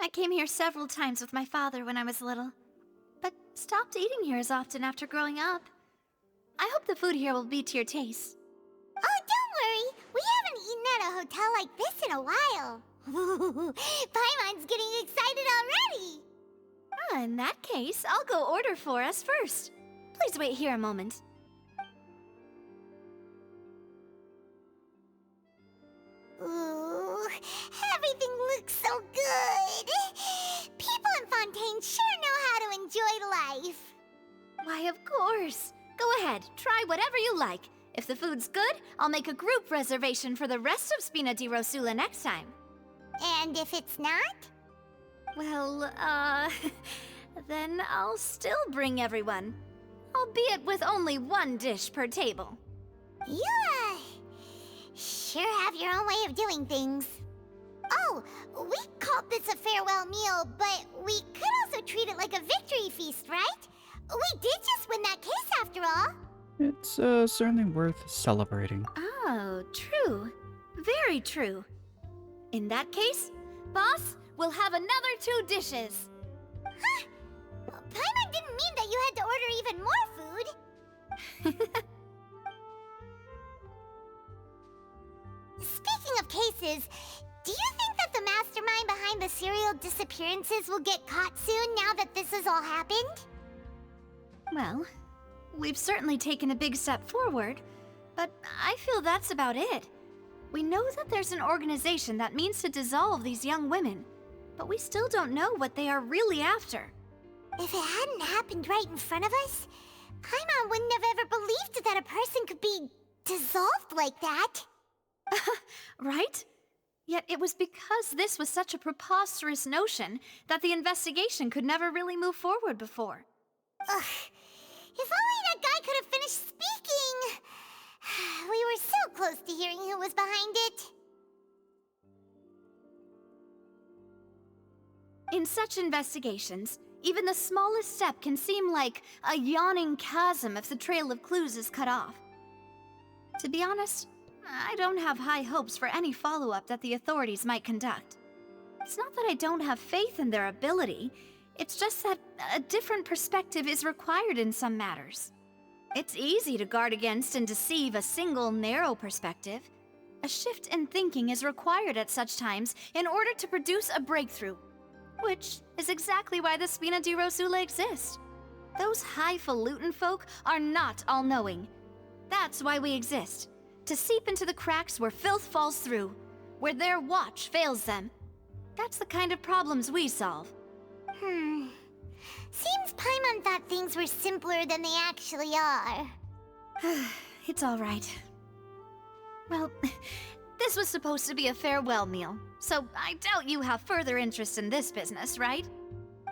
I came here several times with my father when I was little, but stopped eating here as often after growing up. I hope the food here will be to your taste. Oh, don't worry. We haven't eaten at a hotel like this in a while. Paimon's getting excited already. In that case, I'll go order for us first. Please wait here a moment. Ooh, everything looks so good. People in Fontaine sure know how to enjoy life. Why, of course. Go ahead, try whatever you like. If the food's good, I'll make a group reservation for the rest of Spina di Rosula next time. And if it's not? Well, then I'll still bring everyone. Albeit with only one dish per table. You, sure have your own way of doing things. Oh, we called this a farewell meal, but we could also treat it like a victory feast, right? We did just win that case after all. It's certainly worth celebrating. Oh, true. Very true. In that case, boss, we'll have another 2 dishes. Huh? Paimon didn't mean that you had to order even more food. Speaking of cases, do you think that the mastermind behind the serial disappearances will get caught soon now that this has all happened? Well, we've certainly taken a big step forward, but I feel that's about it. We know that there's an organization that means to dissolve these young women, but we still don't know what they are really after. If it hadn't happened right in front of us, Paimon wouldn't have ever believed that a person could be dissolved like that. Right? Yet it was because this was such a preposterous notion that the investigation could never really move forward before. Ugh. If only that guy could have finished speaking! We were so close to hearing who was behind it. In such investigations, even the smallest step can seem like a yawning chasm if the trail of clues is cut off. To be honest, I don't have high hopes for any follow-up that the authorities might conduct. It's not that I don't have faith in their ability, it's just that a different perspective is required in some matters. It's easy to guard against and deceive a single narrow perspective. A shift in thinking is required at such times in order to produce a breakthrough, which is exactly why the Spina di Rosula exist. Those highfalutin folk are not all-knowing. That's why we exist, to seep into the cracks where filth falls through, where their watch fails them. That's the kind of problems we solve. Seems Paimon thought things were simpler than they actually are. It's all right. Well, this was supposed to be a farewell meal, so I doubt you have further interest in this business, right?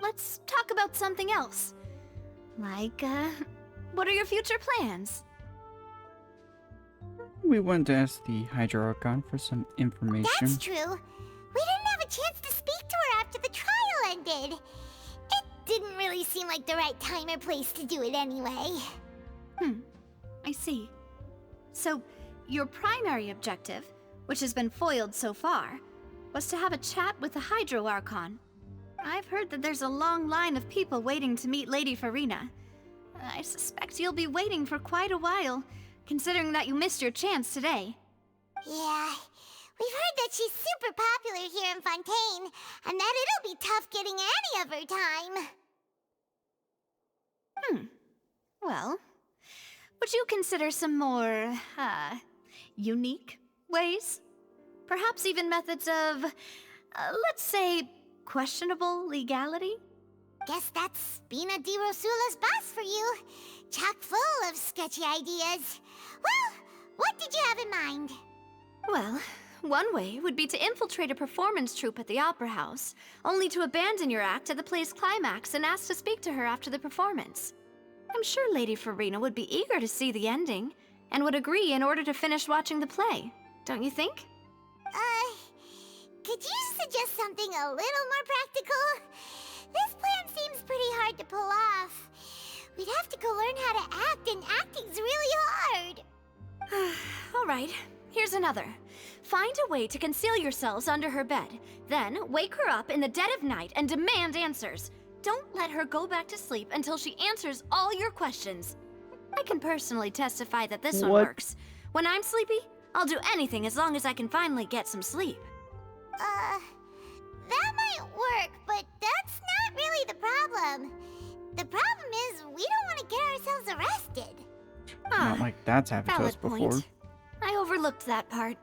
Let's talk about something else. Like, what are your future plans? We went to ask the Hydra Archon for some information. That's true. We didn't have a chance to speak to her after the trial ended. It didn't really seem like the right time or place to do it anyway. I see. So, your primary objective, which has been foiled so far, was to have a chat with the Hydro Archon. I've heard that there's a long line of people waiting to meet Lady Farina. I suspect you'll be waiting for quite a while, considering that you missed your chance today. Yeah, we've heard that she's super popular here in Fontaine, and that it'll be tough getting any of her time. Well, would you consider some more, unique ways? Perhaps even methods of, let's say, questionable legality? Guess that's Spina di Rosula's boss for you. Chock full of sketchy ideas. Well, what did you have in mind? Well, one way would be to infiltrate a performance troupe at the Opera House, only to abandon your act at the play's climax and ask to speak to her after the performance. I'm sure Lady Farina would be eager to see the ending, and would agree in order to finish watching the play, don't you think? Could you suggest something a little more practical? This plan seems pretty hard to pull off. We'd have to go learn how to act, and acting's really hard. All right, here's another. Find a way to conceal yourselves under her bed. Then, wake her up in the dead of night and demand answers. Don't let her go back to sleep until she answers all your questions. I can personally testify that this one works. When I'm sleepy, I'll do anything as long as I can finally get some sleep. That might work, but that's not really the problem. The problem is we don't want to get ourselves arrested. Not like that's happened to us Valid before. point. I overlooked that part.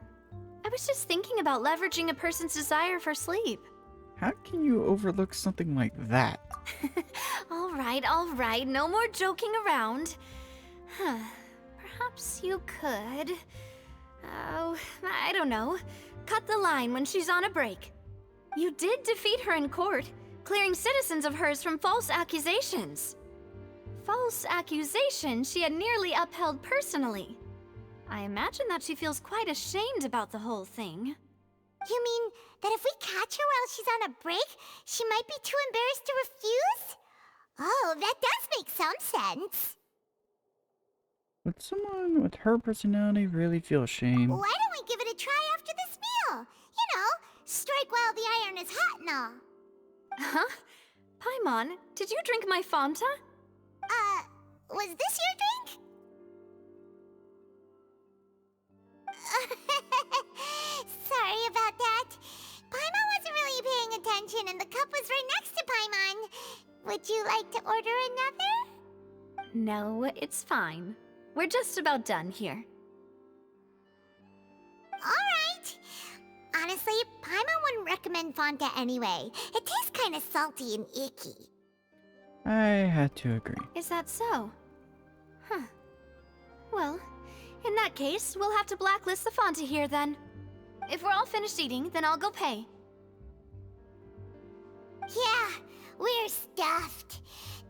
I was just thinking about leveraging a person's desire for sleep. How can you overlook something like that? All right, no more joking around. Perhaps you could... Oh, I don't know. Cut the line when she's on a break. You did defeat her in court, clearing citizens of hers from false accusations. False accusations she had nearly upheld personally. I imagine that she feels quite ashamed about the whole thing. You mean that if we catch her while she's on a break, she might be too embarrassed to refuse? Oh, that does make some sense. Would someone with her personality really feel shame? Why don't we give it a try after this meal? You know, strike while the iron is hot and all. Huh? Paimon, did you drink my Fanta? Was this your drink? Sorry about that. Paimon wasn't really paying attention and the cup was right next to Paimon. Would you like to order another? No, it's fine. We're just about done here. Alright. Honestly, Paimon wouldn't recommend Fonta anyway. It tastes kind of salty and icky. I had to agree. Is that so? Huh. Well, in that case, we'll have to blacklist the Fonta here then. If we're all finished eating, then I'll go pay. Yeah, we're stuffed.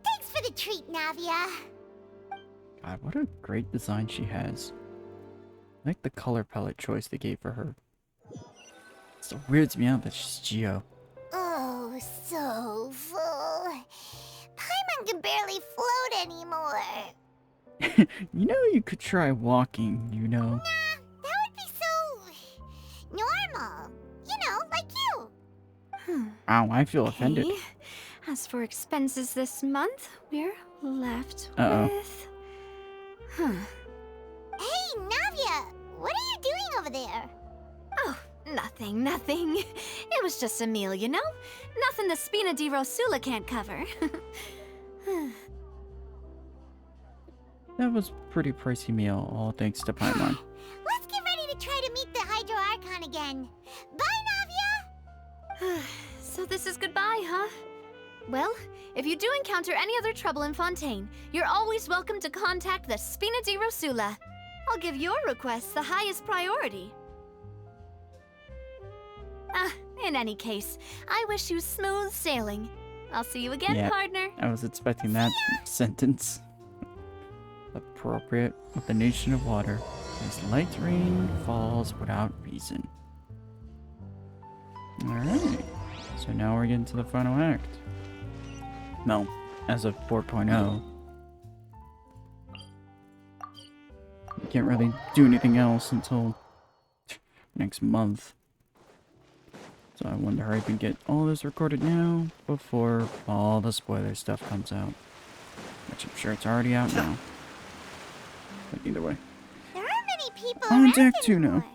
Thanks for the treat, Navia. God, what a great design she has. I like the color palette choice they gave for her. It still weirds me out that she's Geo. Oh, so full. Paimon can barely float anymore. You know, you could try walking, you know. Nah, that would be so... normal. You know, like you. Ow, I feel offended. Okay. As for expenses this month, we're left Uh-oh. with... Hey, Navia, what are you doing over there? Oh, nothing. It was just a meal, you know? Nothing the Spina di Rosula can't cover. That was a pretty pricey meal, all thanks to Paimon. Let's get ready to try to meet the Hydro Archon again. Bye, Navia! So this is goodbye, huh? Well, if you do encounter any other trouble in Fontaine, you're always welcome to contact the Spina di Rosula. I'll give your request the highest priority. In any case, I wish you smooth sailing. I'll see you again, Yeah. partner. I was expecting that sentence. Appropriate with the nation of water, as light rain falls without reason. Alright, so now we're getting to the final act. Well, as of 4.0. We can't really do anything else until next month. So I wanted to hurry up and get all this recorded now before all the spoiler stuff comes out. Which I'm sure it's already out now. But either way. There aren't many people On around deck two now. anymore.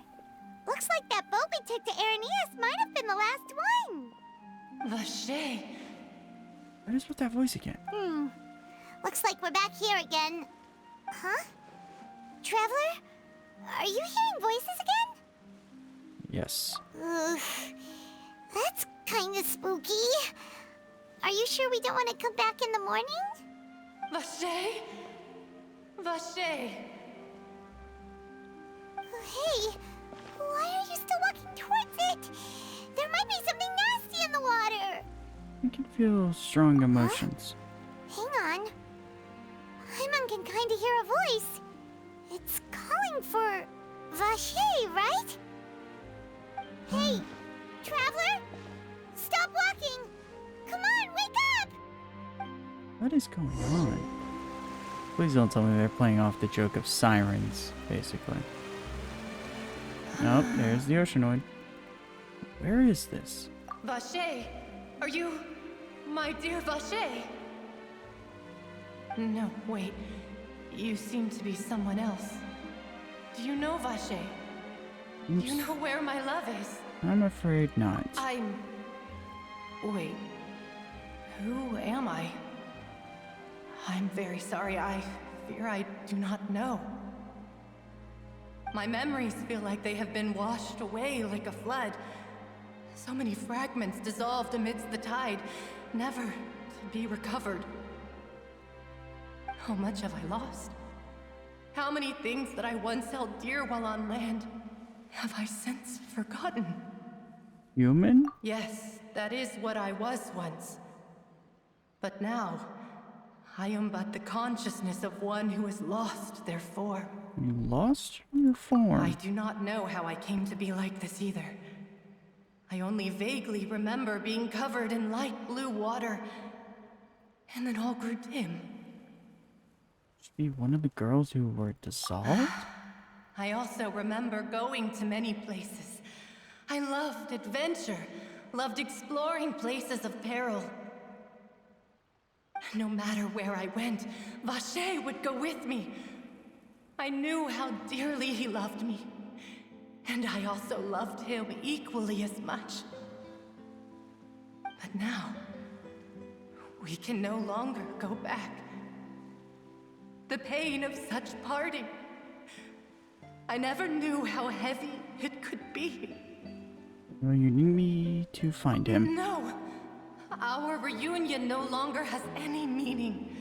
Looks like that boat we took to Araneas might have been the last one. Vache. What is with that voice again? Looks like we're back here again. Huh? Traveler? Are you hearing voices again? Yes. Ugh. That's kinda spooky. Are you sure we don't want to come back in the morning? Vache. Vache. Hey, why are you still walking towards it? There might be something nasty in the water. I can feel strong emotions. Hang on. Paimon can kinda hear a voice. It's calling for Vache, right? Hey, traveler! Stop walking! Come on, wake up! What is going on? Please don't tell me they're playing off the joke of sirens, basically. Oh, there's the Oceanoid. Where is this? Vache, are you my dear Vache? No, wait. You seem to be someone else. Do you know Vache? Do you know where my love is? I'm afraid not. Wait. Who am I? I'm very sorry. I fear I do not know. My memories feel like they have been washed away like a flood. So many fragments dissolved amidst the tide, never to be recovered. How much have I lost? How many things that I once held dear while on land have I since forgotten? Human? Yes, that is what I was once. But now, I am but the consciousness of one who is lost, therefore. You lost your form. I do not know how I came to be like this either. I only vaguely remember being covered in light blue water, and then all grew dim. Should be one of the girls who were dissolved? I also remember going to many places. I loved adventure, loved exploring places of peril. No matter where I went, Vache would go with me. I knew how dearly he loved me, and I also loved him equally as much. But now, we can no longer go back. The pain of such parting, I never knew how heavy it could be. Well, you need me to find him. No! Our reunion no longer has any meaning.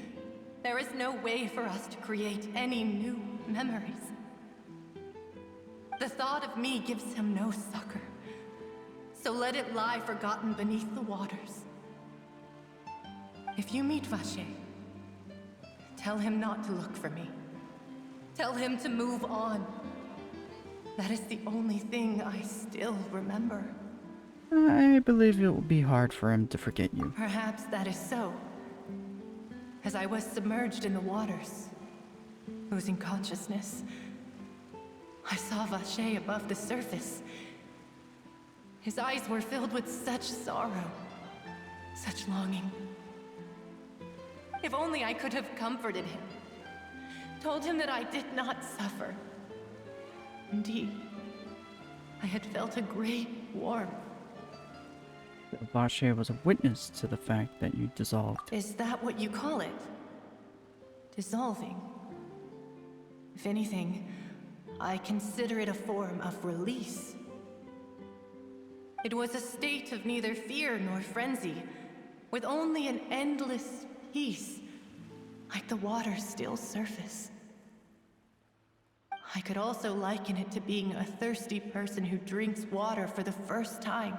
There is no way for us to create any new memories. The thought of me gives him no succor, so let it lie forgotten beneath the waters. If you meet Vache, tell him not to look for me. Tell him to move on. That is the only thing I still remember. I believe it will be hard for him to forget you. Perhaps that is so. As I was submerged in the waters, losing consciousness, I saw Vache above the surface. His eyes were filled with such sorrow, such longing. If only I could have comforted him, told him that I did not suffer. Indeed, I had felt a great warmth. Vache was a witness to the fact that you dissolved. Is that what you call it? Dissolving? If anything, I consider it a form of release. It was a state of neither fear nor frenzy, with only an endless peace, like the water's still surface. I could also liken it to being a thirsty person who drinks water for the first time,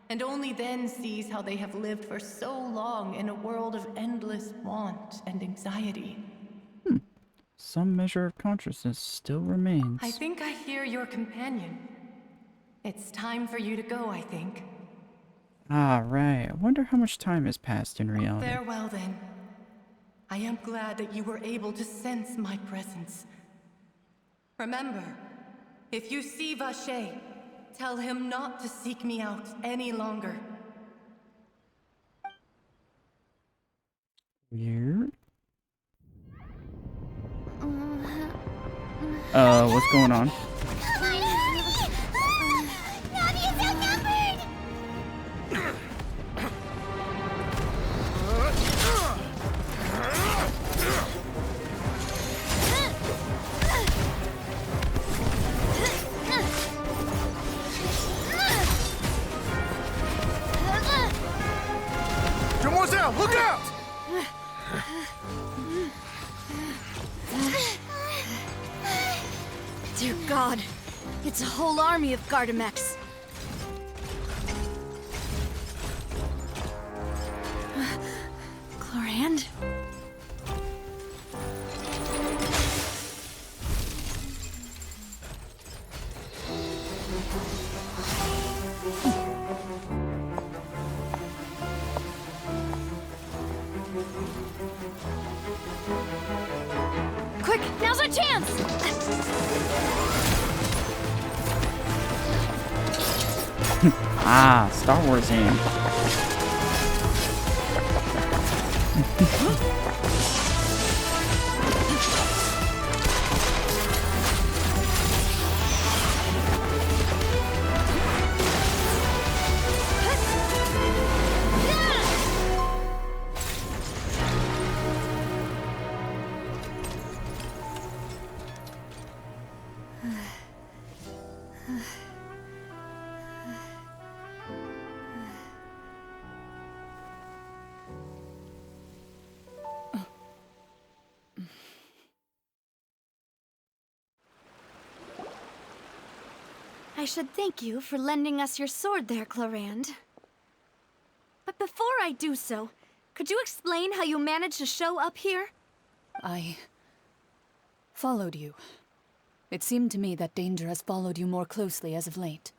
and only then sees how they have lived for so long in a world of endless want and anxiety. Some measure of consciousness still remains. I think I hear your companion. It's time for you to go, I think. Ah, right. I wonder how much time has passed in reality. Farewell, then. I am glad that you were able to sense my presence. Remember, if you see Vache, tell him not to seek me out any longer. Weird. What's going on? Come on, hurry! Navi is outnumbered! Demoiselle, look out! Dear God, it's a whole army of Gardamex. Chlorand? Quick, now's our chance! Ah, Star Wars aim. I should thank you for lending us your sword there, Clarand. But before I do so, could you explain how you managed to show up here? I followed you. It seemed to me that danger has followed you more closely as of late.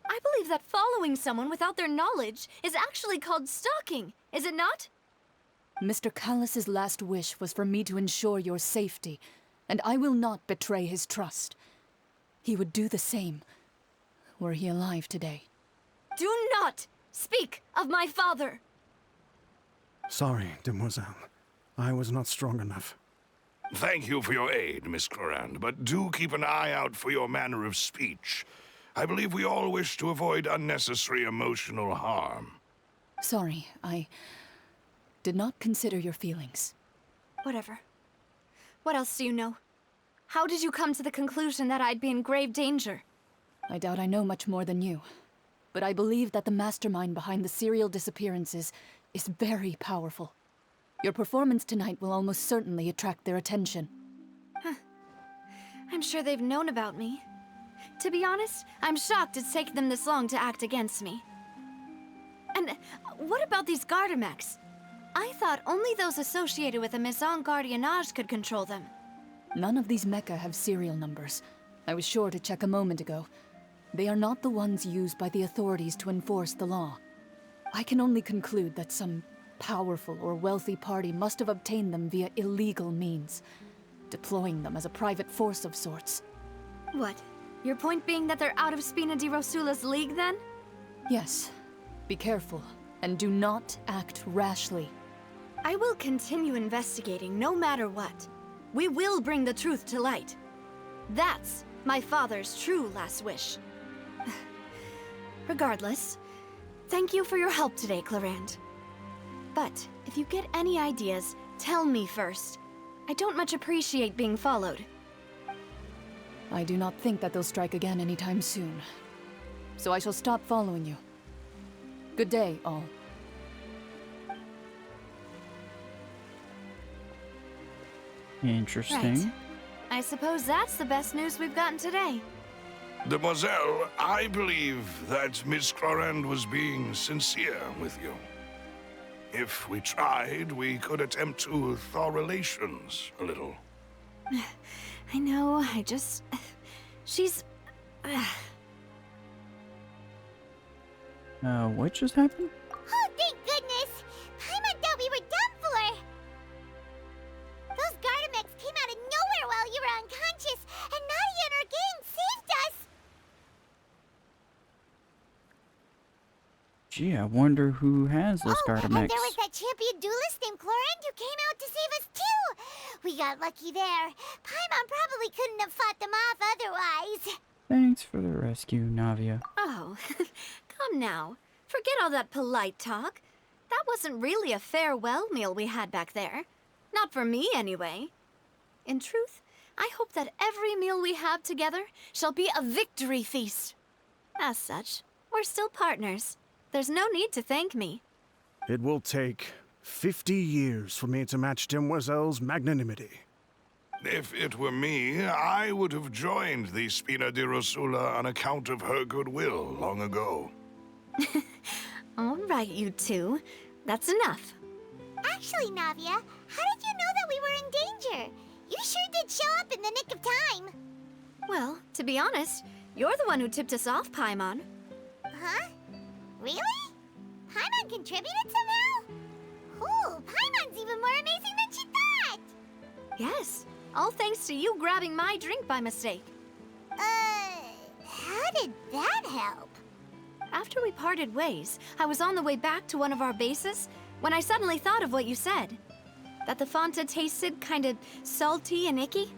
I believe that following someone without their knowledge is actually called stalking, is it not? Mr. Callus's last wish was for me to ensure your safety, and I will not betray his trust. He would do the same, were he alive today. Do not speak of my father! Sorry, demoiselle. I was not strong enough. Thank you for your aid, Miss Clarand, but do keep an eye out for your manner of speech. I believe we all wish to avoid unnecessary emotional harm. Sorry, I did not consider your feelings. Whatever. What else do you know? How did you come to the conclusion that I'd be in grave danger? I doubt I know much more than you, but I believe that the mastermind behind the serial disappearances is very powerful. Your performance tonight will almost certainly attract their attention. I'm sure they've known about me. To be honest, I'm shocked it's taken them this long to act against me. And what about these Gardamex? I thought only those associated with the Maison Gardiennage could control them. None of these mecha have serial numbers. I was sure to check a moment ago. They are not the ones used by the authorities to enforce the law. I can only conclude that some powerful or wealthy party must have obtained them via illegal means, deploying them as a private force of sorts. What? Your point being that they're out of Spina di Rosula's league, then? Yes. Be careful, and do not act rashly. I will continue investigating no matter what. We will bring the truth to light. That's my father's true last wish. Regardless, thank you for your help today, Clarand. But if you get any ideas, tell me first. I don't much appreciate being followed. I do not think that they'll strike again anytime soon. So I shall stop following you. Good day, all. Interesting. Right. I suppose that's the best news we've gotten today. Demoiselle, I believe that Miss Clarand was being sincere with you. If we tried, we could attempt to thaw relations a little. I know, she's... What just happened? Oh, thank goodness! Paimon thought we were done for! Those Gardamex came out of nowhere while you were unconscious, and Nadia and her gang saved us! Gee, I wonder who has those Gardamex. And there was that champion duelist named Clarand who came out to save us too! We got lucky there. Paimon probably couldn't have fought them off otherwise. Thanks for the rescue, Navia. Oh, come now. Forget all that polite talk. That wasn't really a farewell meal we had back there. Not for me, anyway. In truth, I hope that every meal we have together shall be a victory feast. As such, we're still partners. There's no need to thank me. It will take 50 years for me to match Demoiselle's magnanimity. If it were me, I would have joined the Spina di Rosula on account of her goodwill long ago. All right, you two. That's enough. Actually, Navia, how did you know that we were in danger? You sure did show up in the nick of time. Well, to be honest, you're the one who tipped us off, Paimon. Huh? Really? Paimon contributed somehow? Ooh, Paimon's even more amazing than she thought! Yes, all thanks to you grabbing my drink by mistake. How did that help? after we parted ways, I was on the way back to one of our bases when I suddenly thought of what you said. That the Fanta tasted kind of salty and icky.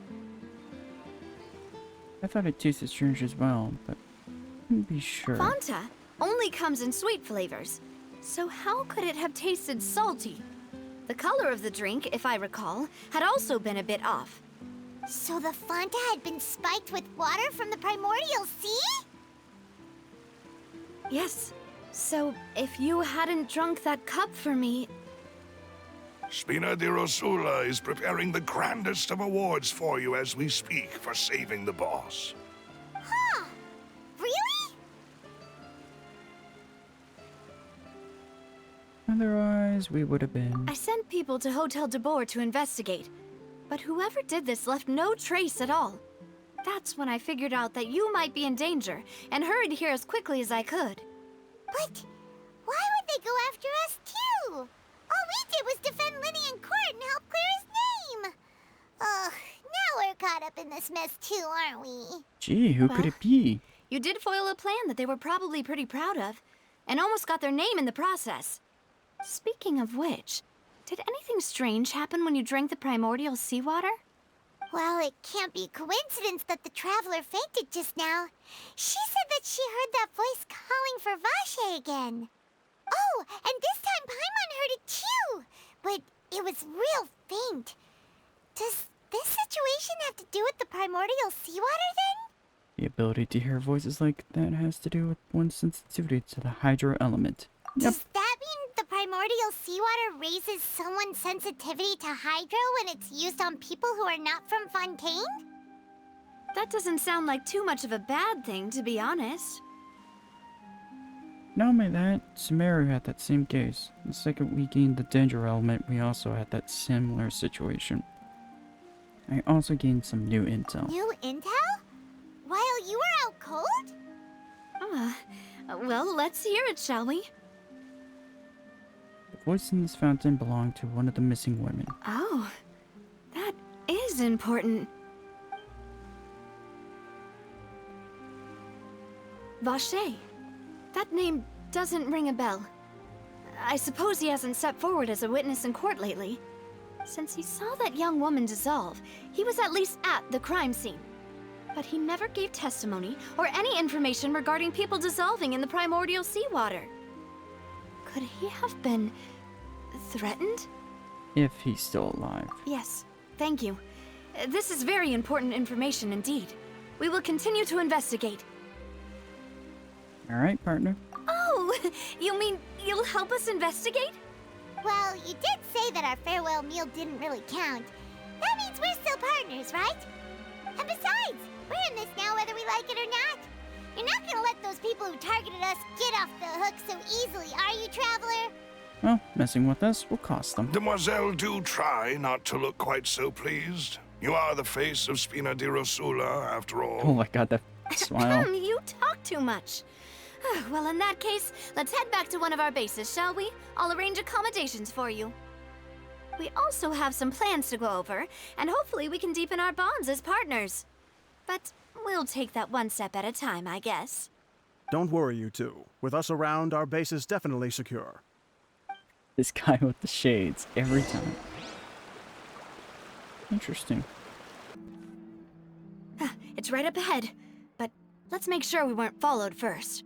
I thought it tasted strange as well, but I couldn't be sure. Fanta only comes in sweet flavors, so how could it have tasted salty? The color of the drink, if I recall, had also been a bit off. So the Fanta had been spiked with water from the primordial sea? Yes. So, if you hadn't drunk that cup for me... Spina di Rosula is preparing the grandest of awards for you as we speak for saving the boss. Huh. Really? Otherwise, we would have been... I sent people to Hotel de Boer to investigate, but whoever did this left no trace at all. That's when I figured out that you might be in danger, and hurried here as quickly as I could. But why would they go after us too? All we did was defend Linny in court and help clear his name. Ugh, now we're caught up in this mess too, aren't we? Gee, who could it be? You did foil a plan that they were probably pretty proud of, and almost got their name in the process. Speaking of which, did anything strange happen when you drank the primordial seawater? Well, it can't be coincidence that the traveler fainted just now. She said that she heard that voice calling for Vache again. Oh, and this time Paimon heard it too, but it was real faint. Does this situation have to do with the primordial seawater then? The ability to hear voices like that has to do with one's sensitivity to the hydro element. Yep. Does that mean the primordial seawater raises someone's sensitivity to hydro when it's used on people who are not from Fontaine? That doesn't sound like too much of a bad thing, to be honest. Not only that, Sumeru had that same case. The second we gained the danger element, we also had that similar situation. I also gained some new intel. New intel? While you were out cold? Well, let's hear it, shall we? The voice in this fountain belonged to one of the missing women. Oh, that is important. Vache. That name doesn't ring a bell. I suppose he hasn't stepped forward as a witness in court lately. Since he saw that young woman dissolve, he was at least at the crime scene. But he never gave testimony or any information regarding people dissolving in the primordial seawater. Could he have been threatened? If he's still alive. Yes, thank you. This is very important information indeed. We will continue to investigate. Alright, partner. Oh, You mean you'll help us investigate? well, you did say that our farewell meal didn't really count. That means we're still partners, right? And besides, we're in this now whether we like it or not. You're not gonna let those people who targeted us get off the hook so easily, are you, Traveler? Well, messing with us will cost them. Demoiselle, do try not to look quite so pleased. You are the face of Spina di Rosula, after all. Oh my god, that smile. You talk too much. Well, in that case, let's head back to one of our bases, shall we? I'll arrange accommodations for you. We also have some plans to go over, and hopefully we can deepen our bonds as partners. But we'll take that one step at a time, I guess. Don't worry, you two. With us around, our base is definitely secure. This guy with the shades every time. Interesting. It's right up ahead, but let's make sure we weren't followed first.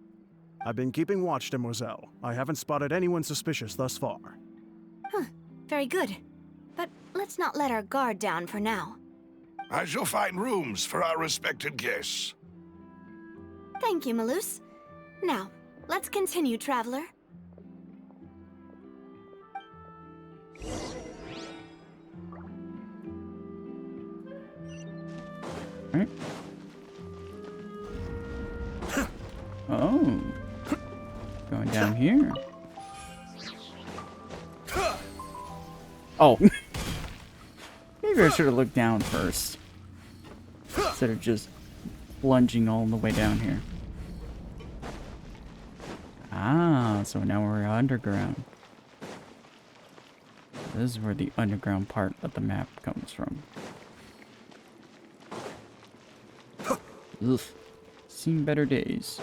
I've been keeping watch, Demoiselle. I haven't spotted anyone suspicious thus far. Very good. But let's not let our guard down for now. I shall find rooms for our respected guests. Thank you, Malus. Now, let's continue, Traveler. Alright. Oh. Going down here. Oh. Maybe I should have looked down first. Instead of just plunging all the way down here. Ah, so now we're underground. This is where the underground part of the map comes from. Ugh. Seen better days.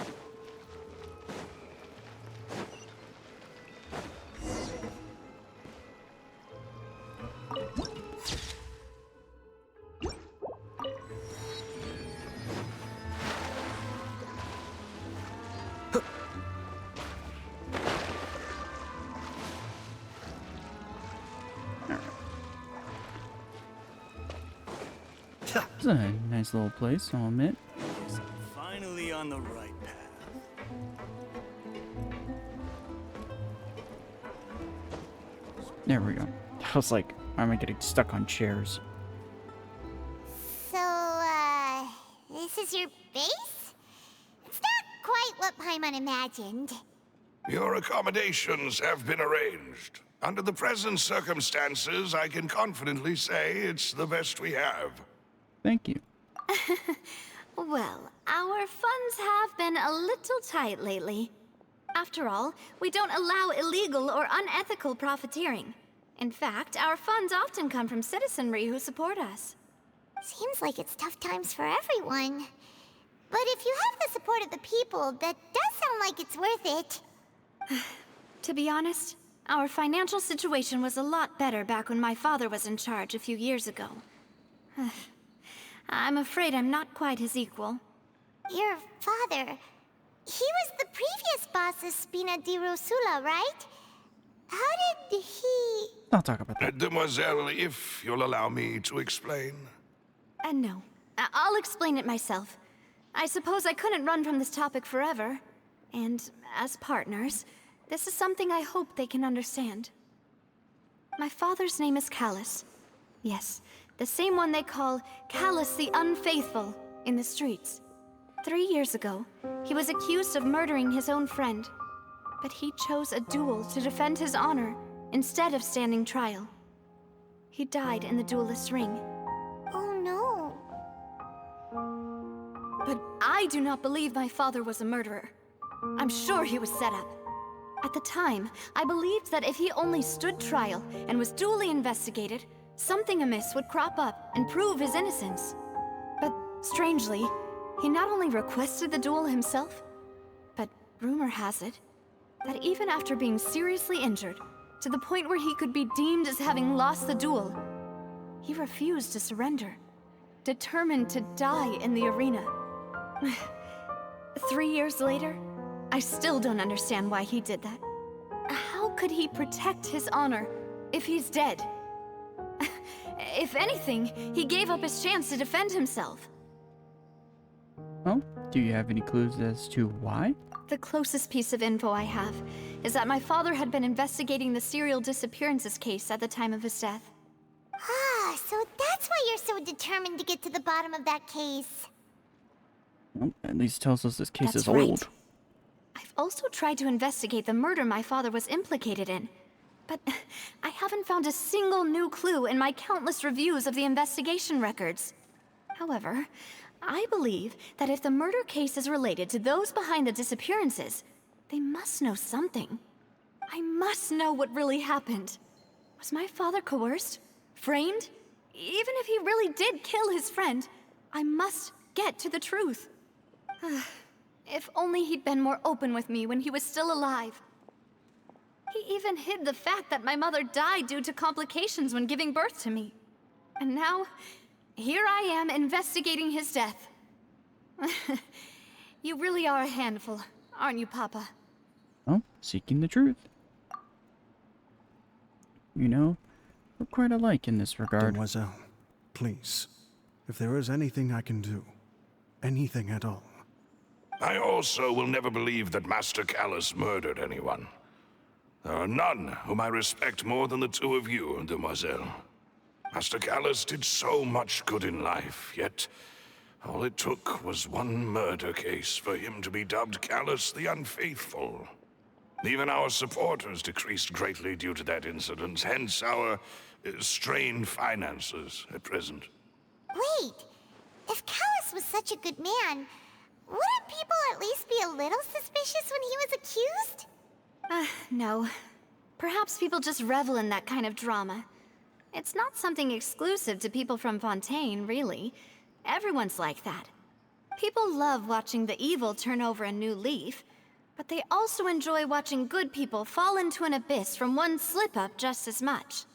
It's a nice little place, I'll admit. Finally on the right path. There we go. I was like, why am I getting stuck on chairs? So, this is your base? It's not quite what Paimon imagined. Your accommodations have been arranged. Under the present circumstances, I can confidently say it's the best we have. Thank you. Well, our funds have been a little tight lately. After all, we don't allow illegal or unethical profiteering. In fact, our funds often come from citizenry who support us. Seems like it's tough times for everyone. But if you have the support of the people, that does sound like it's worth it. To be honest, our financial situation was a lot better back when my father was in charge a few years ago. I'm afraid I'm not quite his equal. Your father, he was the previous boss of Spina di Rosula, right? How did he... I'll talk about that. Demoiselle, if you'll allow me to explain. No. I'll explain it myself. I suppose I couldn't run from this topic forever. And as partners, this is something I hope they can understand. My father's name is Callus. Yes, the same one they call Callus the Unfaithful in the streets. 3 years ago, he was accused of murdering his own friend. But he chose a duel to defend his honor instead of standing trial. He died in the duelist's ring. Oh no. But I do not believe my father was a murderer. I'm sure he was set up. At the time, I believed that if he only stood trial and was duly investigated, something amiss would crop up and prove his innocence. But strangely, he not only requested the duel himself, but rumor has it that even after being seriously injured, to the point where he could be deemed as having lost the duel, he refused to surrender, determined to die in the arena. 3 years later, I still don't understand why he did that. How could he protect his honor if he's dead? If anything, he gave up his chance to defend himself. Well, do you have any clues as to why? The closest piece of info I have is that my father had been investigating the serial disappearances case at the time of his death. Ah, so that's why you're so determined to get to the bottom of that case. Well, at least tells us this case That's is right. old. I've also tried to investigate the murder my father was implicated in, but I haven't found a single new clue in my countless reviews of the investigation records. However, I believe that if the murder case is related to those behind the disappearances, they must know something. I must know what really happened. Was my father coerced? Framed? Even if he really did kill his friend, I must get to the truth. If only he'd been more open with me when he was still alive. He even hid the fact that my mother died due to complications when giving birth to me. And now, here I am investigating his death. You really are a handful, aren't you, Papa? Well, seeking the truth. You know, we're quite alike in this regard. Mademoiselle, please, if there is anything I can do, anything at all. I also will never believe that Master Callus murdered anyone. There are none whom I respect more than the two of you, Demoiselle. Master Callus did so much good in life, yet all it took was one murder case for him to be dubbed Callus the Unfaithful. Even our supporters decreased greatly due to that incident, hence our strained finances at present. Wait, if Callus was such a good man, wouldn't people at least be a little suspicious when he was accused? No. Perhaps people just revel in that kind of drama. It's not something exclusive to people from Fontaine, really. Everyone's like that. People love watching the evil turn over a new leaf, but they also enjoy watching good people fall into an abyss from one slip-up just as much.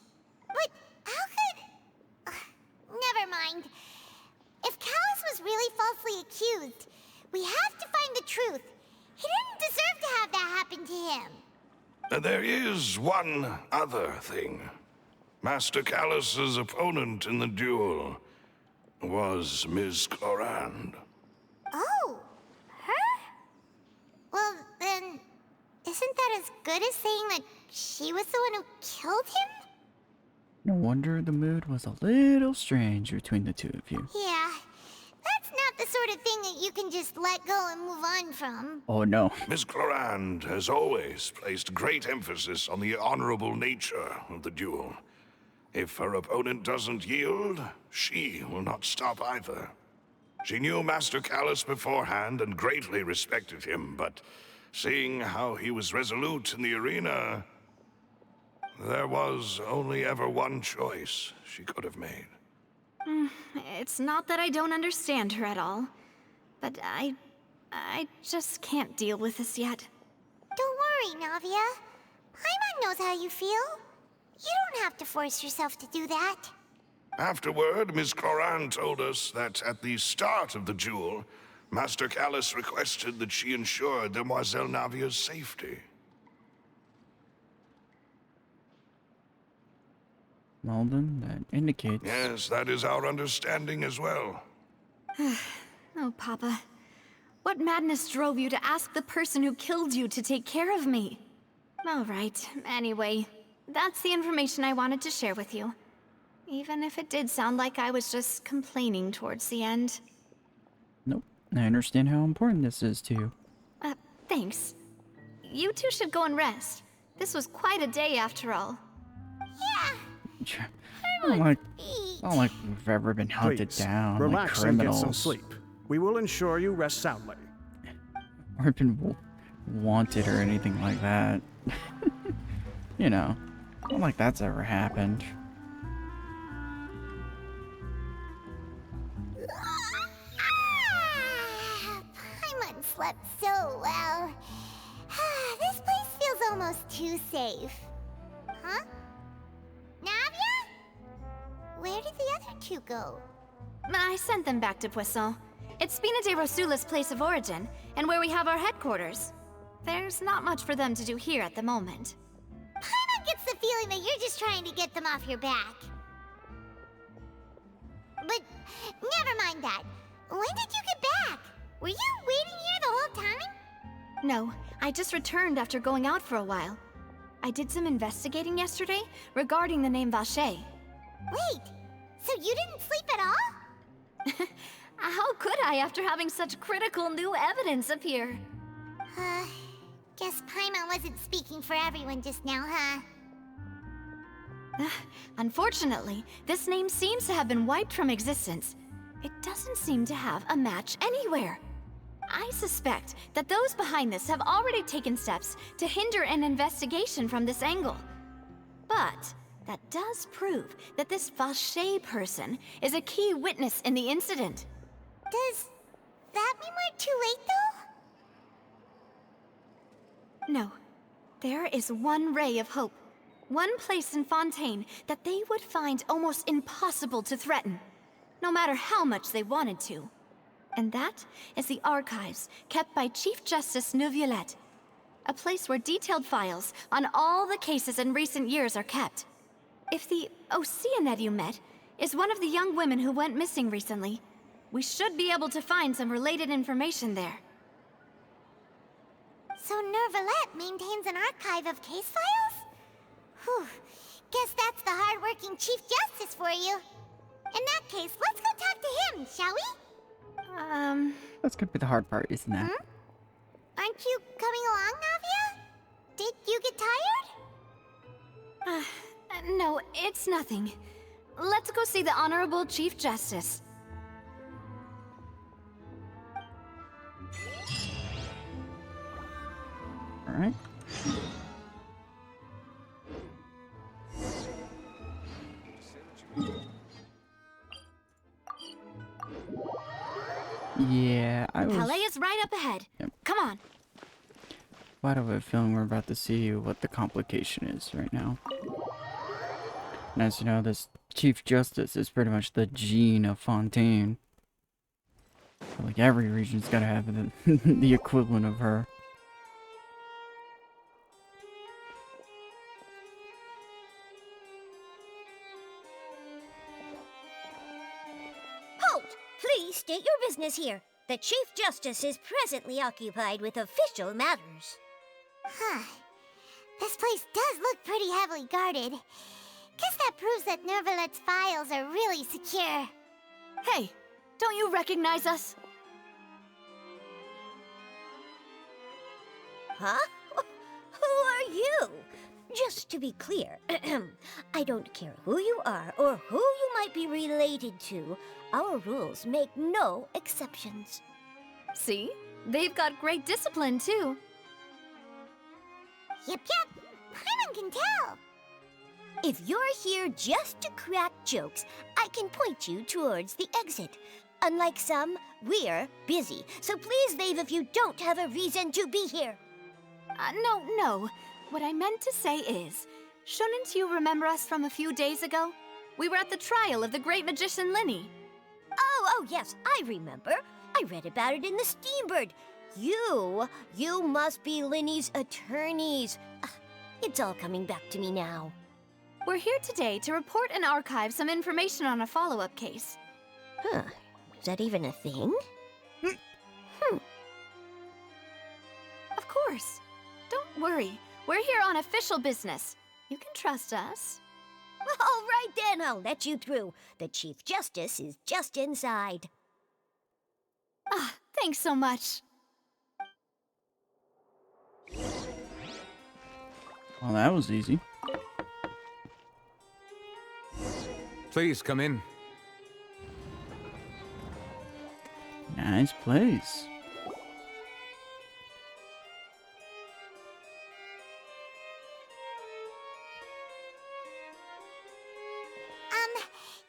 But how could... never mind. If Callus was really falsely accused, we have to find the truth. He didn't deserve to have that happen to him. There is one other thing. Master Callus's opponent in the duel. was Ms. Clorand. Oh, her? Well, then, isn't that as good as saying that she was the one who killed him? No wonder the mood was a little strange between the two of you. Yeah, that's not the sort of thing that you can just let go and move on from. Oh no. Ms. Clorand has always placed great emphasis on the honorable nature of the duel. If her opponent doesn't yield, she will not stop either. She knew Master Callus beforehand and greatly respected him, but seeing how he was resolute in the arena, there was only ever one choice she could have made. It's not that I don't understand her at all, but I just can't deal with this yet. Don't worry, Navia. Paimon knows how you feel. You don't have to force yourself to do that. Afterward, Ms. Clorand told us that at the start of the duel, Master Callus requested that she ensure Demoiselle Navia's safety. Well then, that indicates... Yes, that is our understanding as well. Oh, Papa. What madness drove you to ask the person who killed you to take care of me? All right, anyway, that's the information I wanted to share with you. Even if it did sound like I was just complaining towards the end. Nope. I understand how important this is to you. Thanks. You two should go and rest. This was quite a day after all. Yeah, I don't like eat. we've ever been hunted Please, down like relax and get criminals. some sleep. We will ensure you rest soundly. Or been wanted or anything like that. You know, not like that's ever happened. Paimon slept so well. This place feels almost too safe. Huh? Navia? Where did the other two go? I sent them back to Poisson. It's Spina de Rosula's place of origin, and where we have our headquarters. There's not much for them to do here at the moment. Paimon gets the feeling that you're just trying to get them off your back. But never mind that. When did you get back? Were you waiting here the whole time? No, I just returned after going out for a while. I did some investigating yesterday regarding the name Vache. Wait, so you didn't sleep at all? How could I after having such critical new evidence appear? Guess Paimon wasn't speaking for everyone just now, huh? Unfortunately, this name seems to have been wiped from existence. It doesn't seem to have a match anywhere. I suspect that those behind this have already taken steps to hinder an investigation from this angle. But that does prove that this Vache person is a key witness in the incident. Does that mean we're too late, though? No. There is one ray of hope. One place in Fontaine that they would find almost impossible to threaten, no matter how much they wanted to. And that is the archives kept by Chief Justice Neuvillette. A place where detailed files on all the cases in recent years are kept. If the Oceanette you met is one of the young women who went missing recently, we should be able to find some related information there. So Neuvillette maintains an archive of case files? Whew. Guess that's the hard-working Chief Justice for you. In that case, let's go talk to him, shall we? That's gonna be the hard part, isn't it? Aren't you coming along, Navia? Did you get tired? No, it's nothing. Let's go see the Honorable Chief Justice. Alright. Yeah, I was... Palais is right up ahead. Yep. Come on. Why do I have a feeling we're about to see what the complication is right now? And as you know, this Chief Justice is pretty much the gene of Fontaine. So, like, every region's gotta have the equivalent of her. Please state your business here. The Chief Justice is presently occupied with official matters. Huh. This place does look pretty heavily guarded. Guess that proves that Nervalet's files are really secure. Hey, don't you recognize us? Huh? Who are you? Just to be clear, I don't care who you are or who you might be related to. Our rules make no exceptions. See? They've got great discipline, too. Yep. Paimon can tell. If you're here just to crack jokes, I can point you towards the exit. Unlike some, we're busy, so please leave if you don't have a reason to be here. No. What I meant to say is, shouldn't you remember us from a few days ago? We were at the trial of the great magician Linny. Oh, yes, I remember. I read about it in the Steambird. You must be Linny's attorneys. It's all coming back to me now. We're here today to report and archive some information on a follow-up case. Huh. Is that even a thing? Of course. Don't worry. We're here on official business. You can trust us. All right then, I'll let you through. The Chief Justice is just inside. Thanks so much. Well, that was easy. Please come in. Nice place.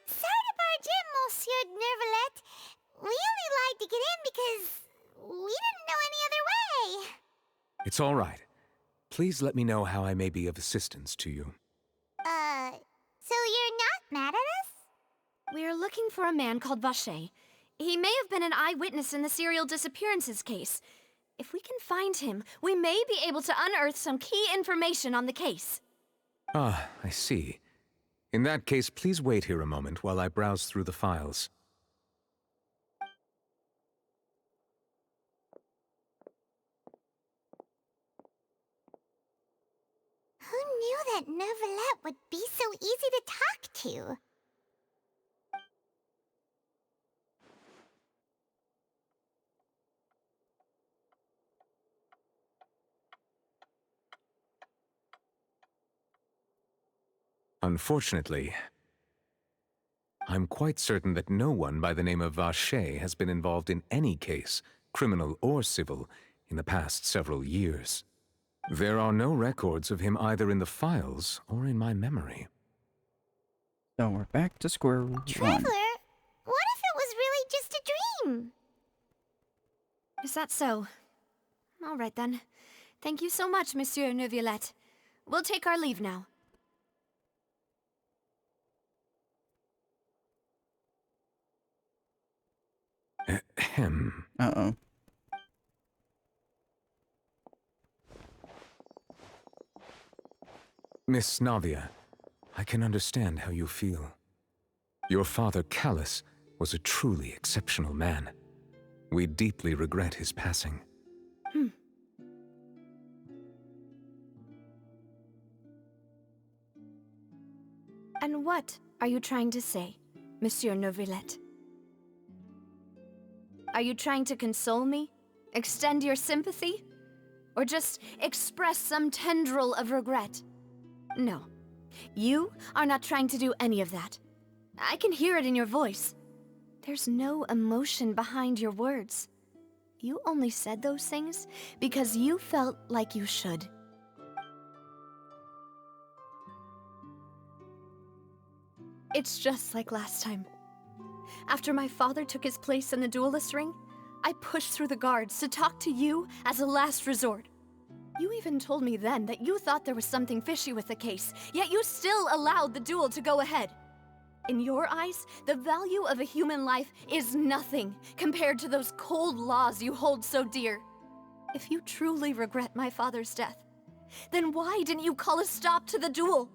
Sorry to barge in, Monsieur Nervalet. We only lied to get in because we didn't know any other way. It's all right. Please let me know how I may be of assistance to you. So you're not mad at us? We're looking for a man called Vache. He may have been an eyewitness in the serial disappearances case. If we can find him, we may be able to unearth some key information on the case. Ah, I see. In that case, please wait here a moment while I browse through the files. Who knew that Nervalet would be so easy to talk to? Unfortunately, I'm quite certain that no one by the name of Vache has been involved in any case, criminal or civil, in the past several years. There are no records of him either in the files or in my memory. So we're back to square one. Traveler, what if it was really just a dream? Is that so? All right then. Thank you so much, Monsieur Neuvillette. We'll take our leave now. Ahem. Uh-oh. Miss Navia, I can understand how you feel. Your father, Callus, was a truly exceptional man. We deeply regret his passing. And what are you trying to say, Monsieur Neuvillette? Are you trying to console me? Extend your sympathy? Or just express some tendril of regret? No. You are not trying to do any of that. I can hear it in your voice. There's no emotion behind your words. You only said those things because you felt like you should. It's just like last time. After my father took his place in the duelist ring, I pushed through the guards to talk to you as a last resort. You even told me then that you thought there was something fishy with the case, yet you still allowed the duel to go ahead. In your eyes, the value of a human life is nothing compared to those cold laws you hold so dear. If you truly regret my father's death, then why didn't you call a stop to the duel?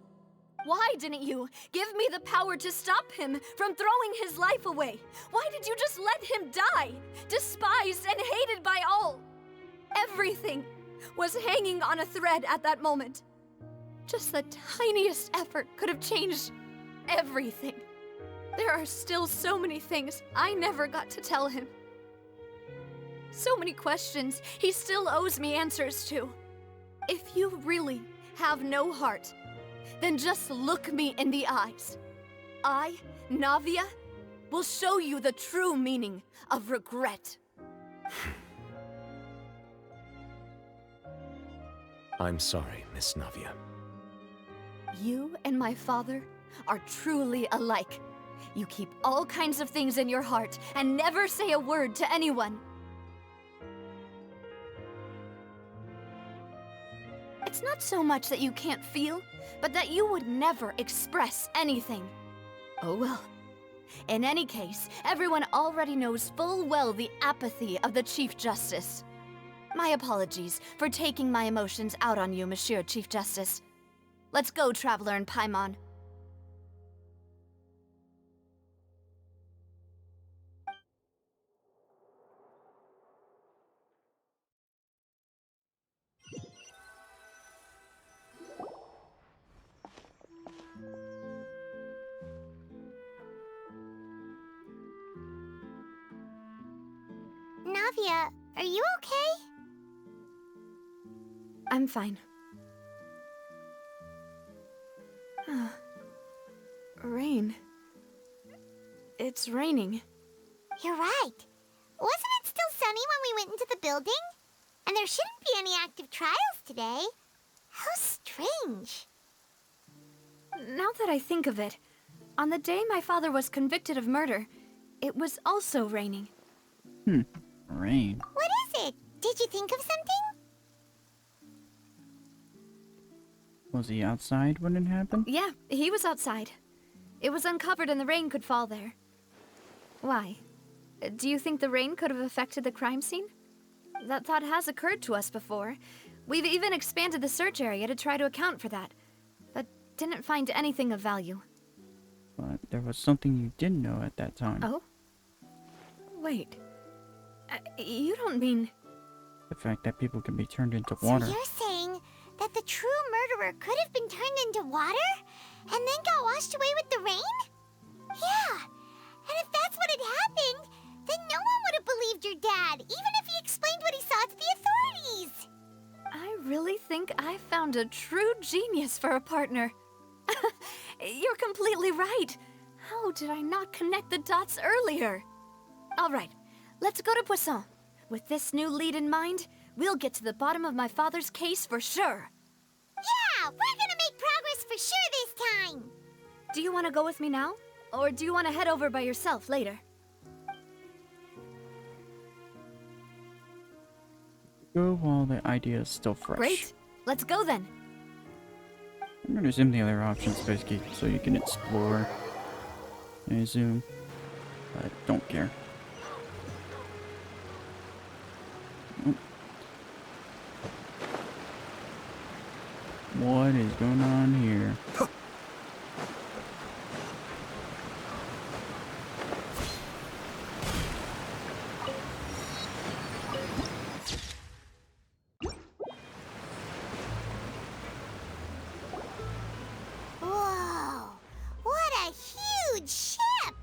Why didn't you give me the power to stop him from throwing his life away? Why did you just let him die, despised and hated by all? Everything was hanging on a thread at that moment. Just the tiniest effort could have changed everything. There are still so many things I never got to tell him. So many questions he still owes me answers to. If you really have no heart, then just look me in the eyes. I, Navia, will show you the true meaning of regret. I'm sorry, Miss Navia. You and my father are truly alike. You keep all kinds of things in your heart and never say a word to anyone. It's not so much that you can't feel, but that you would never express anything. Oh well. In any case, everyone already knows full well the apathy of the Chief Justice. My apologies for taking my emotions out on you, Monsieur Chief Justice. Let's go, Traveler and Paimon. Navia, are you okay? I'm fine. Rain. It's raining. You're right. Wasn't it still sunny when we went into the building? And there shouldn't be any active trials today. How strange. Now that I think of it, on the day my father was convicted of murder, it was also raining. Rain. What is it? Did you think of something? Was he outside when it happened? Yeah, he was outside. It was uncovered and the rain could fall there. Why? Do you think the rain could have affected the crime scene? That thought has occurred to us before. We've even expanded the search area to try to account for that, but didn't find anything of value. But there was something you didn't know at that time. Oh? Wait. You don't mean... The fact that people can be turned into water. So you're saying that the true murderer could have been turned into water and then got washed away with the rain? Yeah. And if that's what had happened, then no one would have believed your dad, even if he explained what he saw to the authorities. I really think I found a true genius for a partner. You're completely right. How did I not connect the dots earlier? All right, let's go to Poisson. With this new lead in mind, we'll get to the bottom of my father's case for sure. Yeah, we're gonna make progress for sure this time. Do you want to go with me now? Or do you want to head over by yourself later? Go while the idea is still fresh. Great. Let's go then. I'm gonna assume the other options basically so you can explore. I assume. But don't care. What is going on here? Whoa, what a huge ship!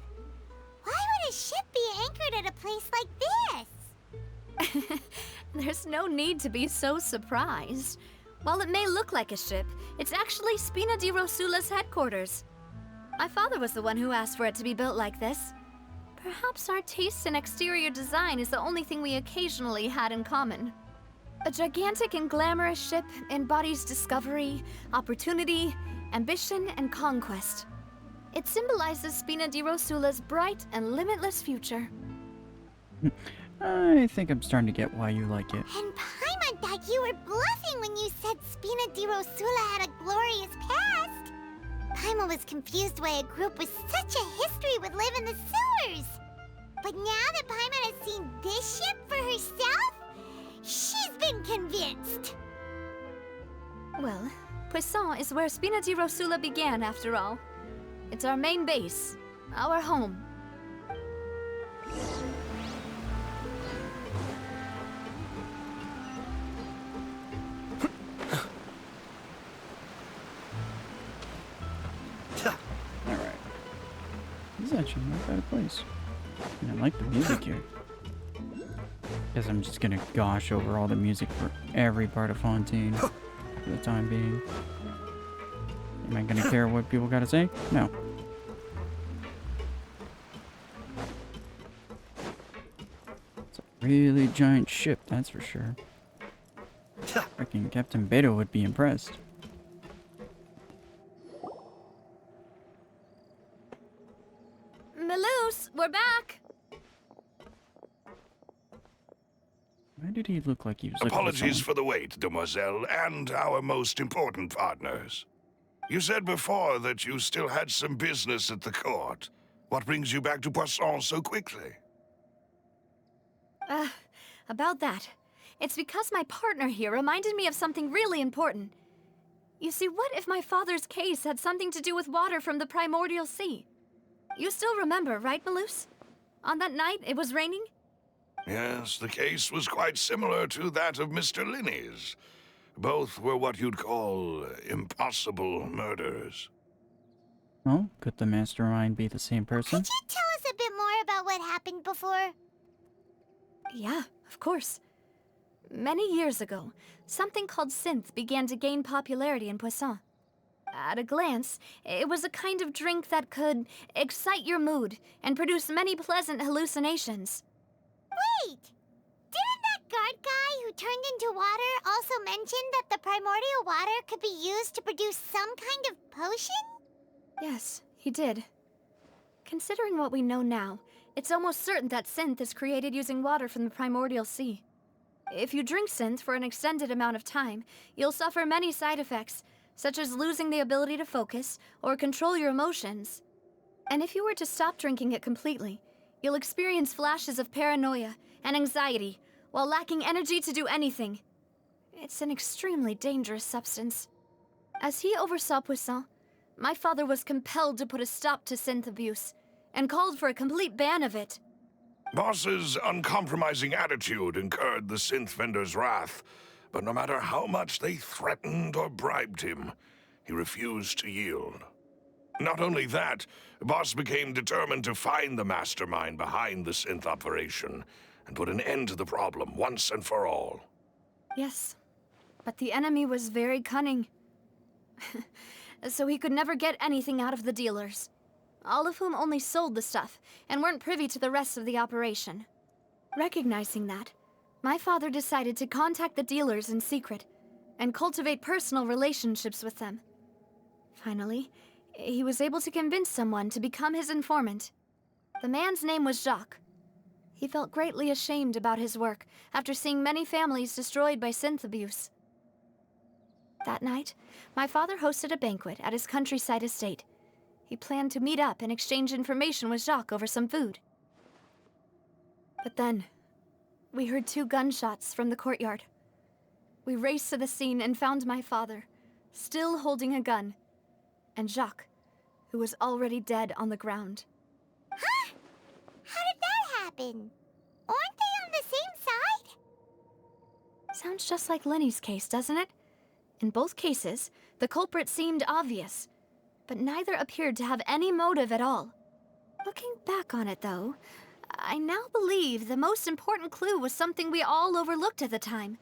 Why would a ship be anchored at a place like this? There's no need to be so surprised. While it may look like a ship, it's actually Spina di Rosula's headquarters. My father was the one who asked for it to be built like this. Perhaps our taste in exterior design is the only thing we occasionally had in common. A gigantic and glamorous ship embodies discovery, opportunity, ambition, and conquest. It symbolizes Spina di Rosula's bright and limitless future. I think I'm starting to get why you like it. And Paimon thought you were bluffing when you said Spina di Rosula had a glorious past. Paimon was confused why a group with such a history would live in the sewers. But now that Paimon has seen this ship for herself, she's been convinced. Well, Poisson is where Spina di Rosula began, after all. It's our main base, our home. Alright. This is actually not a bad place. And I like the music here. Guess I'm just gonna gosh over all the music for every part of Fontaine for the time being. Am I gonna care what people gotta say? No. It's a really giant ship, that's for sure. I reckon Captain Beto would be impressed. Melus, we're back! Why did he look like he was looking Apologies for for the wait, demoiselle, and our most important partners. You said before that you still had some business at the court. What brings you back to Poisson so quickly? About that. It's because my partner here reminded me of something really important. You see, what if my father's case had something to do with water from the primordial sea? You still remember, right, Melus? On that night, it was raining? Yes, the case was quite similar to that of Mr. Linney's. Both were what you'd call impossible murders. Well, could the mastermind be the same person? Could you tell us a bit more about what happened before? Yeah, of course. Many years ago, something called synth began to gain popularity in Poisson. At a glance, it was a kind of drink that could excite your mood and produce many pleasant hallucinations. Wait! Didn't that guard guy who turned into water also mention that the primordial water could be used to produce some kind of potion? Yes, he did. Considering what we know now, it's almost certain that synth is created using water from the primordial sea. If you drink synth for an extended amount of time, you'll suffer many side effects, such as losing the ability to focus or control your emotions. And if you were to stop drinking it completely, you'll experience flashes of paranoia and anxiety while lacking energy to do anything. It's an extremely dangerous substance. As he oversaw Poisson, my father was compelled to put a stop to synth abuse and called for a complete ban of it. Boss's uncompromising attitude incurred the synth vendor's wrath, but no matter how much they threatened or bribed him, he refused to yield. Not only that, Boss became determined to find the mastermind behind the synth operation and put an end to the problem once and for all. Yes, but the enemy was very cunning. So he could never get anything out of the dealers, all of whom only sold the stuff and weren't privy to the rest of the operation. Recognizing that, my father decided to contact the dealers in secret and cultivate personal relationships with them. Finally, he was able to convince someone to become his informant. The man's name was Jacques. He felt greatly ashamed about his work after seeing many families destroyed by synth abuse. That night, my father hosted a banquet at his countryside estate. He planned to meet up and exchange information with Jacques over some food. But then, we heard 2 gunshots from the courtyard. We raced to the scene and found my father, still holding a gun, and Jacques, who was already dead on the ground. Huh? How did that happen? Aren't they on the same side? Sounds just like Lenny's case, doesn't it? In both cases, the culprit seemed obvious, but neither appeared to have any motive at all. Looking back on it, though, I now believe the most important clue was something we all overlooked at the time.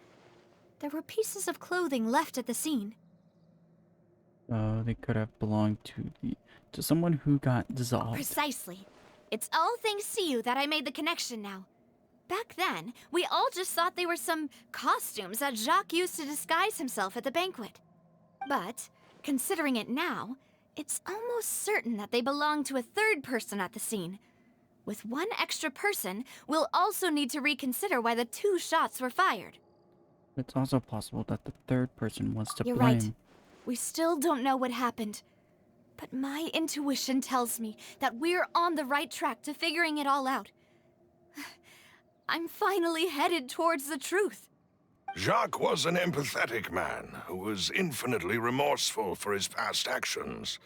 There were pieces of clothing left at the scene. They could have belonged to someone who got dissolved. Precisely. It's all thanks to you that I made the connection now. Back then, we all just thought they were some costumes that Jacques used to disguise himself at the banquet. But, considering it now, it's almost certain that they belong to a third person at the scene. With one extra person, we'll also need to reconsider why the 2 shots were fired. It's also possible that the third person was to You're blame. right. We still don't know what happened. But my intuition tells me that we're on the right track to figuring it all out. I'm finally headed towards the truth. Jacques was an empathetic man who was infinitely remorseful for his past actions.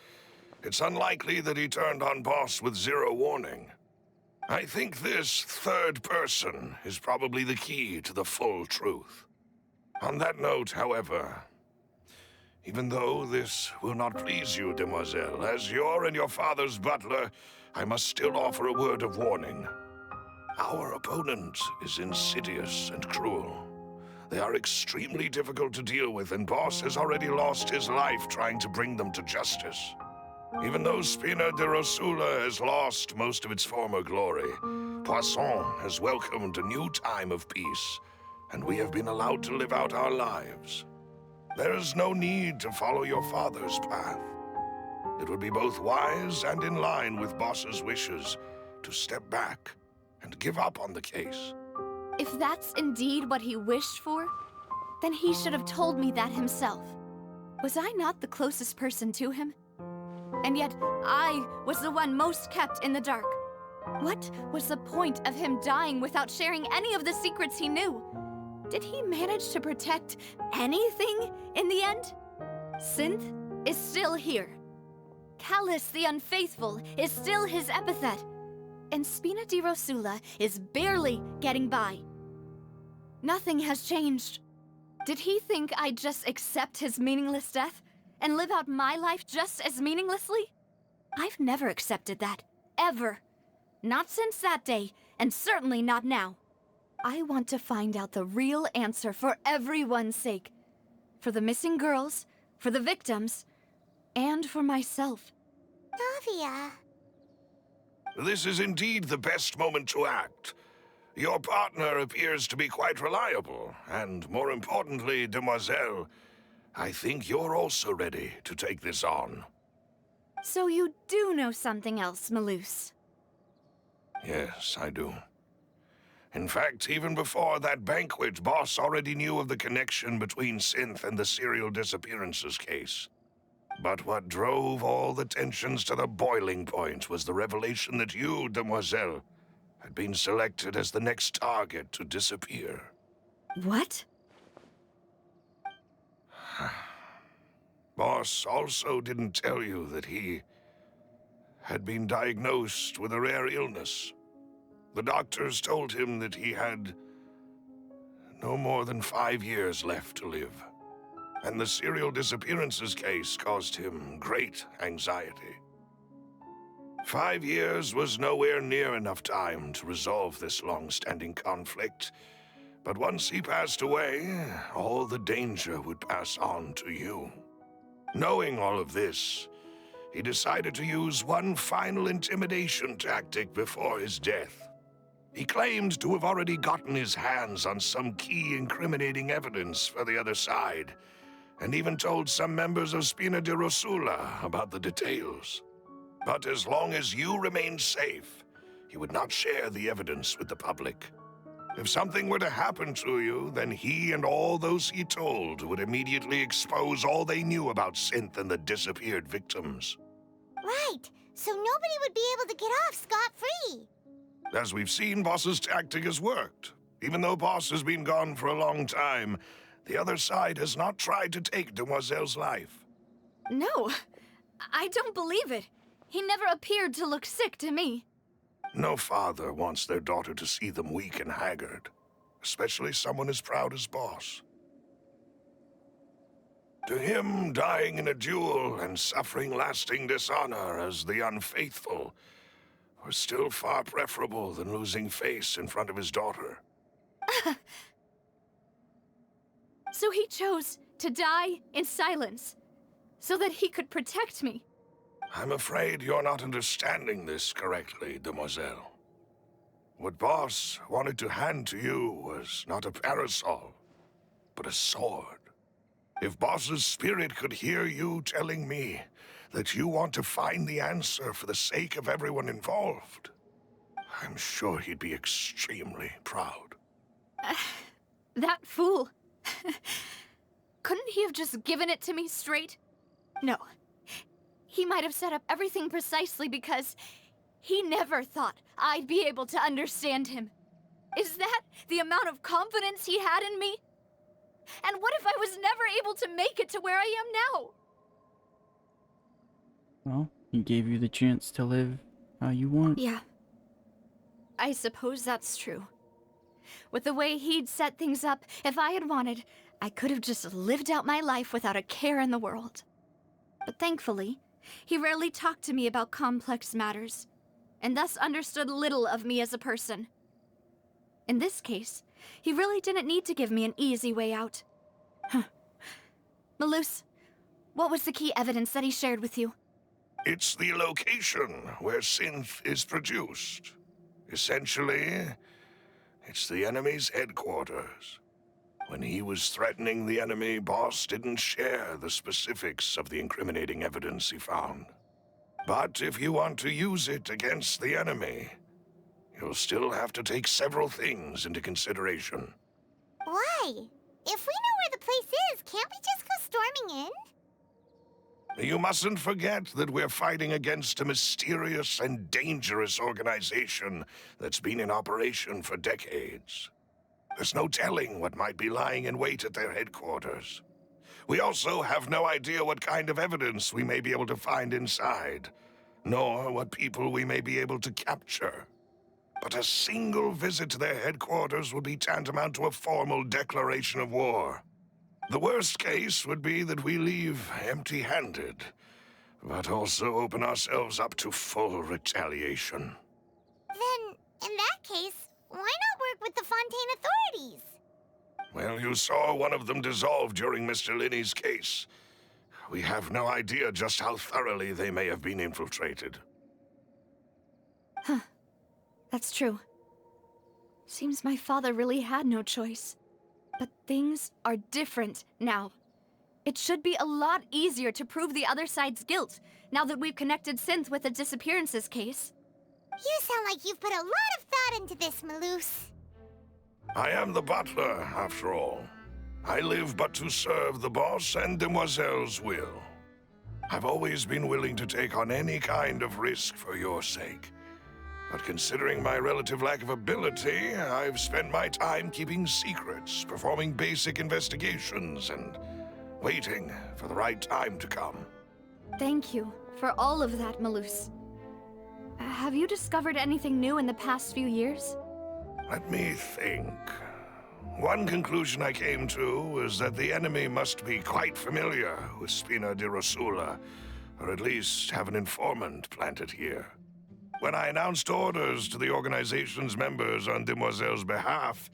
It's unlikely that he turned on Boss with zero warning. I think this third person is probably the key to the full truth. On that note, however, even though this will not please you, demoiselle, as your and your father's butler, I must still offer a word of warning. Our opponent is insidious and cruel. They are extremely difficult to deal with, and Boss has already lost his life trying to bring them to justice. Even though Spina de Rosula has lost most of its former glory, Poisson has welcomed a new time of peace, and we have been allowed to live out our lives. There is no need to follow your father's path. It would be both wise and in line with Boss's wishes to step back and give up on the case. If that's indeed what he wished for, then he should have told me that himself. Was I not the closest person to him? And yet, I was the one most kept in the dark. What was the point of him dying without sharing any of the secrets he knew? Did he manage to protect anything in the end? Synth is still here. Callus the Unfaithful is still his epithet. And Spina di Rosula is barely getting by. Nothing has changed. Did he think I'd just accept his meaningless death and live out my life just as meaninglessly? I've never accepted that, ever. Not since that day, and certainly not now. I want to find out the real answer for everyone's sake. For the missing girls, for the victims, and for myself. Navia. This is indeed the best moment to act. Your partner appears to be quite reliable, and more importantly, demoiselle, I think you're also ready to take this on. So you do know something else, Maloose? Yes, I do. In fact, even before that banquet, Boss already knew of the connection between Synth and the serial disappearances case. But what drove all the tensions to the boiling point was the revelation that you, demoiselle, had been selected as the next target to disappear. What? Boss also didn't tell you that he had been diagnosed with a rare illness. The doctors told him that he had no more than 5 years left to live. And the serial disappearances case caused him great anxiety. 5 years was nowhere near enough time to resolve this long-standing conflict. But once he passed away, all the danger would pass on to you. Knowing all of this, he decided to use one final intimidation tactic before his death. He claimed to have already gotten his hands on some key incriminating evidence for the other side, and even told some members of Spina de Rosula about the details. But as long as you remained safe, he would not share the evidence with the public. If something were to happen to you, then he and all those he told would immediately expose all they knew about Synth and the disappeared victims. Right, so nobody would be able to get off scot-free. As we've seen, Boss's tactic has worked. Even though Boss has been gone for a long time, the other side has not tried to take Demoiselle's life. No, I don't believe it. He never appeared to look sick to me. No father wants their daughter to see them weak and haggard, especially someone as proud as Boss. To him, dying in a duel and suffering lasting dishonor as the unfaithful were still far preferable than losing face in front of his daughter. So he chose to die in silence, so that he could protect me. I'm afraid you're not understanding this correctly, demoiselle. What Boss wanted to hand to you was not a parasol, but a sword. If Boss's spirit could hear you telling me that you want to find the answer for the sake of everyone involved, I'm sure he'd be extremely proud. That fool. Couldn't he have just given it to me straight? No. He might have set up everything precisely because he never thought I'd be able to understand him. Is that the amount of confidence he had in me? And what if I was never able to make it to where I am now? Well, he gave you the chance to live how you want. Yeah. I suppose that's true. With the way he'd set things up, if I had wanted, I could have just lived out my life without a care in the world. But thankfully, he rarely talked to me about complex matters, and thus understood little of me as a person. In this case, he really didn't need to give me an easy way out. Malus, what was the key evidence that he shared with you? It's the location where synth is produced. Essentially, it's the enemy's headquarters. When he was threatening the enemy, Boss didn't share the specifics of the incriminating evidence he found. But if you want to use it against the enemy, you'll still have to take several things into consideration. Why? If we know where the place is, can't we just go storming in? You mustn't forget that we're fighting against a mysterious and dangerous organization that's been in operation for decades. There's no telling what might be lying in wait at their headquarters. We also have no idea what kind of evidence we may be able to find inside, nor what people we may be able to capture. But a single visit to their headquarters would be tantamount to a formal declaration of war. The worst case would be that we leave empty-handed, but also open ourselves up to full retaliation. Then, in that case, why not work with the Fontaine authorities? Well, you saw one of them dissolve during Mr. Linney's case. We have no idea just how thoroughly they may have been infiltrated. Huh. That's true. Seems my father really had no choice. But things are different now. It should be a lot easier to prove the other side's guilt, now that we've connected Synth with the disappearances case. You sound like you've put a lot of thought into this, Malus. I am the butler, after all. I live but to serve the boss and Demoiselle's will. I've always been willing to take on any kind of risk for your sake. But considering my relative lack of ability, I've spent my time keeping secrets, performing basic investigations, and waiting for the right time to come. Thank you for all of that, Malus. Have you discovered anything new in the past few years? Let me think. One conclusion I came to was that the enemy must be quite familiar with Spina di Rosula, or at least have an informant planted here. When I announced orders to the organization's members on Demoiselle's behalf,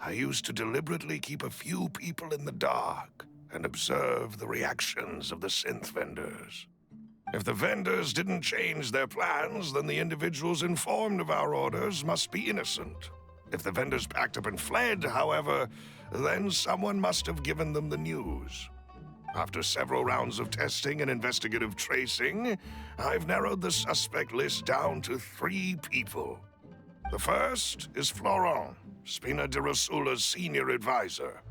I used to deliberately keep a few people in the dark and observe the reactions of the synth vendors. If the vendors didn't change their plans, then the individuals informed of our orders must be innocent. If the vendors packed up and fled, however, then someone must have given them the news. After several rounds of testing and investigative tracing, I've narrowed the suspect list down to 3 people. The first is Florent, Spina di Rosula's senior advisor.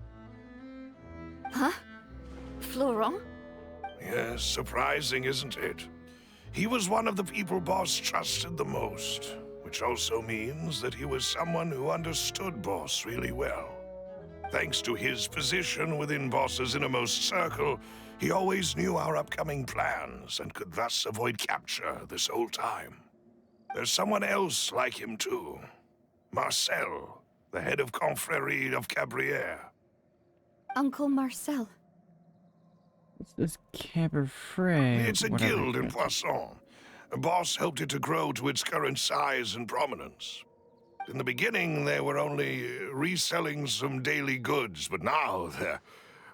Huh? Florent? Yes, surprising, isn't it? He was one of the people Boss trusted the most, which also means that he was someone who understood Boss really well. Thanks to his position within Boss's innermost circle, he always knew our upcoming plans and could thus avoid capture this whole time. There's someone else like him too. Marcel, the head of Confrérie of Cabrières. Uncle Marcel. What's this Caberfray? It's a guild in Poisson. Boss helped it to grow to its current size and prominence. In the beginning, they were only reselling some daily goods, but now they're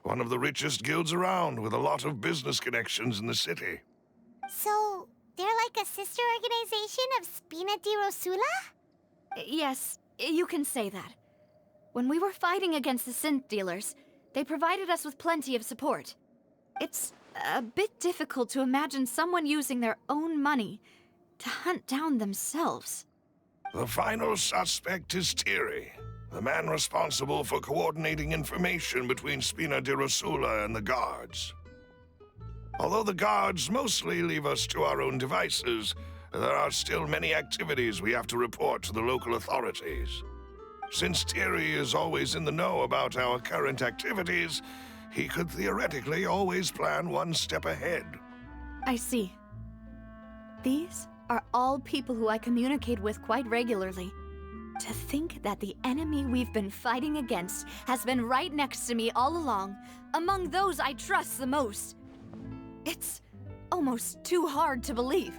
one of the richest guilds around, with a lot of business connections in the city. So, they're like a sister organization of Spina di Rosula? Yes, you can say that. When we were fighting against the synth dealers, they provided us with plenty of support. It's a bit difficult to imagine someone using their own money to hunt down themselves. The final suspect is Thierry, the man responsible for coordinating information between Spina di Rosula and the guards. Although the guards mostly leave us to our own devices, there are still many activities we have to report to the local authorities. Since Thierry is always in the know about our current activities, he could theoretically always plan one step ahead. I see. These are all people who I communicate with quite regularly. To think that the enemy we've been fighting against has been right next to me all along, among those I trust the most. It's almost too hard to believe.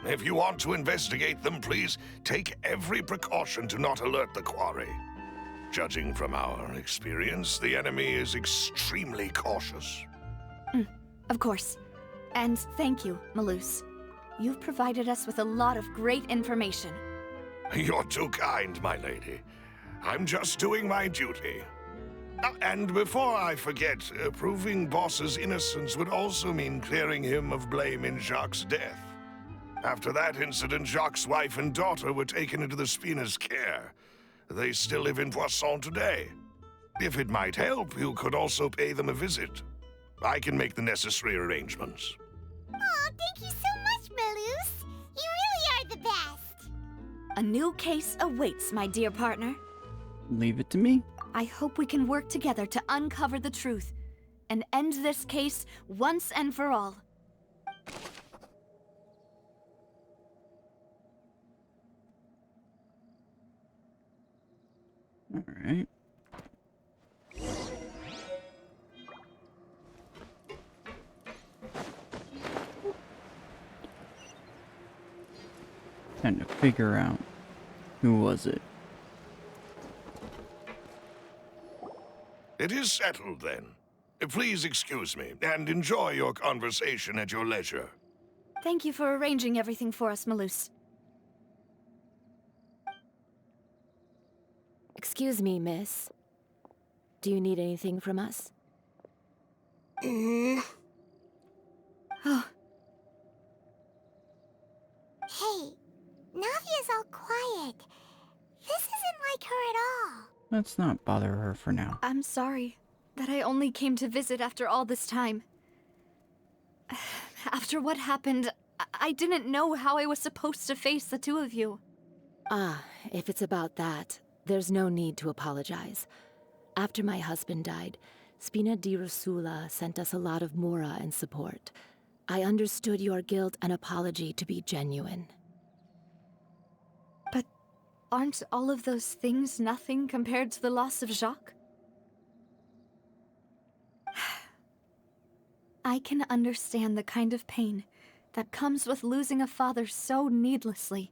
If you want to investigate them, please take every precaution to not alert the quarry. Judging from our experience, the enemy is extremely cautious. Of course. And thank you, Malus. You've provided us with a lot of great information. You're too kind, my lady. I'm just doing my duty. And before I forget, proving Boss's innocence would also mean clearing him of blame in Jacques' death. After that incident, Jacques' wife and daughter were taken into the Spina's care. They still live in Poisson today. If it might help, you could also pay them a visit. I can make the necessary arrangements. Oh, thank you so much, Malus. You really are the best. A new case awaits, my dear partner. Leave it to me. I hope we can work together to uncover the truth and end this case once and for all. All right. Time to figure out who was it. It is settled, then. Please excuse me, and enjoy your conversation at your leisure. Thank you for arranging everything for us, Malus. Excuse me, miss. Do you need anything from us? Oh, Hey, Navia's all quiet. This isn't like her at all. Let's not bother her for now. I'm sorry that I only came to visit after all this time. After what happened, I didn't know how I was supposed to face the two of you. Ah, if it's about that, there's no need to apologize. After my husband died, Spina di Rosula sent us a lot of mora and support. I understood your guilt and apology to be genuine. But aren't all of those things nothing compared to the loss of Jacques? I can understand the kind of pain that comes with losing a father so needlessly.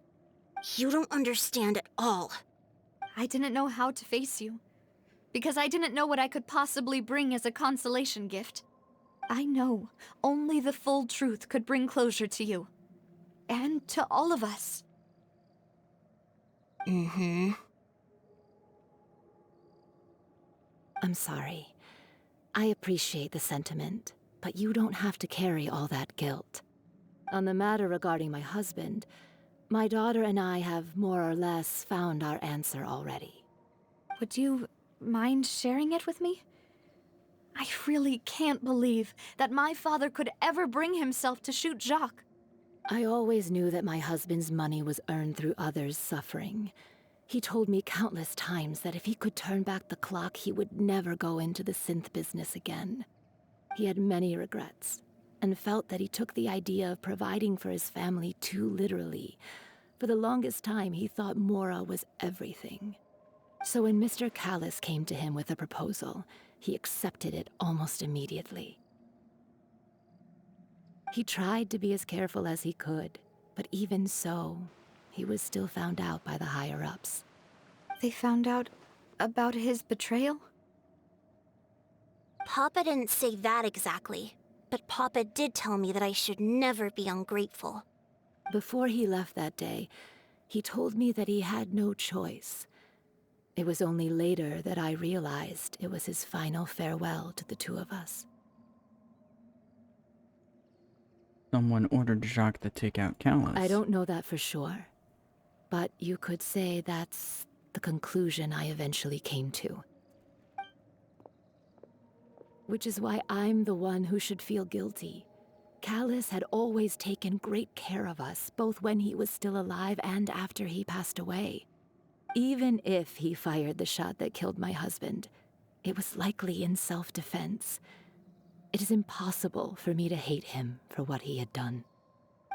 You don't understand at all. I didn't know how to face you, because I didn't know what I could possibly bring as a consolation gift. I know only the full truth could bring closure to you, and to all of us. I'm sorry. I appreciate the sentiment, but you don't have to carry all that guilt. On the matter regarding my husband, my daughter and I have more or less found our answer already. Would you mind sharing it with me? I really can't believe that my father could ever bring himself to shoot Jacques. I always knew that my husband's money was earned through others' suffering. He told me countless times that if he could turn back the clock, he would never go into the synth business again. He had many regrets, and felt that he took the idea of providing for his family too literally. For the longest time, he thought mora was everything. So when Mr. Callis came to him with a proposal, he accepted it almost immediately. He tried to be as careful as he could, but even so, he was still found out by the higher-ups. They found out about his betrayal? Papa didn't say that exactly, but Papa did tell me that I should never be ungrateful. Before he left that day, he told me that he had no choice. It was only later that I realized it was his final farewell to the two of us. Someone ordered Jacques to take out Callis. I don't know that for sure, but you could say that's the conclusion I eventually came to. Which is why I'm the one who should feel guilty. Callis had always taken great care of us, both when he was still alive and after he passed away. Even if he fired the shot that killed my husband, it was likely in self-defense. It is impossible for me to hate him for what he had done.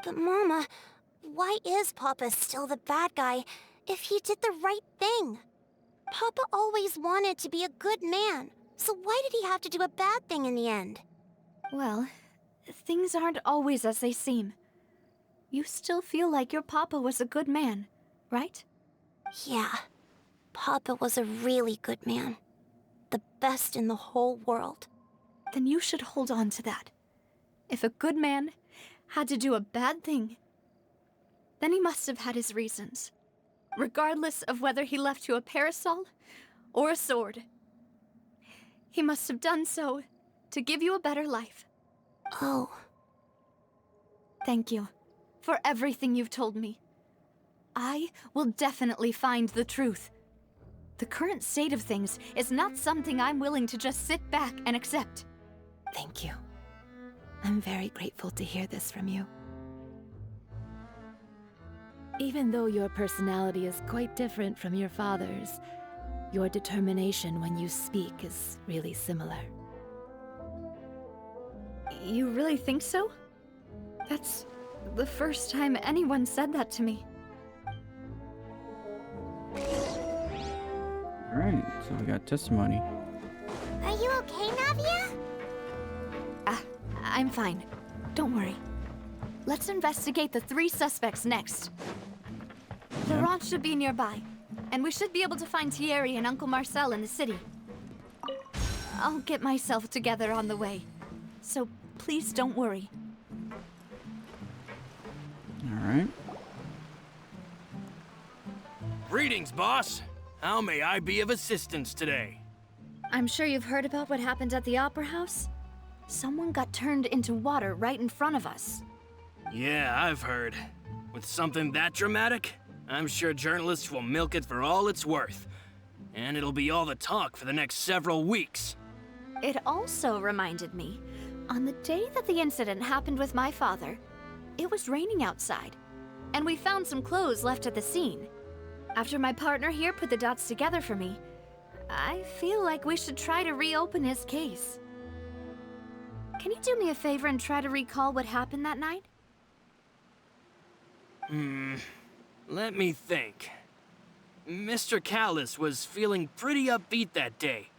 But Mama, why is Papa still the bad guy if he did the right thing? Papa always wanted to be a good man, so why did he have to do a bad thing in the end? Well, things aren't always as they seem. You still feel like your papa was a good man, right? Yeah, Papa was a really good man. The best in the whole world. Then you should hold on to that. If a good man had to do a bad thing, then he must have had his reasons. Regardless of whether he left you a parasol or a sword. He must have done so to give you a better life. Oh. Thank you for everything you've told me. I will definitely find the truth. The current state of things is not something I'm willing to just sit back and accept. Thank you. I'm very grateful to hear this from you. Even though your personality is quite different from your father's, your determination when you speak is really similar. You really think so? That's the first time anyone said that to me. Alright, so we got testimony. Are you okay, Navia? I'm fine. Don't worry. Let's investigate the 3 suspects next. Laurent should be nearby, and we should be able to find Thierry and Uncle Marcel in the city. I'll get myself together on the way, so please don't worry. Alright. Greetings, boss. How may I be of assistance today? I'm sure you've heard about what happened at the Opera House? Someone got turned into water right in front of us. Yeah, I've heard. With something that dramatic, I'm sure journalists will milk it for all it's worth. And it'll be all the talk for the next several weeks. It also reminded me, on the day that the incident happened with my father, it was raining outside, and we found some clothes left at the scene. After my partner here put the dots together for me, I feel like we should try to reopen his case. Can you do me a favor and try to recall what happened that night? Let me think. Mr. Callis was feeling pretty upbeat that day.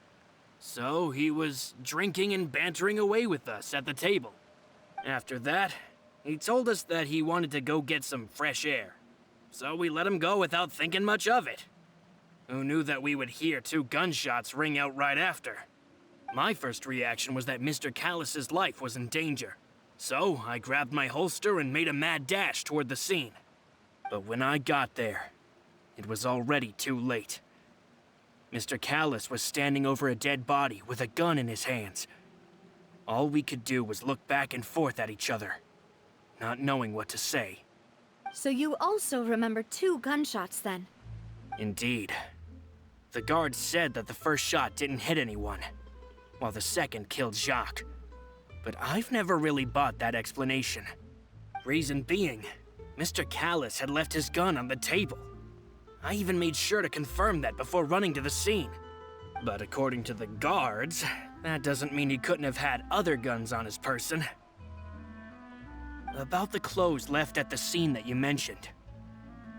So he was drinking and bantering away with us at the table. After that, he told us that he wanted to go get some fresh air. So we let him go without thinking much of it. Who knew that we would hear 2 gunshots ring out right after? My first reaction was that Mr. Callis's life was in danger. So I grabbed my holster and made a mad dash toward the scene. But when I got there, it was already too late. Mr. Callis was standing over a dead body with a gun in his hands. All we could do was look back and forth at each other, not knowing what to say. So you also remember 2 gunshots then? Indeed. The guard said that the first shot didn't hit anyone, while the second killed Jacques. But I've never really bought that explanation. Reason being, Mr. Callis had left his gun on the table. I even made sure to confirm that before running to the scene. But according to the guards, that doesn't mean he couldn't have had other guns on his person. About the clothes left at the scene that you mentioned,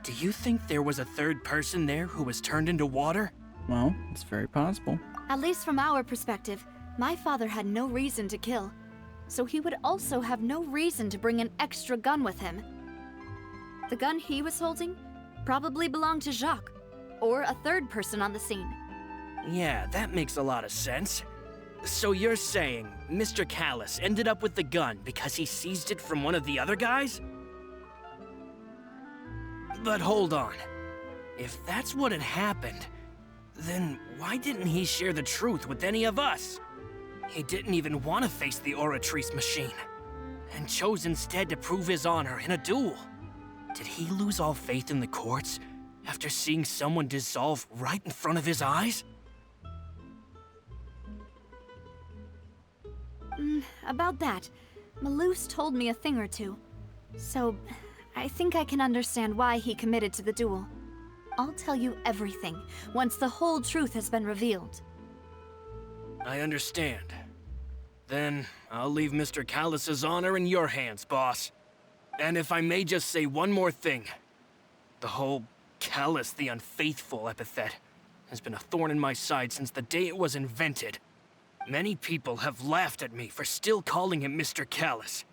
do you think there was a 3rd person there who was turned into water? Well, it's very possible. At least from our perspective, my father had no reason to kill. So he would also have no reason to bring an extra gun with him. The gun he was holding probably belonged to Jacques, or a 3rd person on the scene. Yeah, that makes a lot of sense. So you're saying Mr. Callis ended up with the gun because he seized it from one of the other guys? But hold on. If that's what had happened, then why didn't he share the truth with any of us? He didn't even want to face the Oratrice machine, and chose instead to prove his honor in a duel. Did he lose all faith in the courts after seeing someone dissolve right in front of his eyes? About that, Malouse told me a thing or two. So, I think I can understand why he committed to the duel. I'll tell you everything once the whole truth has been revealed. I understand. Then I'll leave Mr. Callus's honor in your hands, boss. And if I may just say one more thing. The whole Callus the Unfaithful epithet has been a thorn in my side since the day it was invented. Many people have laughed at me for still calling him Mr. Callus,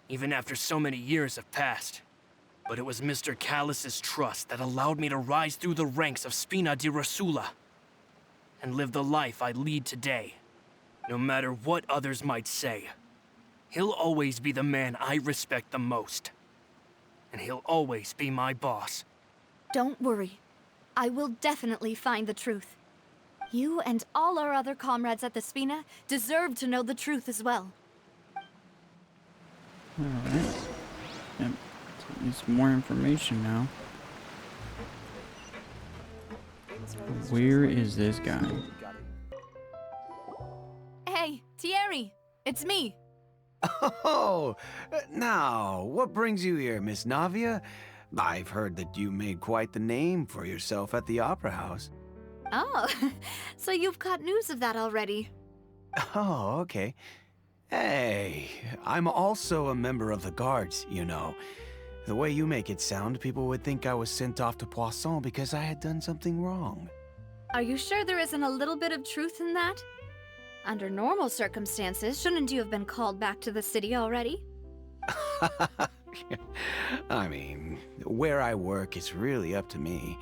even after so many years have passed. But it was Mr. Callus's trust that allowed me to rise through the ranks of Spina di Rosula and live the life I lead today. No matter what others might say, he'll always be the man I respect the most. And he'll always be my boss. Don't worry. I will definitely find the truth. You and all our other comrades at the Spina deserve to know the truth as well. Alright. Yep. Need some more information now. Where is this guy? Hey, Thierry! It's me! Oh, now, what brings you here, Miss Navia? I've heard that you made quite the name for yourself at the Opera House. Oh, so you've got news of that already. Oh, okay. Hey, I'm also a member of the Guards, you know. The way you make it sound, people would think I was sent off to Poisson because I had done something wrong. Are you sure there isn't a little bit of truth in that? Under normal circumstances, shouldn't you have been called back to the city already? I mean, where I work is really up to me.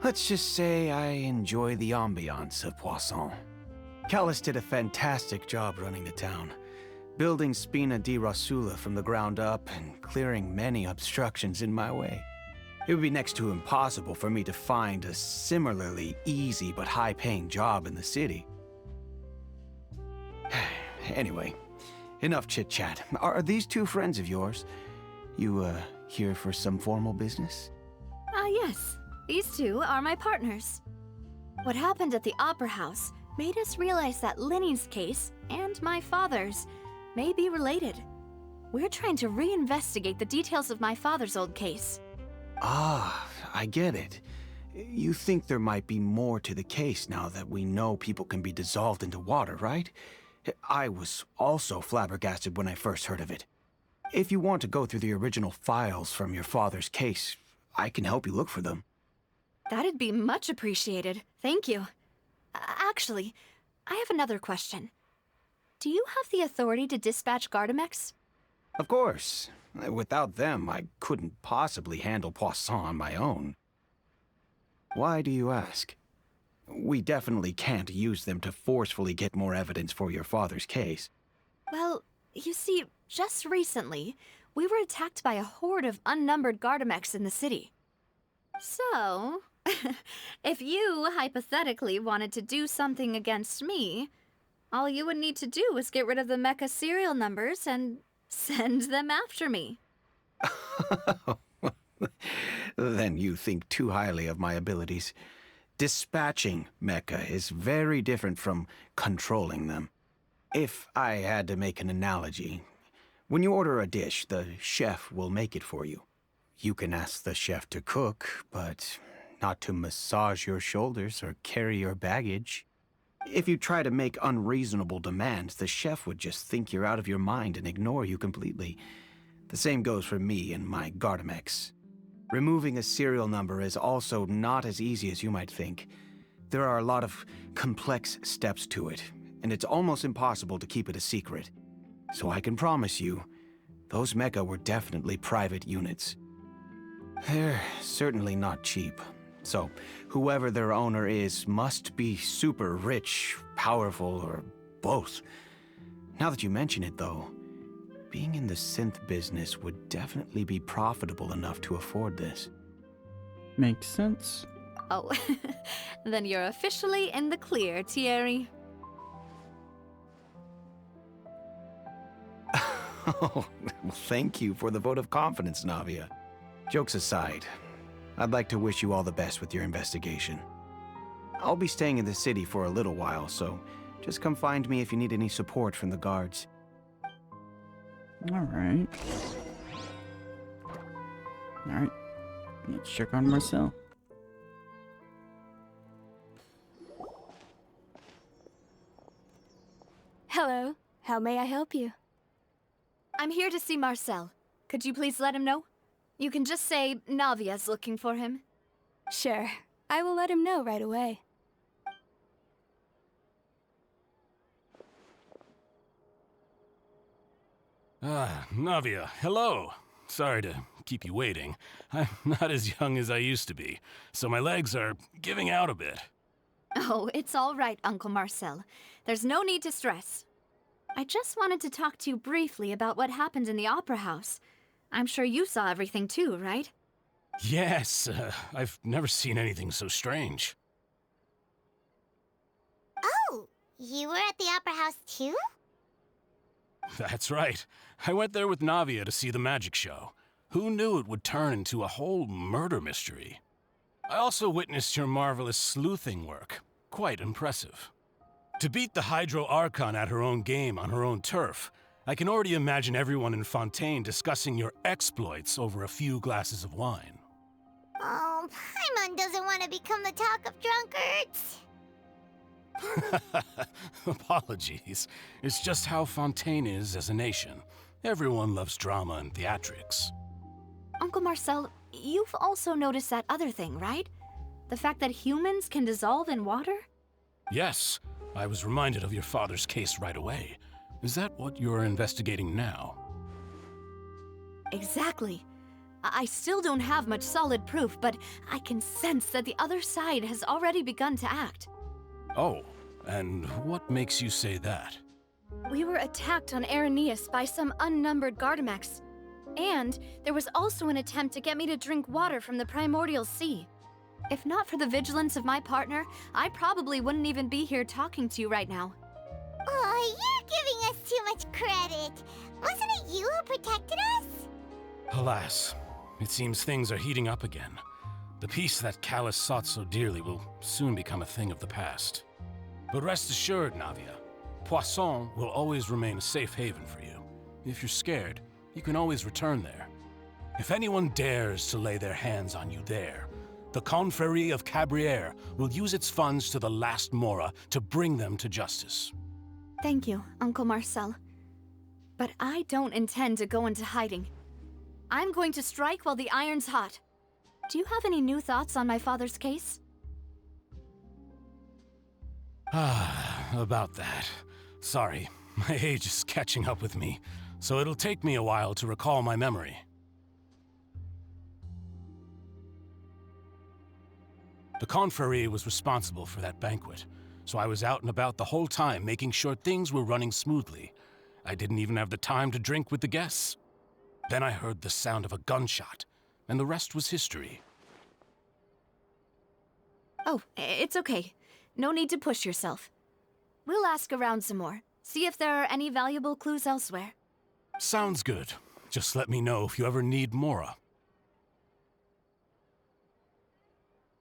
Let's just say I enjoy the ambiance of Poisson. Callus did a fantastic job running the town, building Spina di Rosula from the ground up and clearing many obstructions in my way. It would be next to impossible for me to find a similarly easy but high-paying job in the city. Anyway, enough chit-chat. Are these two friends of yours? You, here for some formal business? Yes. These two are my partners. What happened at the Opera House made us realize that Linny's case and my father's may be related. We're trying to reinvestigate the details of my father's old case. Ah, I get it. You think there might be more to the case now that we know people can be dissolved into water, right? I was also flabbergasted when I first heard of it. If you want to go through the original files from your father's case, I can help you look for them. That'd be much appreciated. Thank you. Actually, I have another question. Do you have the authority to dispatch Gardamex? Of course. Without them, I couldn't possibly handle Poisson on my own. Why do you ask? We definitely can't use them to forcefully get more evidence for your father's case. Well, you see, just recently, we were attacked by a horde of unnumbered Gardamex in the city. So, if you hypothetically wanted to do something against me, all you would need to do is get rid of the mecha serial numbers and send them after me. Then you think too highly of my abilities. Dispatching mecha is very different from controlling them. If I had to make an analogy, when you order a dish, the chef will make it for you. You can ask the chef to cook, but not to massage your shoulders or carry your baggage. If you try to make unreasonable demands, the chef would just think you're out of your mind and ignore you completely. The same goes for me and my Gardamex. Removing a serial number is also not as easy as you might think. There are a lot of complex steps to it, and it's almost impossible to keep it a secret. So I can promise you, those mecha were definitely private units. They're certainly not cheap. So, whoever their owner is must be super rich, powerful, or both. Now that you mention it, though, being in the synth business would definitely be profitable enough to afford this. Makes sense. Oh, then you're officially in the clear, Thierry. Oh, well, thank you for the vote of confidence, Navia. Jokes aside, I'd like to wish you all the best with your investigation. I'll be staying in the city for a little while, so just come find me if you need any support from the guards. Alright. Alright. Let's check on Marcel. may I help you? I'm here to see Marcel. Could you please let him know? You can just say Navia's looking for him. Sure. I will let him know right away. Navia, hello. Sorry to keep you waiting. I'm not as young as I used to be, so my legs are giving out a bit. Oh, it's all right, Uncle Marcel. There's no need to stress. I just wanted to talk to you briefly about what happened in the Opera House. I'm sure you saw everything too, right? Yes, I've never seen anything so strange. Oh, you were at the Opera House too? That's right. I went there with Navia to see the magic show. Who knew it would turn into a whole murder mystery? I also witnessed your marvelous sleuthing work. Quite impressive. To beat the Hydro Archon at her own game on her own turf, I can already imagine everyone in Fontaine discussing your exploits over a few glasses of wine. Oh, Paimon doesn't want to become the talk of drunkards. Apologies. It's just how Fontaine is as a nation. Everyone loves drama and theatrics. Uncle Marcel, you've also noticed that other thing, right? The fact that humans can dissolve in water? Yes, I was reminded of your father's case right away. Is that what you're investigating now? Exactly. I still don't have much solid proof, but I can sense that the other side has already begun to act. Oh, and what makes you say that? We were attacked on Araneus by some unnumbered Gardamex. And there was also an attempt to get me to drink water from the primordial sea. If not for the vigilance of my partner, I probably wouldn't even be here talking to you right now. Oh, you're giving us too much credit. Wasn't it you who protected us? Alas, it seems things are heating up again. The peace that Callus sought so dearly will soon become a thing of the past. But rest assured, Navia, Poisson will always remain a safe haven for you. If you're scared, you can always return there. If anyone dares to lay their hands on you there, the Confrérie of Cabrières will use its funds to the last Mora to bring them to justice. Thank you, Uncle Marcel. But I don't intend to go into hiding. I'm going to strike while the iron's hot. Do you have any new thoughts on my father's case? About that. Sorry, my age is catching up with me, so it'll take me a while to recall my memory. The Confrérie was responsible for that banquet, so I was out and about the whole time making sure things were running smoothly. I didn't even have the time to drink with the guests. Then I heard the sound of a gunshot, and the rest was history. Oh, it's okay. No need to push yourself. We'll ask around some more, see if there are any valuable clues elsewhere. Sounds good. Just let me know if you ever need Mora.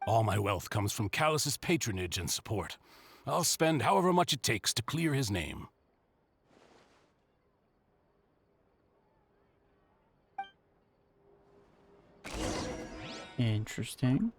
All my wealth comes from Callus's patronage and support. I'll spend however much it takes to clear his name. Interesting.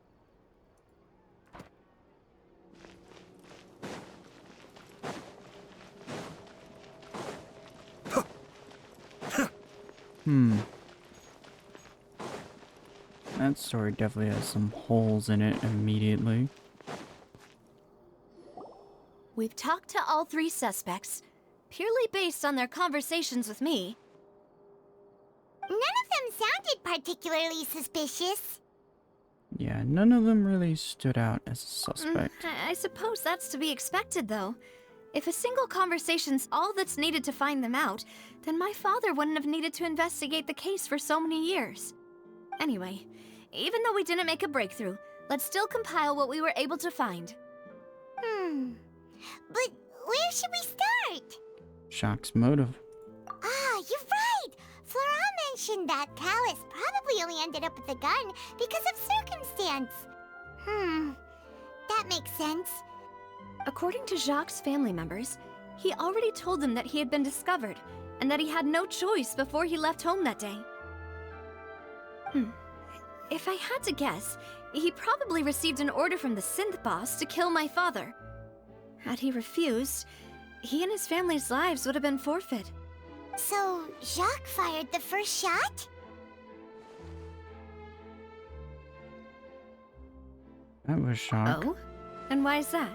That story definitely has some holes in it immediately. We've talked to all three suspects, purely based on their conversations with me. None of them sounded particularly suspicious. Yeah, none of them really stood out as a suspect. I suppose that's to be expected, though. If a single conversation's all that's needed to find them out, then my father wouldn't have needed to investigate the case for so many years. Anyway, even though we didn't make a breakthrough, let's still compile what we were able to find. But where should we start? Shock's motive. Ah, you're right! Flora mentioned that Callus probably only ended up with the gun because of circumstance. That makes sense. According to Jacques' family members, he already told them that he had been discovered, and that he had no choice before he left home that day. If I had to guess, he probably received an order from the synth boss to kill my father. Had he refused, he and his family's lives would have been forfeit. So, Jacques fired the first shot? That was shock. Oh? And why is that?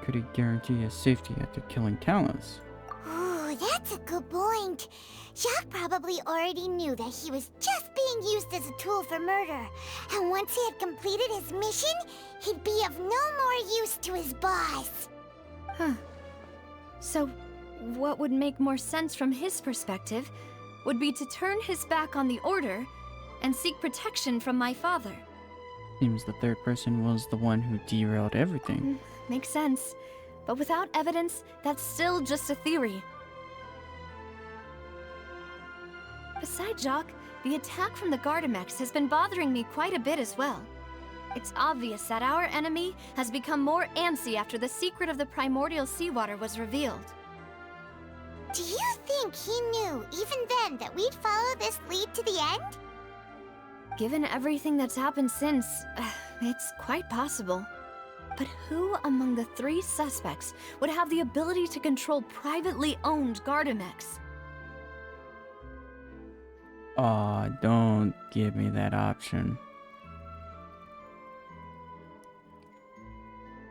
Could he guarantee his safety after killing Callus? Ooh, that's a good point. Jacques probably already knew that he was just being used as a tool for murder. And once he had completed his mission, he'd be of no more use to his boss. Huh. So, what would make more sense from his perspective would be to turn his back on the Order and seek protection from my father. Seems the third person was the one who derailed everything. Makes sense. But without evidence, that's still just a theory. Besides Jacques, the attack from the Gardamex has been bothering me quite a bit as well. It's obvious that our enemy has become more antsy after the secret of the primordial seawater was revealed. Do you think he knew, even then, that we'd follow this lead to the end? Given everything that's happened since, it's quite possible. But who among the three suspects would have the ability to control privately owned Gardamex? Aw, don't give me that option.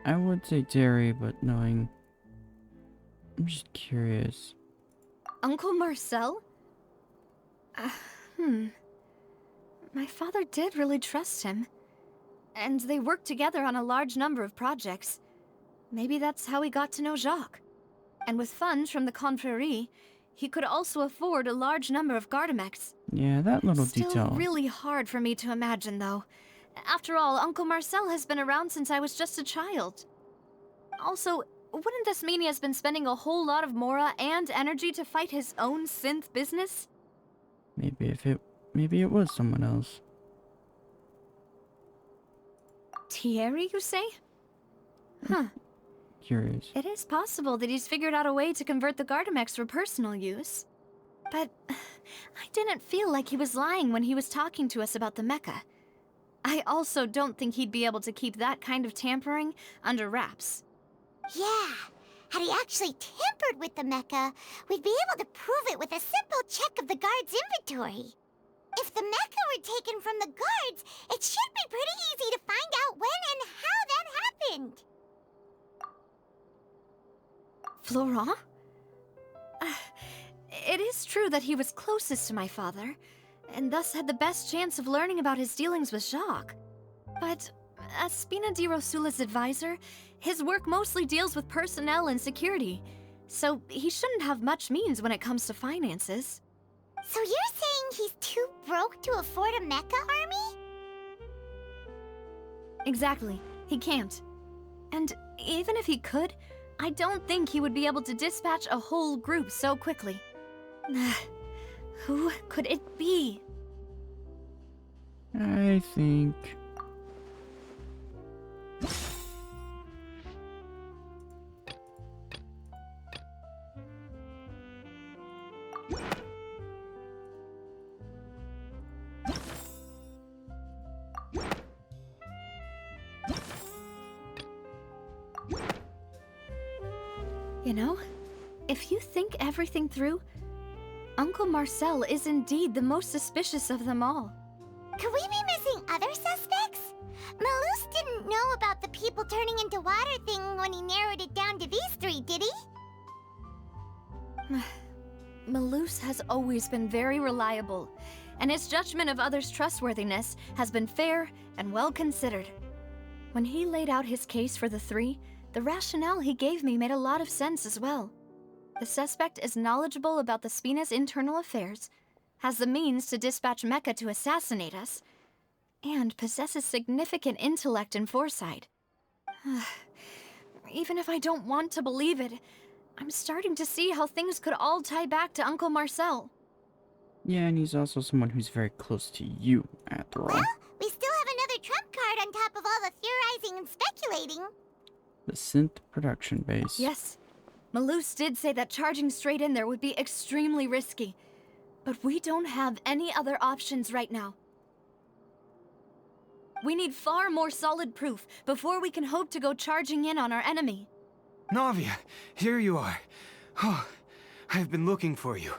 I would say Terry, but knowing... I'm just curious. Uncle Marcel? My father did really trust him. And they worked together on a large number of projects. Maybe that's how he got to know Jacques. And with funds from the Confrérie, he could also afford a large number of Gardamex. Yeah, that little Still detail. really hard for me to imagine, though. After all, Uncle Marcel has been around since I was just a child. Also, wouldn't this mean he has been spending a whole lot of mora and energy to fight his own synth business? Maybe it was someone else. Thierry, you say? Huh. Curious. It is possible that he's figured out a way to convert the Gardamex for personal use. But I didn't feel like he was lying when he was talking to us about the mecha. I also don't think he'd be able to keep that kind of tampering under wraps. Yeah, had he actually tampered with the mecha, we'd be able to prove it with a simple check of the guard's inventory. If the mecha were taken from the guards, it should be pretty easy to find out when and how that happened. Florent? It is true that he was closest to my father, and thus had the best chance of learning about his dealings with Jacques. But as Spina di Rosula's advisor, his work mostly deals with personnel and security, so he shouldn't have much means when it comes to finances. So you're saying he's too broke to afford a mecha army? Exactly. He can't. And even if he could, I don't think he would be able to dispatch a whole group so quickly. Who could it be? I think... You know, if you think everything through, Uncle Marcel is indeed the most suspicious of them all. Could we be missing other suspects? Malus didn't know about the people turning into water thing when he narrowed it down to these three, did he? Malus has always been very reliable, and his judgment of others' trustworthiness has been fair and well considered. When he laid out his case for the three, the rationale he gave me made a lot of sense as well. The suspect is knowledgeable about the Spina's internal affairs, has the means to dispatch Mecha to assassinate us, and possesses significant intellect and foresight. Even if I don't want to believe it, I'm starting to see how things could all tie back to Uncle Marcel. Yeah, and he's also someone who's very close to you, after all. Well, we still have another trump card on top of all the theorizing and speculating. The synth production base. Yes. Malus did say that charging straight in there would be extremely risky. But we don't have any other options right now. We need far more solid proof before we can hope to go charging in on our enemy. Navia, here you are. Oh, I've been looking for you.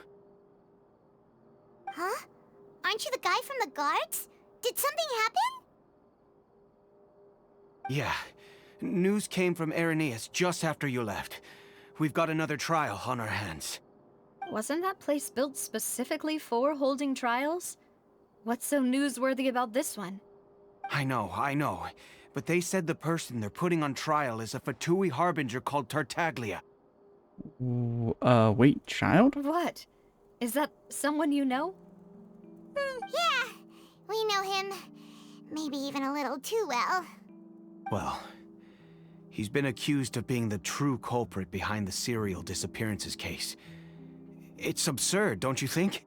Huh? Aren't you the guy from the guards? Did something happen? Yeah. News came from Irenaeus just after you left. We've got another trial on our hands. Wasn't that place built specifically for holding trials? What's so newsworthy about this one? I know. But they said the person they're putting on trial is a Fatui harbinger called Tartaglia. Wait, child? What? Is that someone you know? Yeah, we know him. Maybe even a little too well. Well, he's been accused of being the true culprit behind the serial disappearances case. It's absurd, don't you think?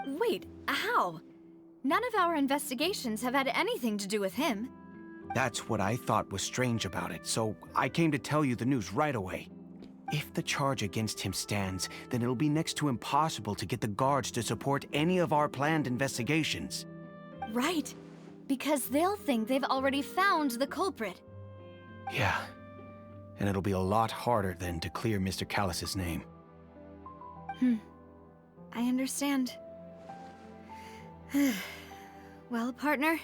Wait, how? None of our investigations have had anything to do with him. That's what I thought was strange about it, so I came to tell you the news right away. If the charge against him stands, then it'll be next to impossible to get the guards to support any of our planned investigations. Right. Because they'll think they've already found the culprit. Yeah. And it'll be a lot harder then to clear Mr. Callus's name. I understand. Well, partner,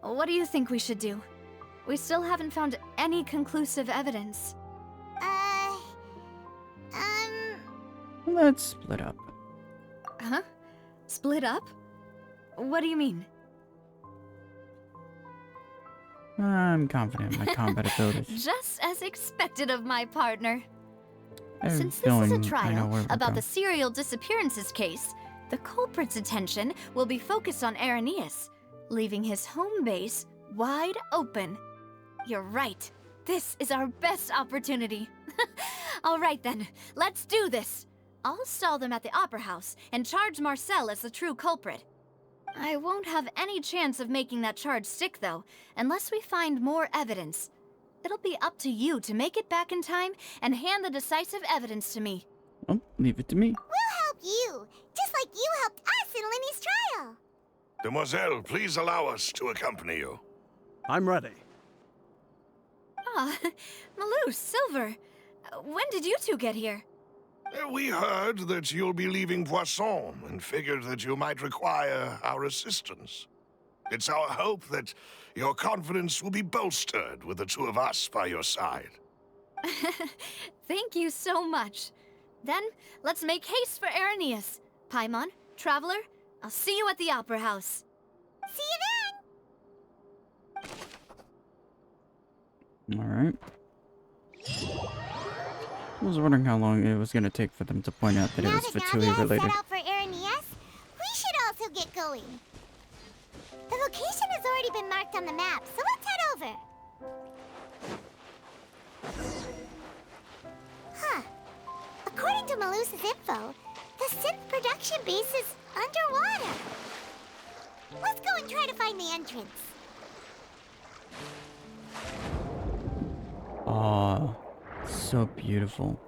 what do you think we should do? We still haven't found any conclusive evidence. Let's split up. Huh? Split up? What do you mean? I'm confident in my combat abilities. Just as expected of my partner. Since this is a I know trial where we're about the going. serial disappearances case, the culprit's attention will be focused on Irenaeus, leaving his home base wide open. You're right. This is our best opportunity. All right then, let's do this. I'll stall them at the Opera House and charge Marcel as the true culprit. I won't have any chance of making that charge stick, though, unless we find more evidence. It'll be up to you to make it back in time and hand the decisive evidence to me. Oh, leave it to me. We'll help you, just like you helped us in Linny's trial. Demoiselle, please allow us to accompany you. I'm ready. Ah, Malou, Silver. When did you two get here? We heard that you'll be leaving Poisson and figured that you might require our assistance. It's our hope that your confidence will be bolstered with the two of us by your side. Thank you so much. Then, let's make haste for Irenaeus. Paimon, Traveler, I'll see you at the Opera House. See you then! Alright. I was wondering how long it was going to take for them to point out that it was Fatui related. Set out for Irenaeus, we should also get going. The location has already been marked on the map, so let's head over. Huh. According to Malus's info, the synth production base is underwater. Let's go and try to find the entrance. Aw, so beautiful.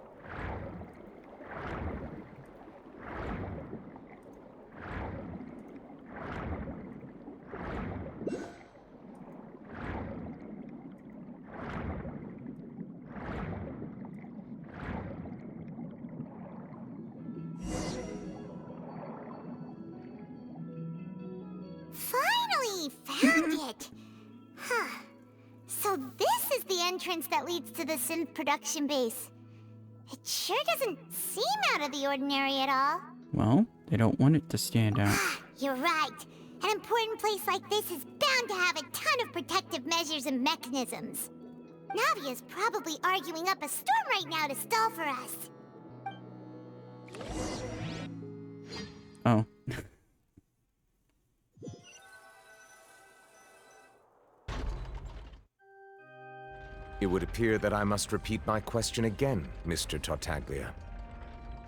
Finally found it! Huh. So this is the entrance that leads to the synth production base. It sure doesn't seem out of the ordinary at all. Well, they don't want it to stand out. You're right. An important place like this is bound to have a ton of protective measures and mechanisms. Navia's probably arguing up a storm right now to stall for us. Oh. It would appear that I must repeat my question again, Mr. Tartaglia.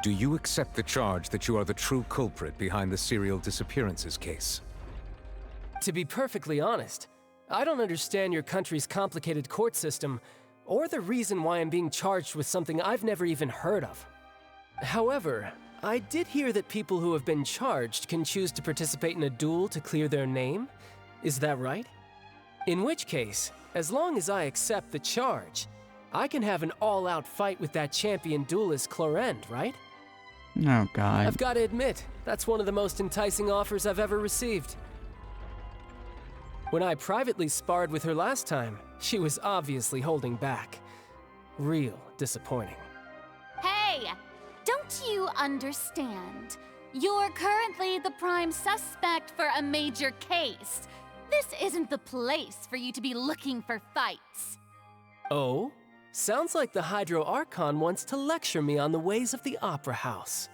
Do you accept the charge that you are the true culprit behind the serial disappearances case? To be perfectly honest, I don't understand your country's complicated court system, or the reason why I'm being charged with something I've never even heard of. However, I did hear that people who have been charged can choose to participate in a duel to clear their name. Is that right? In which case, as long as I accept the charge, I can have an all-out fight with that champion duelist Clorend, right? Oh, God. I've got to admit, that's one of the most enticing offers I've ever received. When I privately sparred with her last time, she was obviously holding back. Real disappointing. Hey! Don't you understand? You're currently the prime suspect for a major case. This isn't the place for you to be looking for fights. Oh? Sounds like the Hydro Archon wants to lecture me on the ways of the Opera House.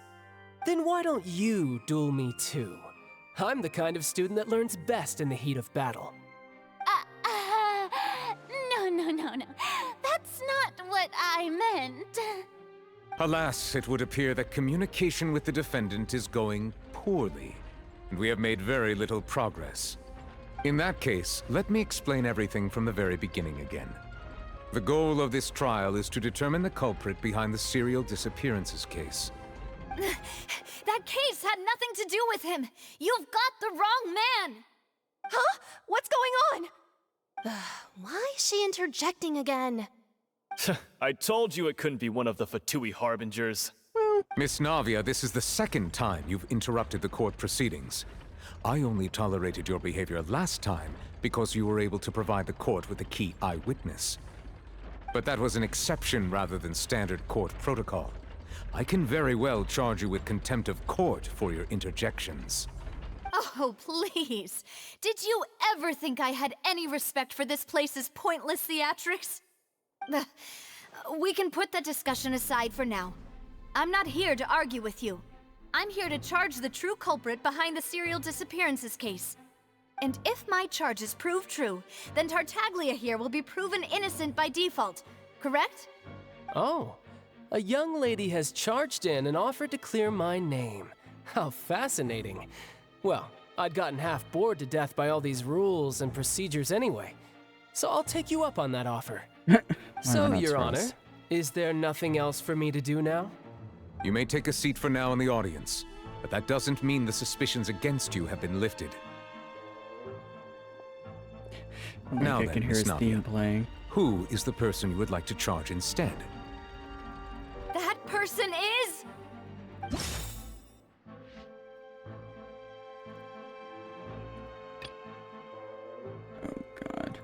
Then why don't you duel me too? I'm the kind of student that learns best in the heat of battle. No. That's not what I meant. Alas, it would appear that communication with the defendant is going poorly, and we have made very little progress. In that case, let me explain everything from the very beginning again. The goal of this trial is to determine the culprit behind the serial disappearances case. That case had nothing to do with him. You've got the wrong man. Huh? What's going on? Why is she interjecting again? I told you it couldn't be one of the Fatui Harbingers. Miss Navia, this is the second time you've interrupted the court proceedings. I only tolerated your behavior last time because you were able to provide the court with a key eyewitness. But that was an exception rather than standard court protocol. I can very well charge you with contempt of court for your interjections. Oh, please. Did you ever think I had any respect for this place's pointless theatrics? We can put that discussion aside for now. I'm not here to argue with you. I'm here to charge the true culprit behind the serial disappearances case. And if my charges prove true, then Tartaglia here will be proven innocent by default, correct? Oh, a young lady has charged in and offered to clear my name. How fascinating. Well, I'd gotten half bored to death by all these rules and procedures anyway, so I'll take you up on that offer. So, Your Honor, is there nothing else for me to do now? You may take a seat for now in the audience, but that doesn't mean the suspicions against you have been lifted. Now I can hear his theme playing. Who is the person you would like to charge instead? That person is... God.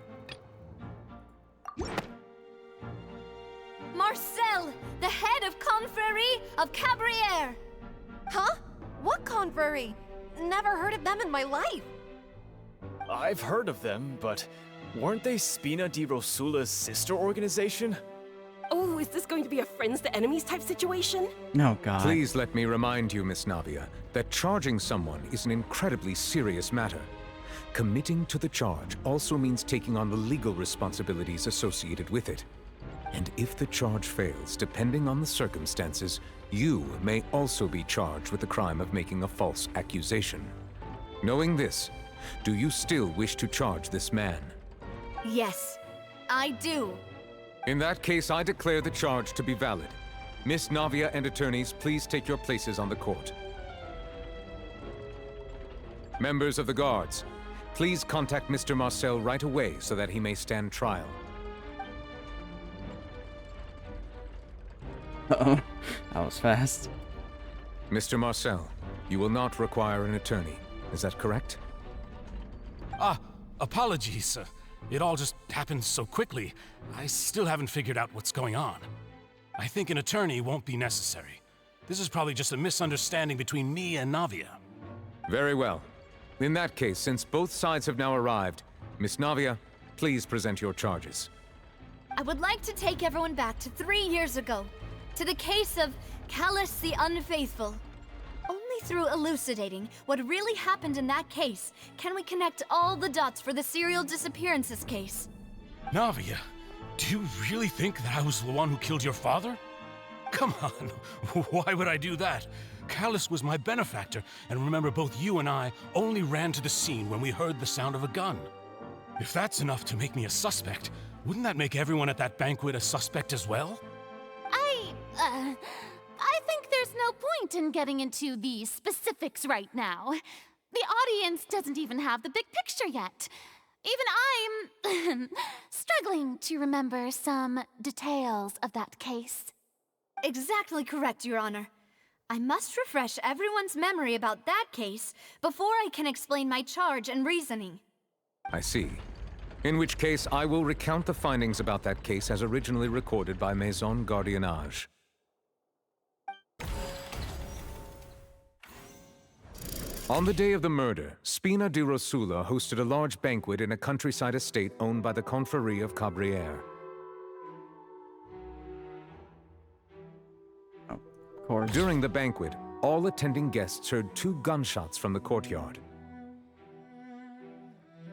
Marcel, the head of Confrérie of Cabrières. Huh? What Confrérie? Never heard of them in my life. I've heard of them, but weren't they Spina di Rosula's sister organization? Oh, is this going to be a friends to enemies type situation? No, God. Please let me remind you, Miss Navia, that charging someone is an incredibly serious matter. Committing to the charge also means taking on the legal responsibilities associated with it. And if the charge fails, depending on the circumstances, you may also be charged with the crime of making a false accusation. Knowing this, do you still wish to charge this man? Yes, I do. In that case, I declare the charge to be valid. Miss Navia and attorneys, please take your places on the court. Members of the guards, please contact Mr. Marcel right away so that he may stand trial. Uh-oh. That was fast. Mr. Marcel, you will not require an attorney. Is that correct? Apologies. It all just happened so quickly. I still haven't figured out what's going on. I think an attorney won't be necessary. This is probably just a misunderstanding between me and Navia. Very well. In that case, since both sides have now arrived, Miss Navia, please present your charges. I would like to take everyone back to 3 years ago, to the case of Callus the Unfaithful. Only through elucidating what really happened in that case can we connect all the dots for the serial disappearances case. Navia, do you really think that I was the one who killed your father? Come on, why would I do that? Callus was my benefactor, and remember both you and I only ran to the scene when we heard the sound of a gun. If that's enough to make me a suspect, wouldn't that make everyone at that banquet a suspect as well? I think there's no point in getting into the specifics right now. The audience doesn't even have the big picture yet. Even I'm struggling to remember some details of that case. Exactly correct, Your Honor. I must refresh everyone's memory about that case before I can explain my charge and reasoning. I see. In which case, I will recount the findings about that case as originally recorded by Maison Gardiennage. On the day of the murder, Spina di Rosula hosted a large banquet in a countryside estate owned by the Confrérie of Cabrières. Of course. During the banquet, all attending guests heard 2 gunshots from the courtyard.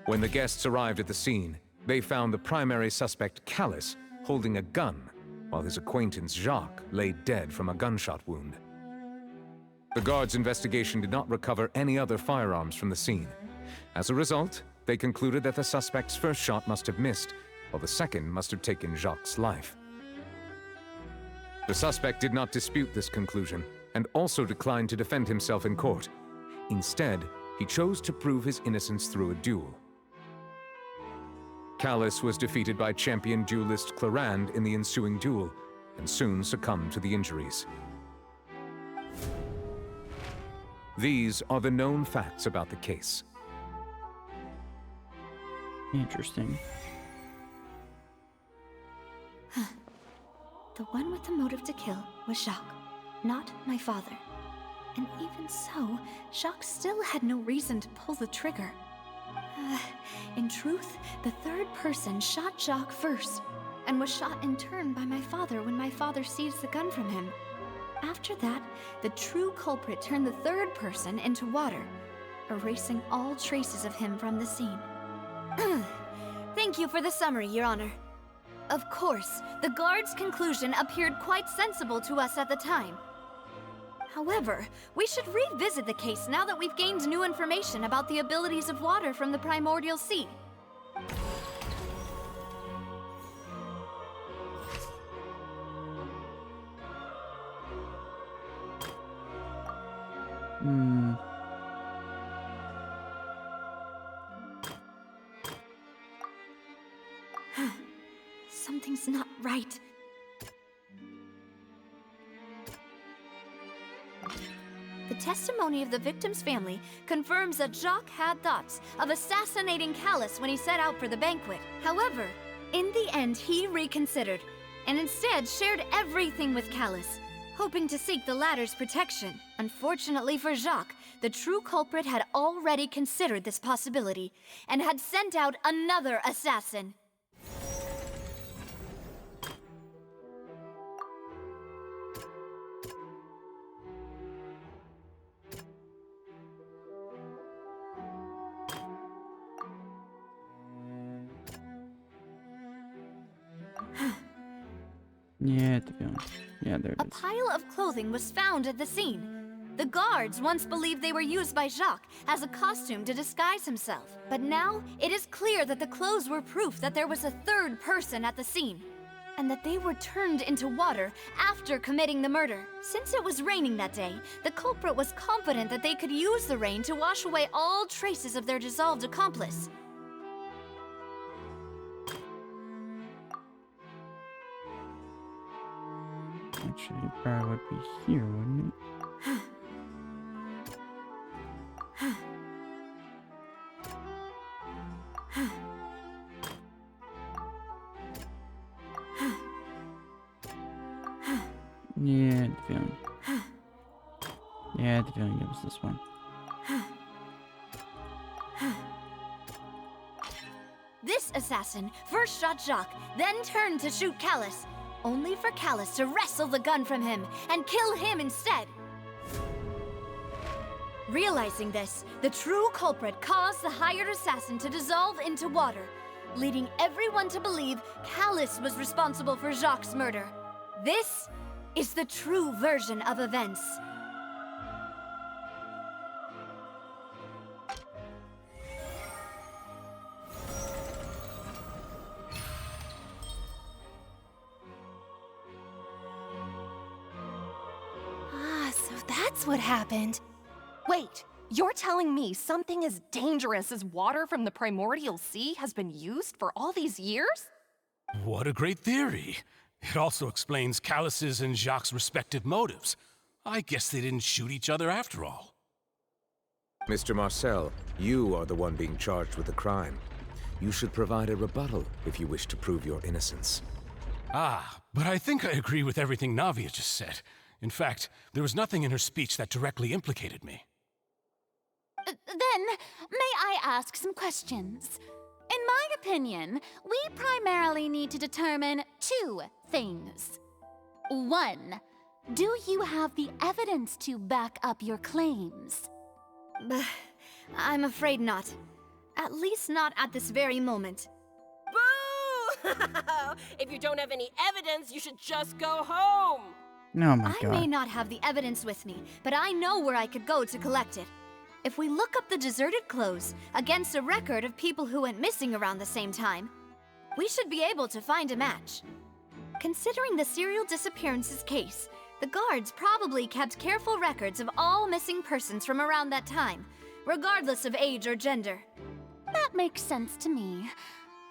When the guests arrived at the scene, they found the primary suspect, Callus, holding a gun, while his acquaintance, Jacques, lay dead from a gunshot wound. The guards' investigation did not recover any other firearms from the scene. As a result, they concluded that the suspect's first shot must have missed, while the second must have taken Jacques' life. The suspect did not dispute this conclusion, and also declined to defend himself in court. Instead, he chose to prove his innocence through a duel. Callus was defeated by champion duelist Clarand in the ensuing duel, and soon succumbed to the injuries. These are the known facts about the case. Interesting. The one with the motive to kill was Jacques, not my father. And even so, Jacques still had no reason to pull the trigger. In truth, the third person shot Jacques first, and was shot in turn by my father when my father seized the gun from him. After that, the true culprit turned the third person into water, erasing all traces of him from the scene. Thank you for the summary, Your Honor. Of course, the guard's conclusion appeared quite sensible to us at the time. However, we should revisit the case now that we've gained new information about the abilities of water from the primordial sea. Something's not right. The testimony of the victim's family confirms that Jacques had thoughts of assassinating Callus when he set out for the banquet. However, in the end, he reconsidered, and instead shared everything with Callus, hoping to seek the latter's protection. Unfortunately for Jacques, the true culprit had already considered this possibility, and had sent out another assassin. Yeah, to be honest. Yeah, there it A is. pile of clothing was found at the scene. The guards once believed they were used by Jacques as a costume to disguise himself. But now, it is clear that the clothes were proof that there was a third person at the scene, and that they were turned into water after committing the murder. Since it was raining that day, the culprit was confident that they could use the rain to wash away all traces of their dissolved accomplice. Actually, it probably would be here, wouldn't it? Yeah, the feeling. Yeah, the feeling it was this one. This assassin first shot Jacques, then turned to shoot Callus, only for Callus to wrestle the gun from him and kill him instead. Realizing this, the true culprit caused the hired assassin to dissolve into water, leading everyone to believe Callus was responsible for Jacques' murder. This is the true version of events. So that's what happened. Wait, You're telling me something as dangerous as water from the primordial sea has been used for all these years? What a great theory. It also explains Callus's and Jacques' respective motives. I guess they didn't shoot each other after all. Mr. Marcel, you are the one being charged with the crime. You should provide a rebuttal if you wish to prove your innocence. Ah, but I think I agree with everything Navia just said. In fact, there was nothing in her speech that directly implicated me. Then, may I ask some questions? In my opinion, we primarily need to determine two things. One, do you have the evidence to back up your claims? I'm afraid not. At least not at this very moment. Boo! If you don't have any evidence, you should just go home! Oh my I god. may not have the evidence with me, but I know where I could go to collect it. If we look up the deserted clothes against a record of people who went missing around the same time, we should be able to find a match. Considering the serial disappearances case, the guards probably kept careful records of all missing persons from around that time, regardless of age or gender. That makes sense to me.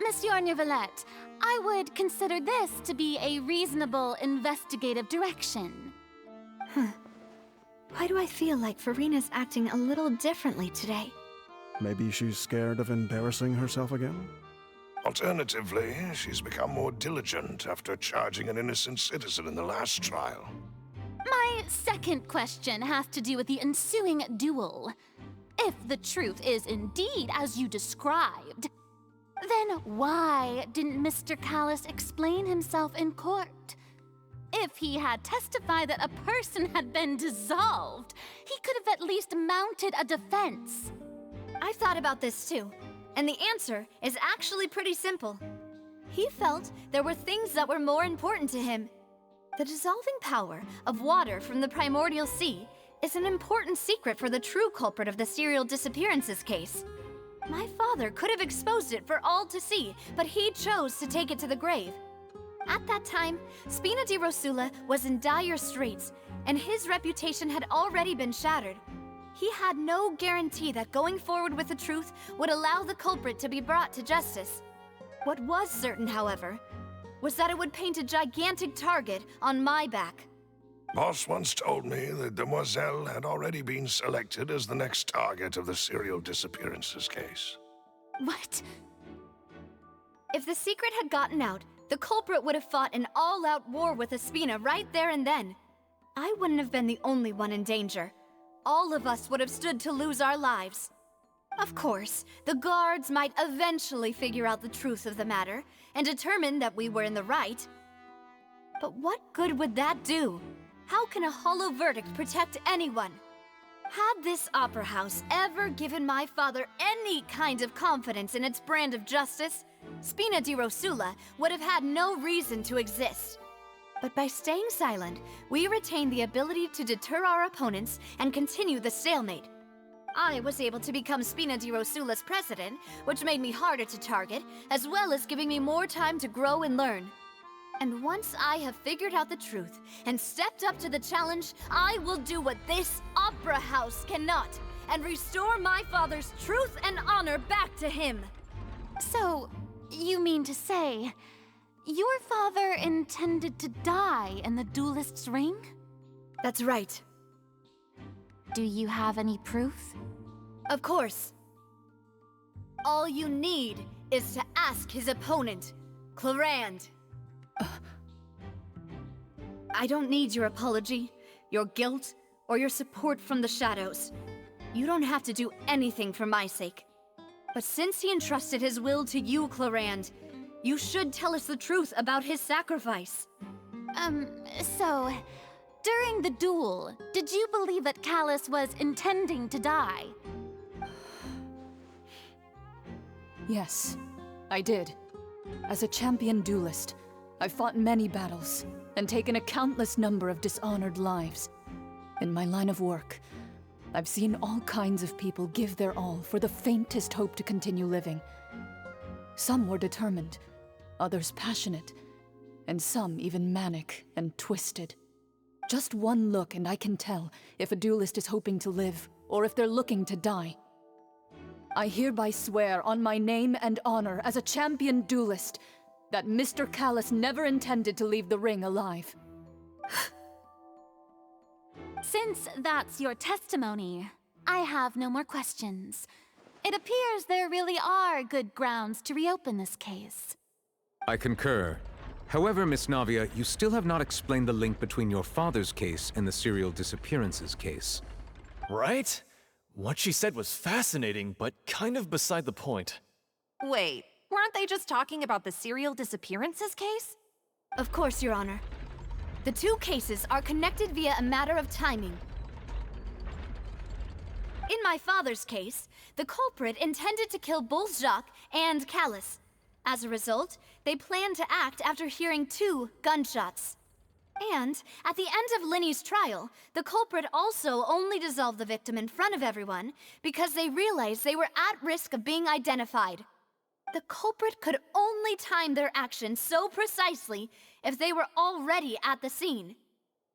Monsieur Neuvillette, I would consider this to be a reasonable investigative direction. Why do I feel like Farina's acting a little differently today? Maybe she's scared of embarrassing herself again? Alternatively, she's become more diligent after charging an innocent citizen in the last trial. My second question has to do with the ensuing duel. If the truth is indeed as you described, then why didn't Mr. Callus explain himself in court? If he had testified that a person had been dissolved, he could have at least mounted a defense. I've thought about this too, and the answer is actually pretty simple. He felt there were things that were more important to him. The dissolving power of water from the primordial sea is an important secret for the true culprit of the serial disappearances case. My father could have exposed it for all to see, but he chose to take it to the grave. At that time, Spina di Rosula was in dire straits, and his reputation had already been shattered. He had no guarantee that going forward with the truth would allow the culprit to be brought to justice. What was certain, however, was that it would paint a gigantic target on my back. Boss once told me that Demoiselle had already been selected as the next target of the serial disappearances case. What? If the secret had gotten out, the culprit would have fought an all-out war with Espina right there and then. I wouldn't have been the only one in danger. All of us would have stood to lose our lives. Of course, the guards might eventually figure out the truth of the matter and determine that we were in the right. But what good would that do? How can a hollow verdict protect anyone? Had this opera house ever given my father any kind of confidence in its brand of justice, Spina di Rosula would have had no reason to exist. But by staying silent, we retained the ability to deter our opponents and continue the stalemate. I was able to become Spina di Rosula's president, which made me harder to target, as well as giving me more time to grow and learn. And once I have figured out the truth and stepped up to the challenge, I will do what this opera house cannot, and restore my father's truth and honor back to him. So, you mean to say, your father intended to die in the duelist's ring? That's right. Do you have any proof? Of course. All you need is to ask his opponent, Clarand. I don't need your apology, your guilt, or your support from the shadows. You don't have to do anything for my sake. But since he entrusted his will to you, Clarand, you should tell us the truth about his sacrifice. So, during the duel, did you believe that Callus was intending to die? Yes, I did. As a champion duelist, I've fought many battles and taken a countless number of dishonored lives. In my line of work, I've seen all kinds of people give their all for the faintest hope to continue living. Some were determined, others passionate, and some even manic and twisted. Just one look and I can tell if a duelist is hoping to live or if they're looking to die. I hereby swear on my name and honor as a champion duelist that Mr. Callus never intended to leave the ring alive. Since that's your testimony, I have no more questions. It appears there really are good grounds to reopen this case. I concur. However, Miss Navia, you still have not explained the link between your father's case and the serial disappearances case. Right? What she said was fascinating, but kind of beside the point. Wait, weren't they just talking about the serial disappearances case? Of course, Your Honor. The two cases are connected via a matter of timing. In my father's case, the culprit intended to kill both Jacques and Callus. As a result, they planned to act after hearing 2 gunshots. And at the end of Linny's trial, the culprit also only dissolved the victim in front of everyone because they realized they were at risk of being identified. The culprit could only time their actions so precisely if they were already at the scene.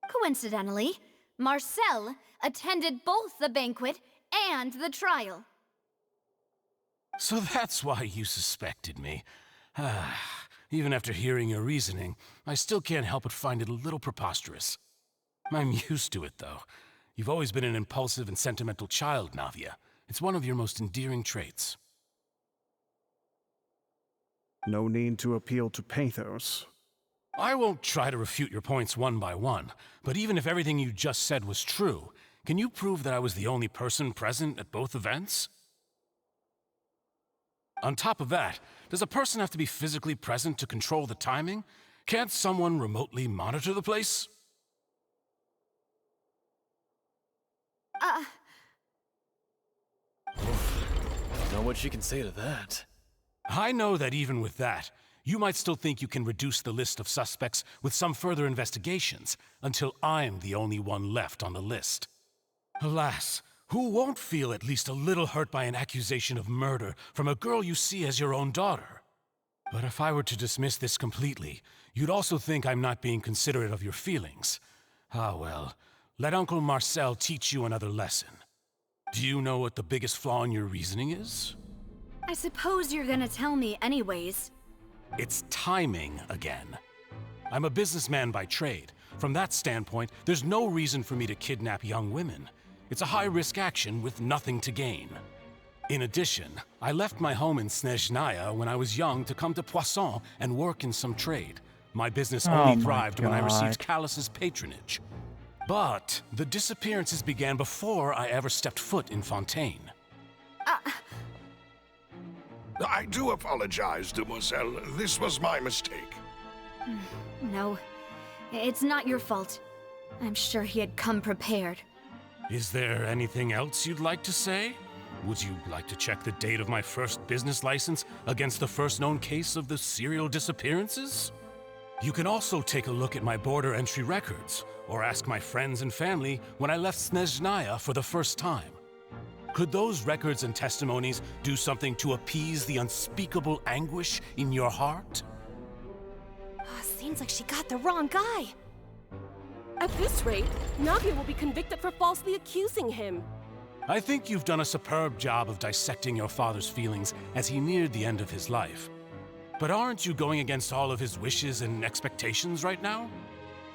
Coincidentally, Marcel attended both the banquet and the trial. So that's why you suspected me. Even after hearing your reasoning, I still can't help but find it a little preposterous. I'm used to it, though. You've always been an impulsive and sentimental child, Navia. It's one of your most endearing traits. No need to appeal to pathos. I won't try to refute your points one by one, but even if everything you just said was true, can you prove that I was the only person present at both events? On top of that, does a person have to be physically present to control the timing? Can't someone remotely monitor the place? Don't know what she can say to that. I know that even with that, you might still think you can reduce the list of suspects with some further investigations, until I'm the only one left on the list. Alas, who won't feel at least a little hurt by an accusation of murder from a girl you see as your own daughter? But if I were to dismiss this completely, you'd also think I'm not being considerate of your feelings. Ah well, let Uncle Marcel teach you another lesson. Do you know what the biggest flaw in your reasoning is? I suppose you're gonna tell me anyways. It's timing again. I'm a businessman by trade. From that standpoint, there's no reason for me to kidnap young women. It's a high-risk action with nothing to gain. In addition, I left my home in Snezhnaya when I was young to come to Poisson and work in some trade. My business only thrived when I received Callus's patronage. But the disappearances began before I ever stepped foot in Fontaine. I do apologize, demoiselle. This was my mistake. No, it's not your fault. I'm sure he had come prepared. Is there anything else you'd like to say? Would you like to check the date of my first business license against the first known case of the serial disappearances? You can also take a look at my border entry records, or ask my friends and family when I left Snezhnaya for the first time. Could those records and testimonies do something to appease the unspeakable anguish in your heart? Seems like she got the wrong guy. At this rate, Navia will be convicted for falsely accusing him. I think you've done a superb job of dissecting your father's feelings as he neared the end of his life. But aren't you going against all of his wishes and expectations right now?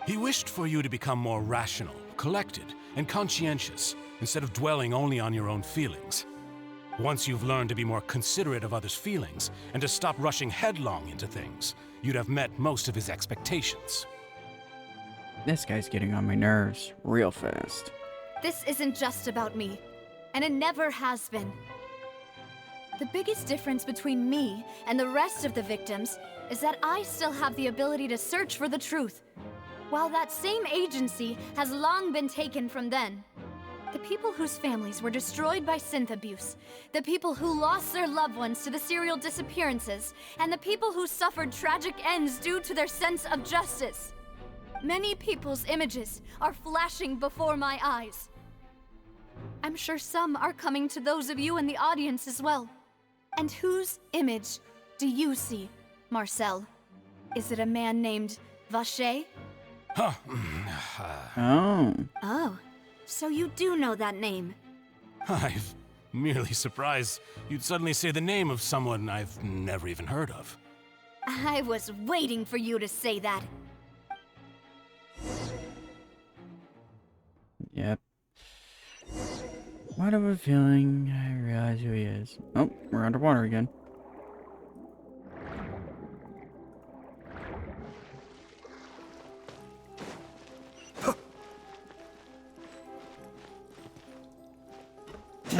He wished for you to become more rational, collected, and conscientious, instead of dwelling only on your own feelings. Once you've learned to be more considerate of others' feelings, and to stop rushing headlong into things, you'd have met most of his expectations. This guy's getting on my nerves real fast. This isn't just about me, and it never has been. The biggest difference between me and the rest of the victims is that I still have the ability to search for the truth, while that same agency has long been taken from them. The people whose families were destroyed by synth abuse, the people who lost their loved ones to the serial disappearances, and the people who suffered tragic ends due to their sense of justice. Many people's images are flashing before my eyes. I'm sure some are coming to those of you in the audience as well. And whose image do you see, Marcel? Is it a man named Vacher? Oh. Oh, so you do know that name. I'm merely surprised you'd suddenly say the name of someone I've never even heard of. I was waiting for you to say that. Yep. What have a feeling I realize who he is. Oh, we're underwater again.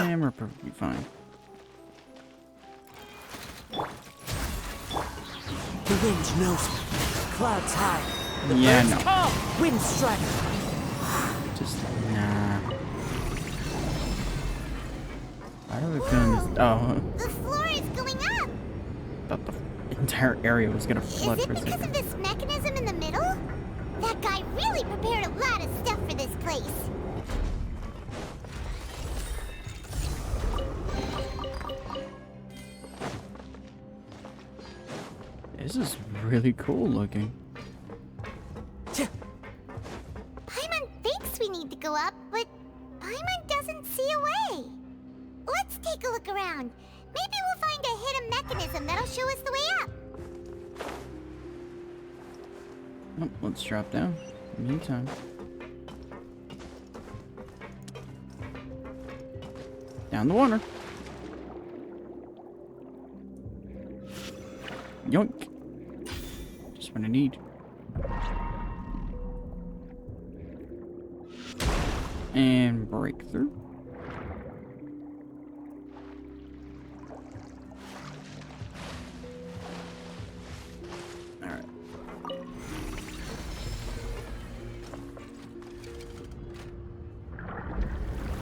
And we're perfectly fine. The wind knows me. Clouds high. The Yeah, birds no. call. Wind strike. Just nah. Why do I feel this? Oh, The floor is going up! thought the entire area was gonna flood Is for a it because second. of this mechanism in the middle? That guy really prepared a lot of stuff for this place. This is really cool looking. Paimon thinks we need to go up, but Paimon doesn't see a way. Let's take a look around. Maybe we'll find a hidden mechanism that'll show us the way up. Oh, let's drop down. In the meantime. Down the water. Yoink. Just what I need. And breakthrough. Alright.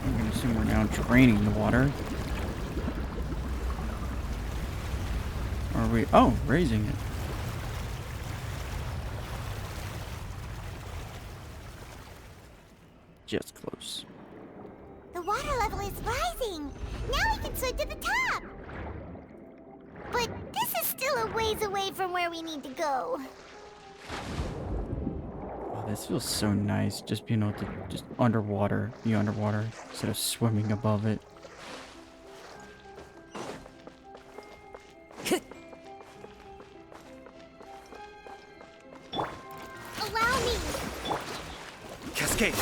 I'm gonna assume we're now draining the water. Or are we? Oh, raising it. Just close. The water level is rising. Now we can swim to the top. But this is still a ways away from where we need to go. Oh, this feels so nice. Just being able to just underwater, be underwater instead of swimming above it. Allow me. Cascade.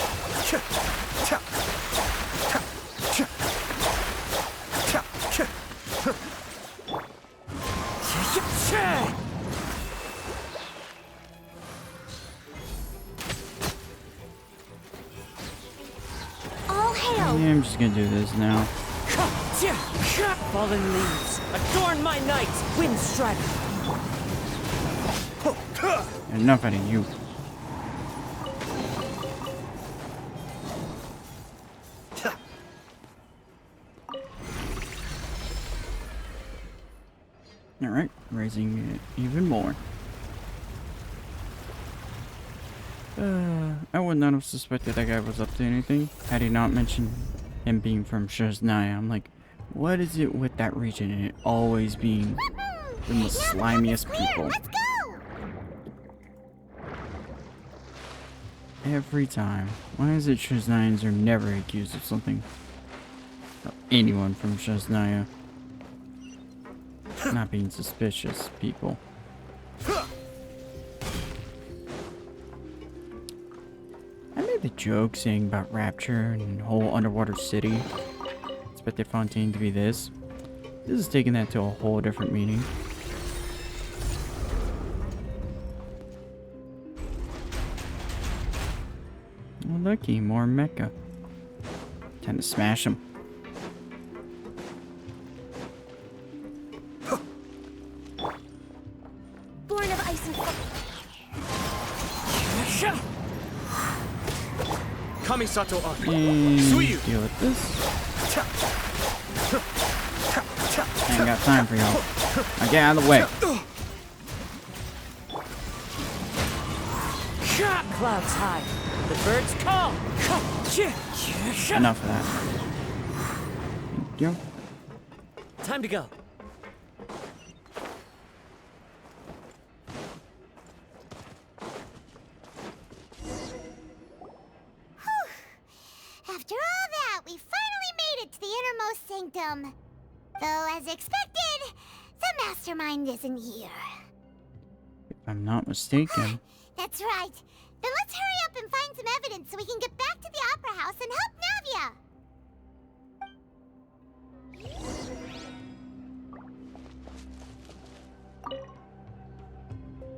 All hail. Yeah, I'm just gonna do this now. Fallen leaves. Adorn my night. Wind strike. Enough out of you. Alright, raising it even more. I would not have suspected that guy was up to anything had he not mentioned him being from Shesnaya. I'm like, what is it with that region and it always being the most slimiest people? Let's go. Every time. Why is it Shesnayans are never accused of something? Or anyone from Shesnaya not being suspicious people. I made the joke saying about Rapture and the whole underwater city. Expected Fontaine to be this. This is taking that to a whole different meaning. Oh, looky, more mecha. Time to smash them. Born of ice and fire. Kamisato Archon. And Suyu. deal with this. I ain't got time for y'all. Now get out of the way. Clouds high. The birds call. Enough of that. Thank you. Time to go. After all that, we finally made it to the expected, the mastermind isn't here. If I'm not mistaken. That's right. Then let's hurry up and find some evidence so we can get back to the Opera House and help Navia.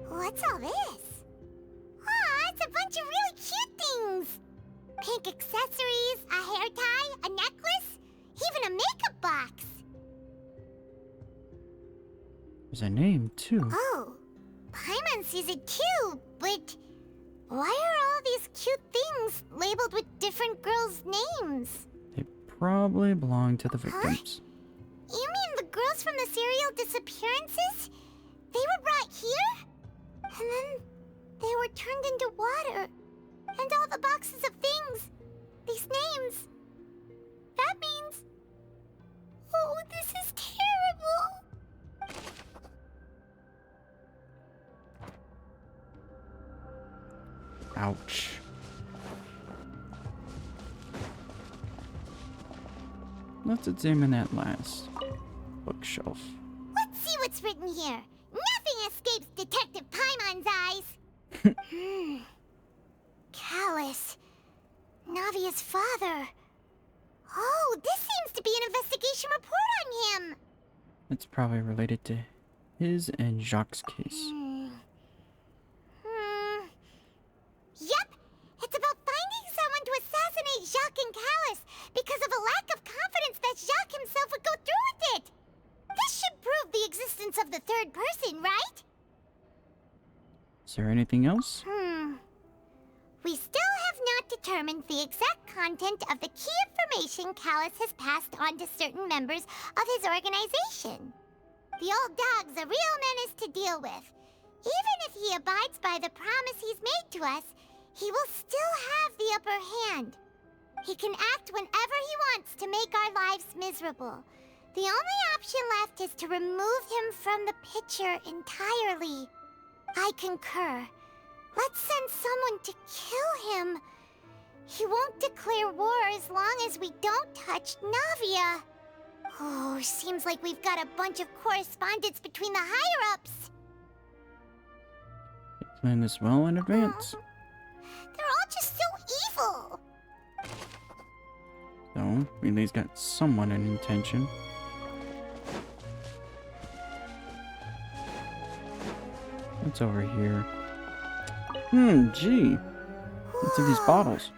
What's all this? Aw, it's a bunch of really cute things. Pink accessories, a hair tie, a necklace, even a makeup box. There's a name, too. Oh, Paimon sees it too, but why are all these cute things labeled with different girls' names? They probably belong to the victims. You mean the girls from the serial disappearances? They were brought here? And then they were turned into water. And all the boxes of things. These names. That means... Oh, this is terrible. Ouch. Let's examine that last bookshelf. Let's see what's written here. Nothing escapes Detective Paimon's eyes. Callus. Navia's father. Oh, this seems to be an investigation report on him. It's probably related to his and Jacques' case. Yep, it's about finding someone to assassinate Jacques and Callus because of a lack of confidence that Jacques himself would go through with it. This should prove the existence of the third person, right? Is there anything else? We still have not determined the exact content of the key information Callus has passed on to certain members of his organization. The old dog's a real menace to deal with. Even if he abides by the promise he's made to us, he will still have the upper hand. He can act whenever he wants to make our lives miserable. The only option left is to remove him from the picture entirely. I concur. Let's send someone to kill him. He won't declare war as long as we don't touch Navia. Oh, seems like we've got a bunch of correspondence between the higher-ups. Plan this well in advance. They're all just so evil. So, we at least got someone in intention. What's over here? Gee. What's in these bottles?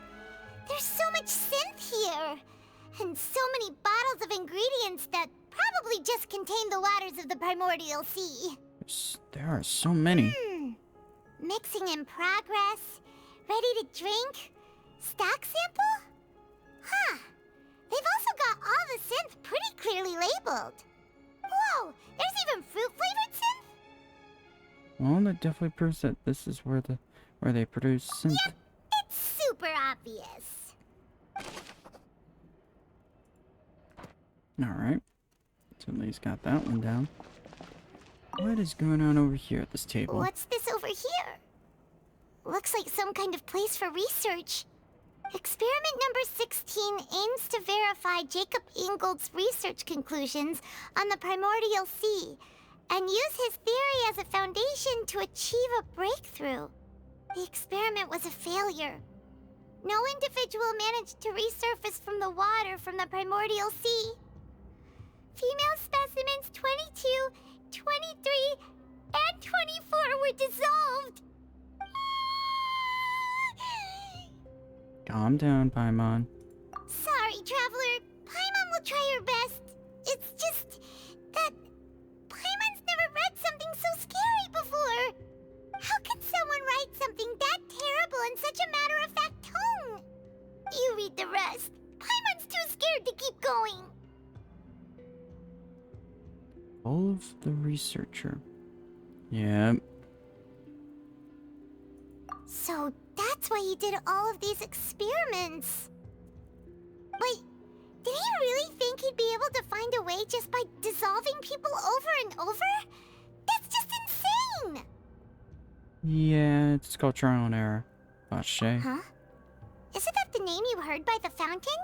There's so much synth here. And so many bottles of ingredients that probably just contain the waters of the primordial sea. There are so many. Mixing in progress. Ready to drink. Stock sample? Huh. They've also got all the synth pretty clearly labeled. Whoa, there's even fruit-flavored synth? Well, that definitely proves that this is where they produce synth. Yep, it's super obvious. Alright. So at least got that one down. What is going on over here at this table? What's this over here? Looks like some kind of place for research. Experiment number 16 aims to verify Jacob Ingold's research conclusions on the primordial sea and use his theory as a foundation to achieve a breakthrough. The experiment was a failure. No individual managed to resurface from the water from the primordial sea. Female specimens 22, 23, and 24 were dissolved. Calm down, Paimon. Sorry, Traveler. Paimon will try her best. It's just that Paimon's never read something so scary before. How can someone write something that terrible in such a matter-of-fact tone? You read the rest. Paimon's too scared to keep going. Wolf the Researcher. Yep. So that's why he did all of these experiments. Wait, did he really think he'd be able to find a way just by dissolving people over and over? That's just insane! Yeah, it's called trial and error. Vache. Huh? Isn't that the name you heard by the fountain?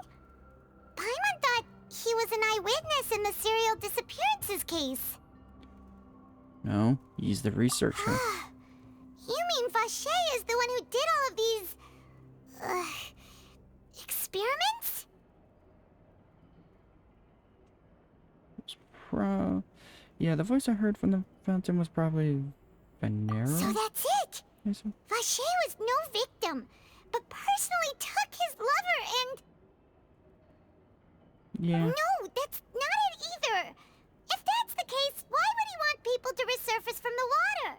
Paimon thought he was an eyewitness in the serial disappearances case. No, he's the researcher. You mean Vache is the one who did all of these... experiments? Yeah, the voice I heard from the fountain was probably Venera? So that's it! Vache was no victim, but personally took his lover and... Yeah. No, that's not it either! If that's the case, why would he want people to resurface from the water?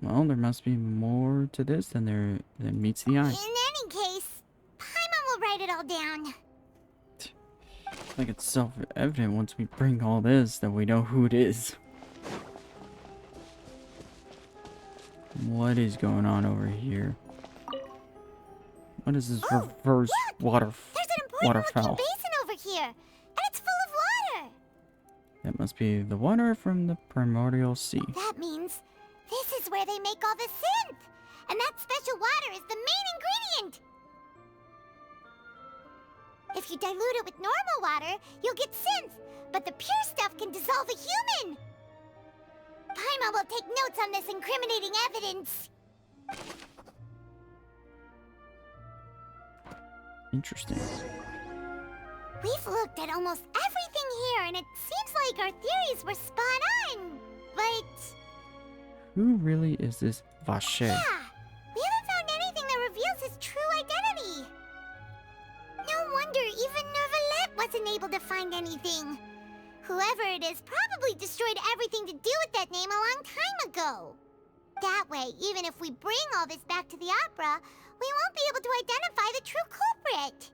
Well, there must be more to this than meets the eye. In any case, Paimon will write it all down. I think it's self-evident once we bring all this that we know who it is. What is going on over here? What is this reverse waterfall? Basin over here, and it's full of water. That must be the water from the primordial sea. That means this is where they make all the synth, and that special water is the main ingredient. If you dilute it with normal water, you'll get synth, but the pure stuff can dissolve a human. Paimon will take notes on this incriminating evidence. Interesting. We've looked at almost everything here, and it seems like our theories were spot on, but... Who really is this Vache? Yeah, we haven't found anything that reveals his true identity. No wonder even Nervalette wasn't able to find anything. Whoever it is probably destroyed everything to do with that name a long time ago. That way, even if we bring all this back to the opera, we won't be able to identify the true culprit.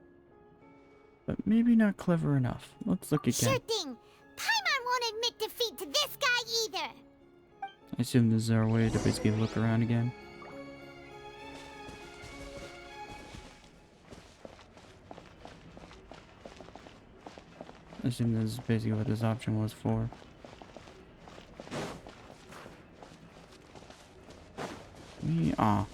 But maybe not clever enough. Let's look again. Sure thing. Paimon won't admit defeat to this guy either. I assume this is our way to basically look around again. I assume this is basically what this option was for. No.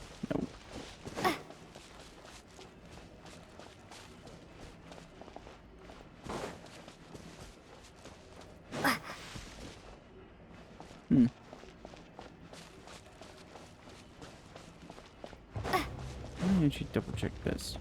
Let me actually double check this.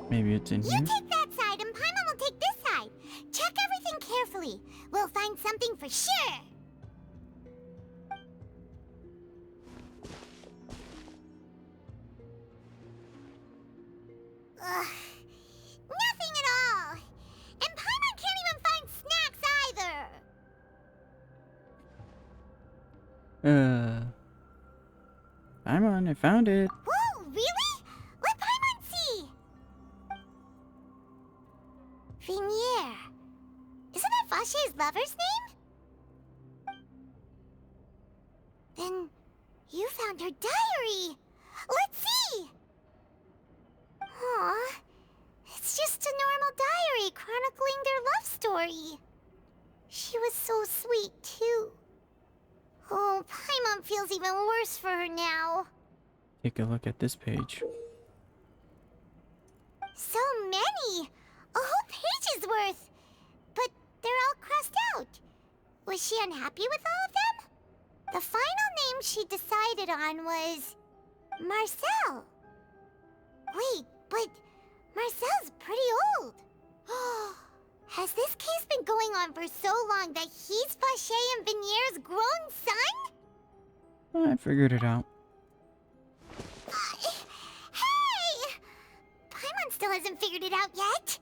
Maybe it's in here. You take that side and Paimon will take this side. Check everything carefully. We'll find something for sure. Ugh. Nothing at all. And Paimon can't even find snacks either. Paimon, I found it. Whoa, really? Let Paimon see. Vinier. Isn't that Vache's lover's name? Then you found her diary. Let's see. Aw, it's just a normal diary chronicling their love story. She was so sweet, too. Oh, Paimon feels even worse for her now. Take a look at this page. So many! A whole page's worth! But they're all crossed out. Was she unhappy with all of them? The final name she decided on was... Marcel. Wait, but Marcel's pretty old. Has this case been going on for so long that he's Vache and Vinier's grown son? I figured it out. Hey! Paimon still hasn't figured it out yet.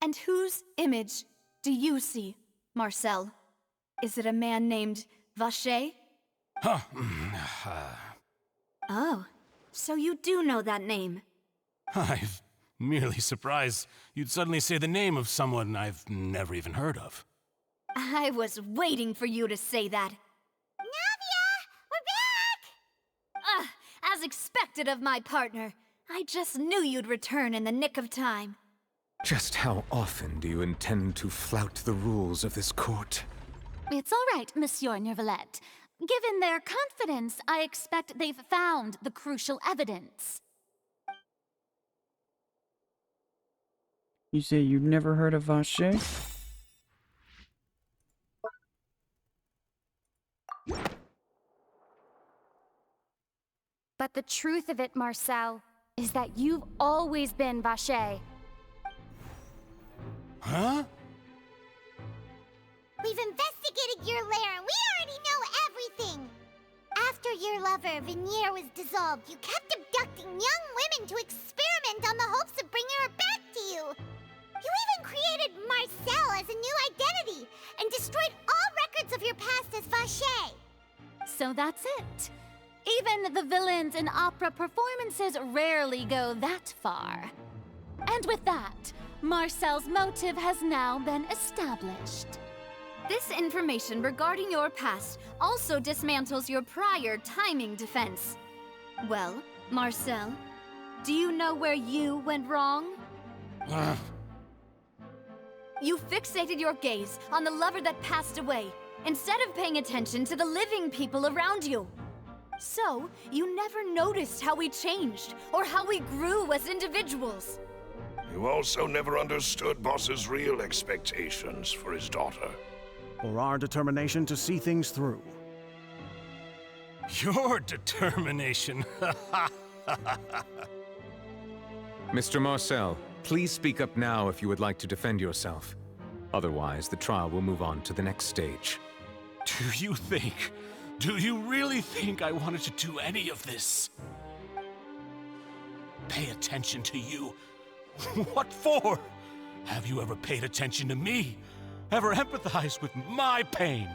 And whose image do you see, Marcel? Is it a man named Vacher? Huh. Oh, so you do know that name. I'm merely surprised you'd suddenly say the name of someone I've never even heard of. I was waiting for you to say that. Navia! We're back! As expected of my partner. I just knew you'd return in the nick of time. Just how often do you intend to flout the rules of this court? It's all right, Monsieur Nervalette. Given their confidence, I expect they've found the crucial evidence. You say you've never heard of Vacher? But the truth of it, Marcel, is that you've always been Vacher. Huh? We've investigated your lair and we already know everything! After your lover, Venier, was dissolved, you kept abducting young women to experiment on the hopes of bringing her back to you! You even created Marcel as a new identity and destroyed all records of your past as Vacher! So that's it. Even the villains in opera performances rarely go that far. And with that, Marcel's motive has now been established. This information regarding your past also dismantles your prior timing defense. Well, Marcel, do you know where you went wrong? You fixated your gaze on the lover that passed away, instead of paying attention to the living people around you. So, you never noticed how we changed, or how we grew as individuals. You also never understood Boss's real expectations for his daughter. Or our determination to see things through. Your determination. Mr. Marcel, please speak up now if you would like to defend yourself. Otherwise, the trial will move on to the next stage. Do you really think I wanted to do any of this? Pay attention to you? What for? Have you ever paid attention to me? Ever empathized with my pain?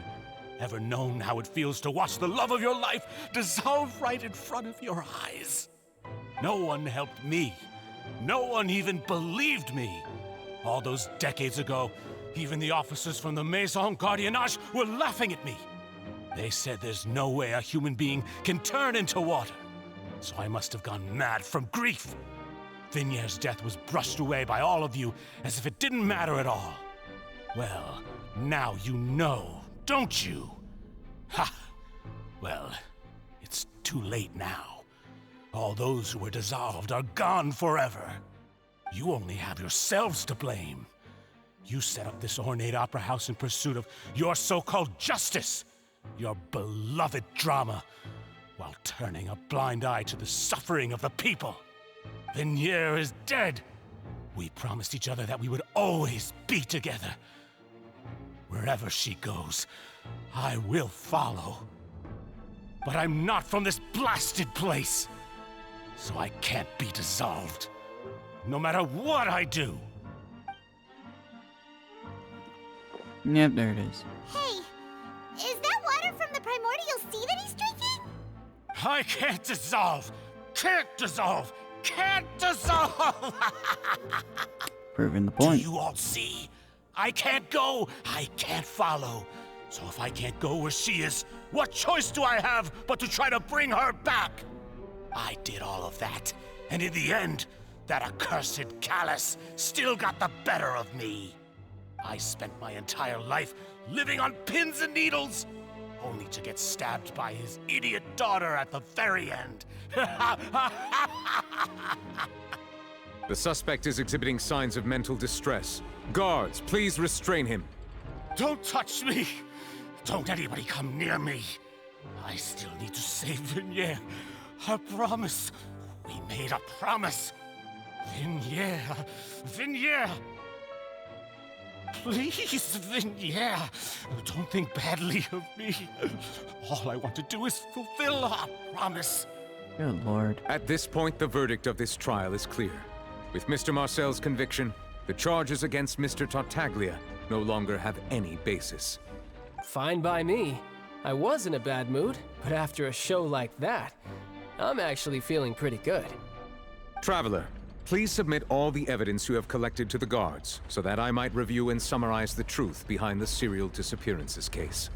Ever known how it feels to watch the love of your life dissolve right in front of your eyes? No one helped me. No one even believed me. All those decades ago, even the officers from the Maison Gardiennage were laughing at me. They said there's no way a human being can turn into water. So I must have gone mad from grief. Vinier's death was brushed away by all of you as if it didn't matter at all. Well, now you know, don't you? Ha! Well, it's too late now. All those who were dissolved are gone forever. You only have yourselves to blame. You set up this ornate opera house in pursuit of your so-called justice, your beloved drama, while turning a blind eye to the suffering of the people. Venier is dead. We promised each other that we would always be together. Wherever she goes, I will follow. But I'm not from this blasted place, so I can't be dissolved, no matter what I do. Yep, there it is. Hey, is that water from the primordial sea that he's drinking? I can't dissolve! Can't dissolve! Can't dissolve! Proving the point. Do you all see? I can't go! I can't follow. So if I can't go where she is, what choice do I have but to try to bring her back? I did all of that, and in the end, that accursed Callus still got the better of me. I spent my entire life living on pins and needles, only to get stabbed by his idiot daughter at the very end. The suspect is exhibiting signs of mental distress. Guards, please restrain him. Don't touch me! Don't anybody come near me! I still need to save Venier. Our promise. We made a promise. Venier. Venier! Please, Venier, don't think badly of me. All I want to do is fulfill our promise. Good lord. At this point, the verdict of this trial is clear. With Mr. Marcel's conviction, The charges against Mr. Tartaglia no longer have any basis. Fine by me. I was in a bad mood, but after a show like that, I'm actually feeling pretty good. Traveler, please submit all the evidence you have collected to the guards, so that I might review and summarize the truth behind the serial disappearances case.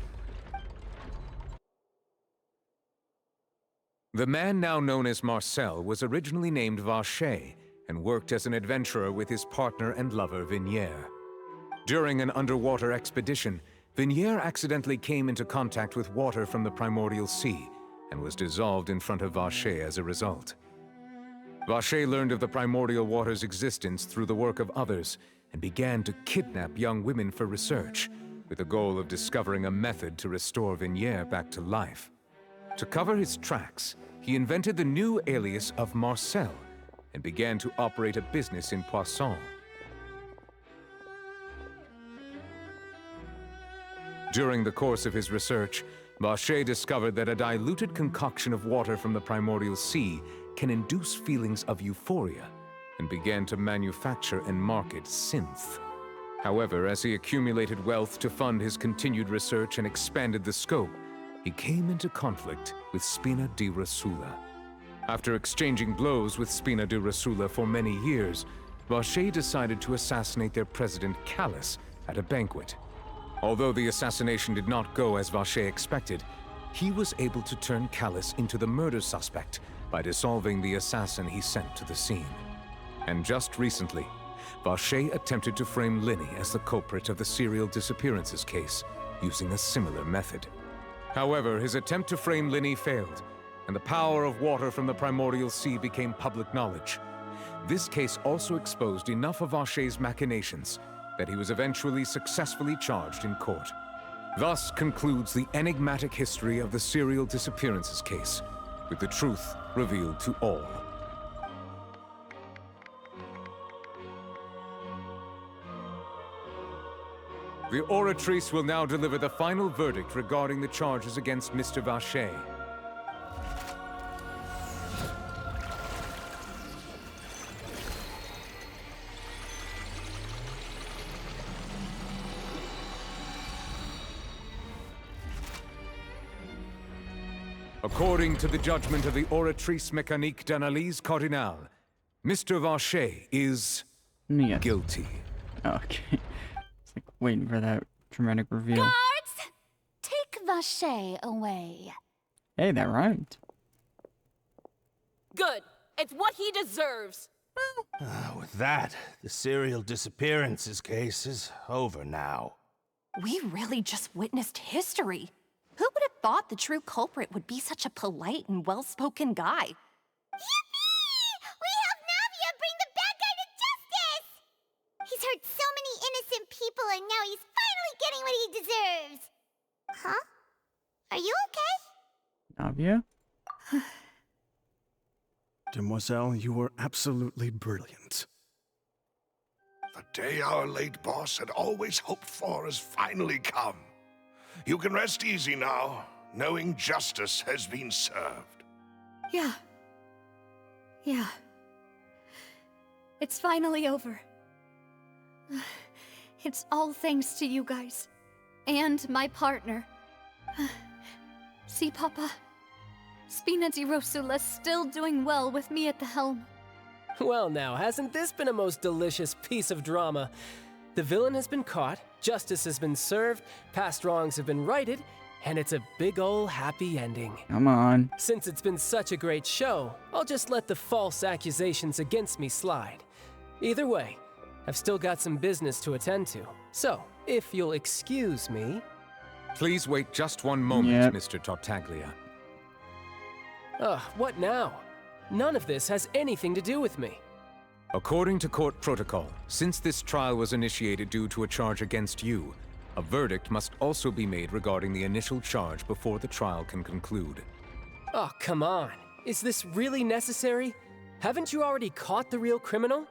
The man now known as Marcel was originally named Vacher and worked as an adventurer with his partner and lover Vignier. During an underwater expedition, Vignier accidentally came into contact with water from the primordial sea and was dissolved in front of Vacher as a result. Vacher learned of the primordial water's existence through the work of others and began to kidnap young women for research, with the goal of discovering a method to restore Vignier back to life. To cover his tracks, he invented the new alias of Marcel and began to operate a business in Poisson. During the course of his research, Vacher discovered that a diluted concoction of water from the primordial sea can induce feelings of euphoria, and began to manufacture and market synth. However, as he accumulated wealth to fund his continued research and expanded the scope, he came into conflict with Spina di Rosula. After exchanging blows with Spina di Rosula for many years, Vacher decided to assassinate their president Callus at a banquet. Although the assassination did not go as Vacher expected, he was able to turn Callus into the murder suspect by dissolving the assassin he sent to the scene. And just recently, Vacher attempted to frame Linny as the culprit of the serial disappearances case, using a similar method. However, his attempt to frame Linny failed, and the power of water from the primordial sea became public knowledge. This case also exposed enough of Vacher's machinations that he was eventually successfully charged in court. Thus concludes the enigmatic history of the serial disappearances case, with the truth revealed to all. The Oratrice will now deliver the final verdict regarding the charges against Mr. Vacher. According to the judgment of the Oratrice Mécanique d'Analyse Cardinale, Mr. Vacher is guilty. Okay. It's like waiting for that dramatic reveal. Guards! Take Vacher away. Hey, that rhymed. Good. It's what he deserves. With that, the serial disappearances case is over now. We really just witnessed history. Who would have thought the true culprit would be such a polite and well-spoken guy? Yippee! We helped Navia bring the bad guy to justice! He's hurt so many innocent people and now he's finally getting what he deserves. Huh? Are you okay? Navia? Demoiselle, you were absolutely brilliant. The day our late boss had always hoped for has finally come. You can rest easy now, knowing justice has been served. Yeah. It's finally over. It's all thanks to you guys. And my partner. See, Papa? Spina di Rosula's still doing well with me at the helm. Well now, hasn't this been a most delicious piece of drama? The villain has been caught, justice has been served, past wrongs have been righted, and it's a big ol' happy ending. Come on. Since it's been such a great show, I'll just let the false accusations against me slide. Either way, I've still got some business to attend to. So, if you'll excuse me... Please wait just one moment, Mr. Tartaglia. What now? None of this has anything to do with me. According to court protocol, since this trial was initiated due to a charge against you, a verdict must also be made regarding the initial charge before the trial can conclude. Oh, come on. Is this really necessary? Haven't you already caught the real criminal?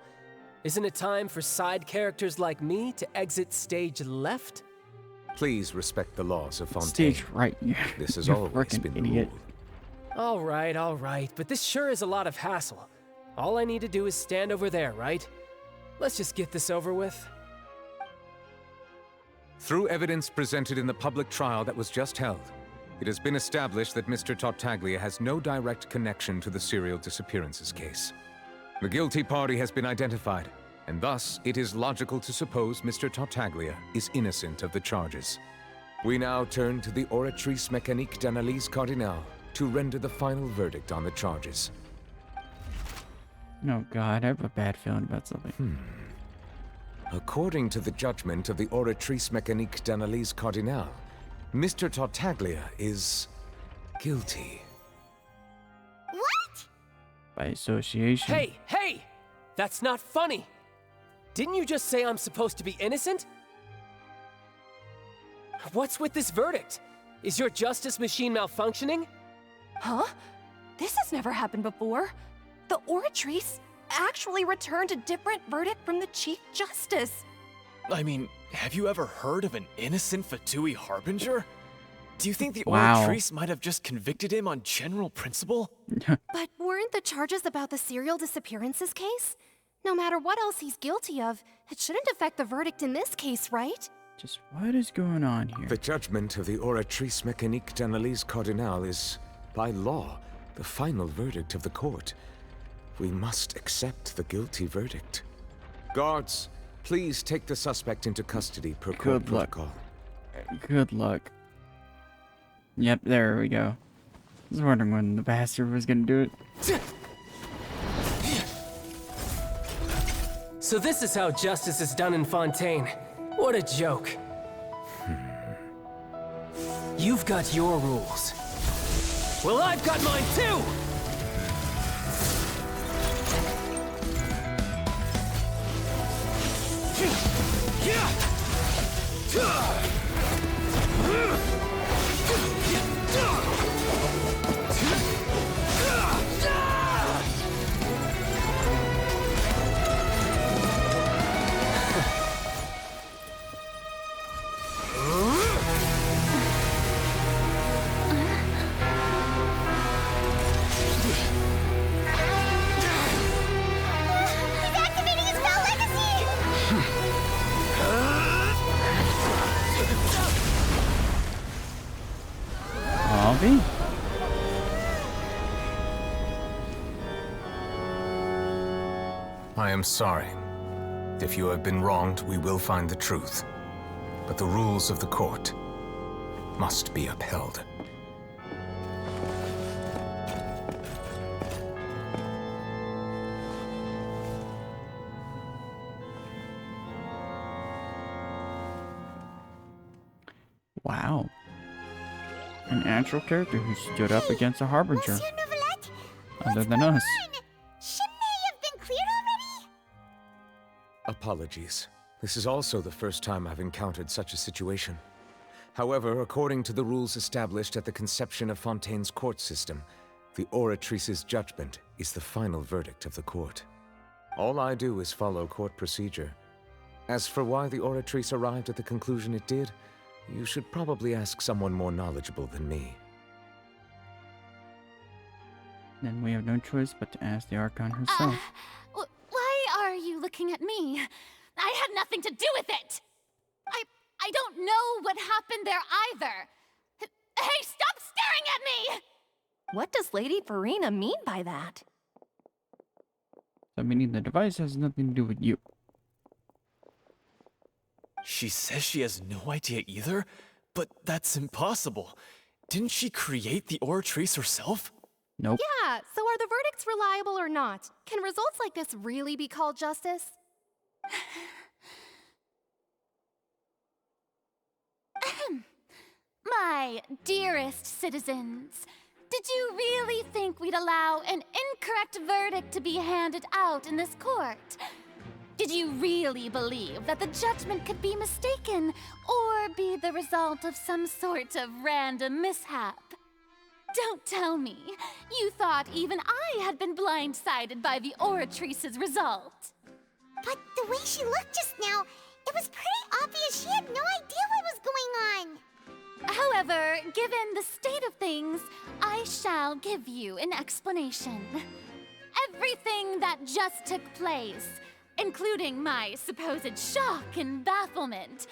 Isn't it time for side characters like me to exit stage left? Please respect the laws of Fontaine. Stage right. This has You're always been the idiot. rule. All right, but this sure is a lot of hassle. All I need to do is stand over there, right? Let's just get this over with. Through evidence presented in the public trial that was just held, it has been established that Mr. Tartaglia has no direct connection to the serial disappearances case. The guilty party has been identified, and thus it is logical to suppose Mr. Tartaglia is innocent of the charges. We now turn to the Oratrice Mécanique d'Analyse Cardinale to render the final verdict on the charges. Oh god, I have a bad feeling about something. According to the judgment of the Oratrice Mécanique d'Analyse Cardinale, Mr. Tartaglia is guilty. What? By association. Hey! That's not funny! Didn't you just say I'm supposed to be innocent? What's with this verdict? Is your justice machine malfunctioning? Huh? This has never happened before. The Oratrice actually returned a different verdict from the Chief Justice. I mean, have you ever heard of an innocent Fatui Harbinger? Do you think the Wow. Oratrice might have just convicted him on general principle? But weren't the charges about the serial disappearances case? No matter what else he's guilty of, it shouldn't affect the verdict in this case, right? Just what is going on here? The judgment of the Oratrice Mécanique d'Analyse Cardinale is, by law, the final verdict of the court. We must accept the guilty verdict. Guards, please take the suspect into custody per court Good luck. protocol. Good luck. Yep, there we go. I was wondering when the bastard was gonna do it. So this is how justice is done in Fontaine. What a joke. You've got your rules. Well, I've got mine too! He's activating his spell legacy! I'll be. I am sorry. If you have been wronged, we will find the truth. But the rules of the court must be upheld. Wow. An actual character who stood up against a harbinger. Monsieur Neuvillette, Other than us. shouldn't they have been cleared already? Apologies. This is also the first time I've encountered such a situation. However, according to the rules established at the conception of Fontaine's court system, the Oratrice's judgment is the final verdict of the court. All I do is follow court procedure. As for why the Oratrice arrived at the conclusion it did, you should probably ask someone more knowledgeable than me. Then we have no choice but to ask the Archon herself. Why are you looking at me? I had nothing to do with it! I don't know what happened there either! Hey, stop staring at me! What does Lady Farina mean by that? So meaning the device has nothing to do with you. She says she has no idea either, but that's impossible. Didn't she create the Oratrice herself? Nope. Yeah, so are the verdicts reliable or not? Can results like this really be called justice? My dearest citizens, did you really think we'd allow an incorrect verdict to be handed out in this court? Did you really believe that the judgment could be mistaken or be the result of some sort of random mishap? Don't tell me you thought even I had been blindsided by the Oratrice's result. But the way she looked just now, it was pretty obvious she had no idea what was going on. However, given the state of things, I shall give you an explanation. Everything that just took place including my supposed shock and bafflement,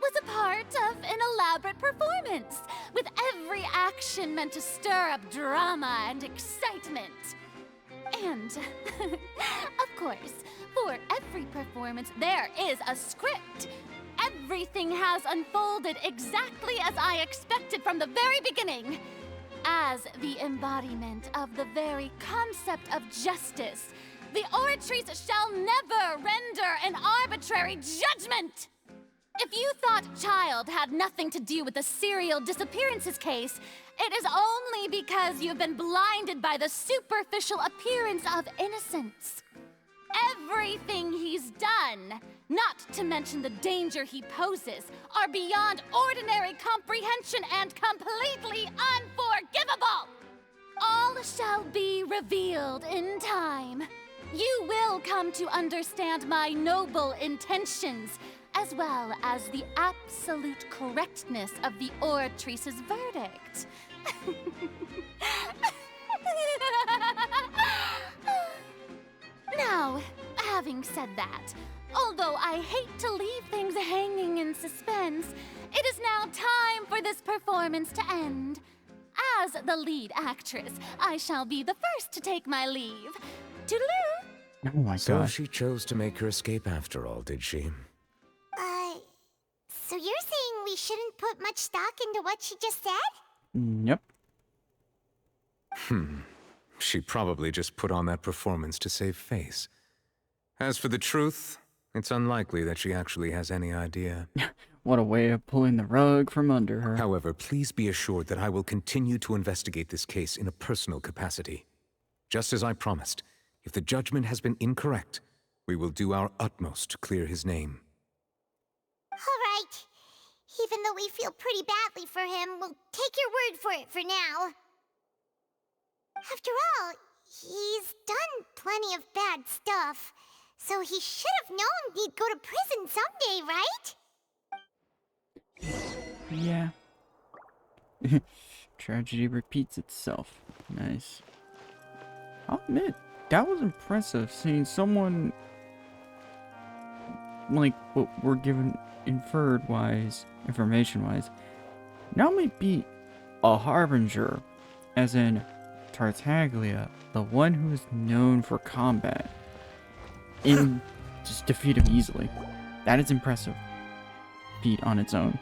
was a part of an elaborate performance, with every action meant to stir up drama and excitement. And, of course, for every performance, there is a script. Everything has unfolded exactly as I expected from the very beginning. As the embodiment of the very concept of justice, the Oratrice shall never render an arbitrary judgment! If you thought Child had nothing to do with the serial disappearances case, it is only because you've been blinded by the superficial appearance of innocence. Everything he's done, not to mention the danger he poses, are beyond ordinary comprehension and completely unforgivable! All shall be revealed in time. You will come to understand my noble intentions, as well as the absolute correctness of the Oratrice's verdict. Now, having said that, although I hate to leave things hanging in suspense, it is now time for this performance to end. As the lead actress, I shall be the first to take my leave. Toodaloo! Oh my So god. she chose to make her escape after all, did she? So you're saying we shouldn't put much stock into what she just said? Yep. She probably just put on that performance to save face. As for the truth, it's unlikely that she actually has any idea. What a way of pulling the rug from under her. However, please be assured that I will continue to investigate this case in a personal capacity. Just as I promised, if the judgment has been incorrect, we will do our utmost to clear his name. All right. Even though we feel pretty badly for him, we'll take your word for it for now. After all, he's done plenty of bad stuff, so he should have known he'd go to prison someday, right? Yeah. Tragedy repeats itself. Nice. I'll admit, that was impressive, seeing someone like what we're given information-wise, now might be a harbinger, as in Tartaglia, the one who is known for combat, and just defeat him easily. That is impressive feat on its own.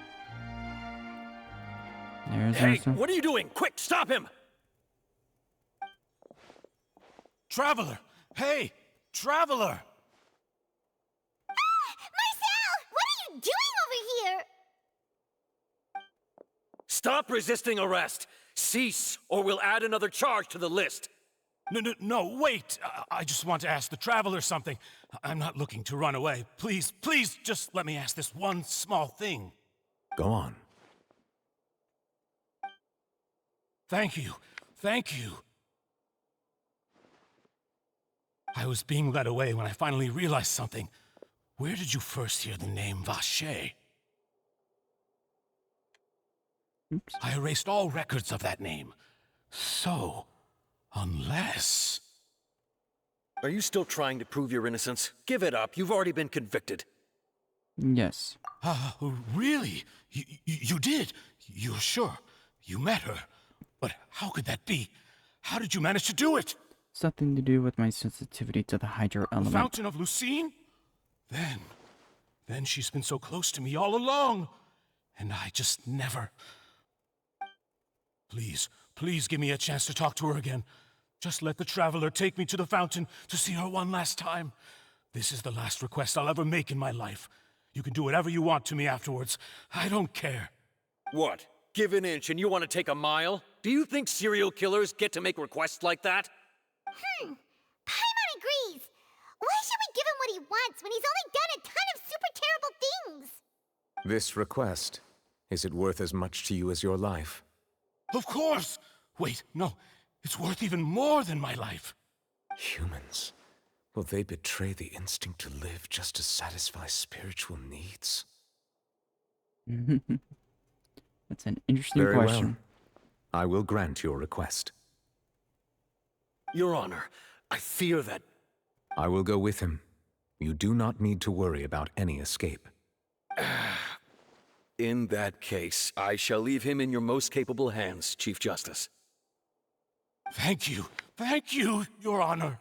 Hey, what are you doing? Quick, stop him! Traveler! Hey! Traveler! Marcel! What are you doing over here? Stop resisting arrest! Cease, or we'll add another charge to the list. No, wait! I just want to ask the Traveler something. I'm not looking to run away. Please, just let me ask this one small thing. Go on. Thank you. I was being led away when I finally realized something. Where did you first hear the name Vacher? Oops. I erased all records of that name. So, unless... Are you still trying to prove your innocence? Give it up. You've already been convicted. Yes. Really? You did? You're sure? You met her? But how could that be? How did you manage to do it? Something to do with my sensitivity to the hydro element. The Fountain of Lucine? Then she's been so close to me all along. And I just never... Please give me a chance to talk to her again. Just let the Traveler take me to the fountain to see her one last time. This is the last request I'll ever make in my life. You can do whatever you want to me afterwards. I don't care. What? Give an inch and you want to take a mile? Do you think serial killers get to make requests like that? Paimon agrees. Why should we give him what he wants when he's only done a ton of super terrible things? This request, is it worth as much to you as your life? Of course! Wait, no. It's worth even more than my life. Humans. Will they betray the instinct to live just to satisfy spiritual needs? That's an interesting Very question. Well. I will grant your request. Your Honor, I fear that... I will go with him. You do not need to worry about any escape. In that case, I shall leave him in your most capable hands, Chief Justice. Thank you, Your Honor.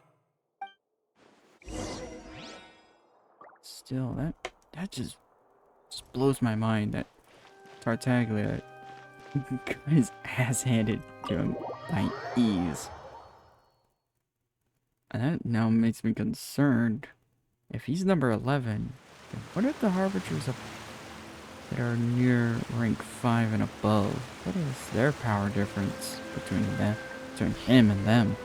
Still, that just blows my mind that Tartaglia got his ass handed to him by ease. And that now makes me concerned. If he's number 11, then what are the Harbingers that are near rank 5 and above? What is their power difference between him and them?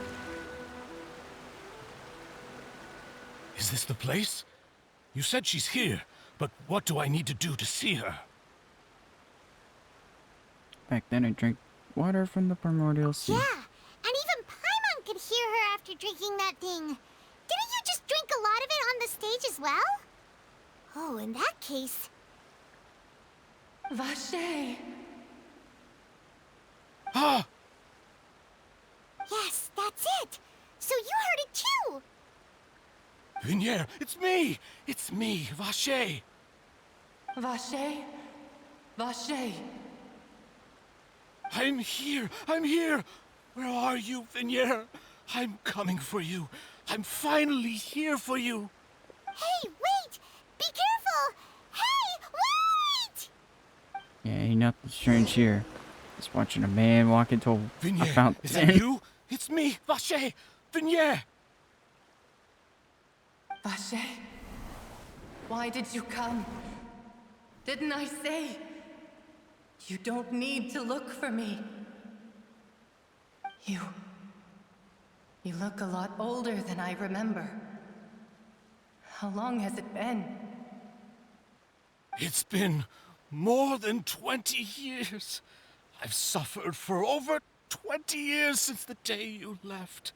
Is this the place? You said she's here, but what do I need to do to see her? Back then I drank water from the primordial sea. Yeah, and even Paimon could hear her after drinking that thing. Didn't you just drink a lot of it on the stage as well? Oh, in that case... Vache! Ah! Yes, that's it! So you heard it too! Vignier, it's me! It's me, Vache! Vache? Vache? I'm here! Where are you, Vignier? I'm coming for you. I'm finally here for you. Hey, wait! Be careful! Hey, wait! Yeah, ain't nothing strange here. Just watching a man walk into a Vignier, fountain. is that you? It's me, Vache! Vignier! Vache? Why did you come? Didn't I say? You don't need to look for me. You look a lot older than I remember. How long has it been? It's been more than 20 years. I've suffered for over 20 years since the day you left.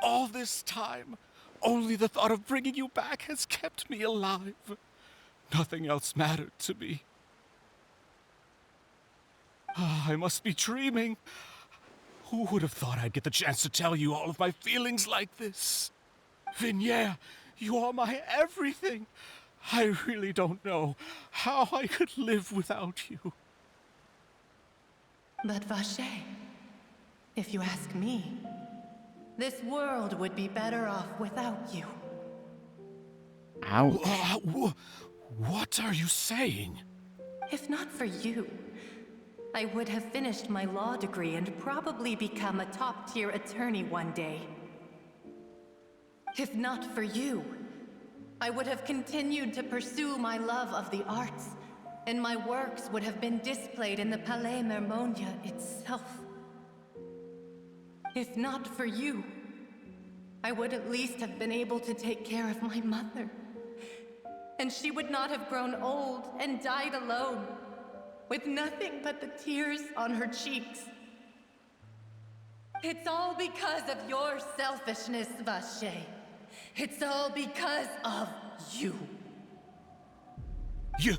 All this time, only the thought of bringing you back has kept me alive. Nothing else mattered to me. I must be dreaming. Who would have thought I'd get the chance to tell you all of my feelings like this? Vignier, you are my everything. I really don't know how I could live without you. But Vache, if you ask me, this world would be better off without you. Ouch. What are you saying? If not for you, I would have finished my law degree and probably become a top-tier attorney one day. If not for you, I would have continued to pursue my love of the arts, and my works would have been displayed in the Palais Mermonia itself. If not for you, I would at least have been able to take care of my mother. And she would not have grown old and died alone, with nothing but the tears on her cheeks. It's all because of your selfishness, Vache. It's all because of you. You...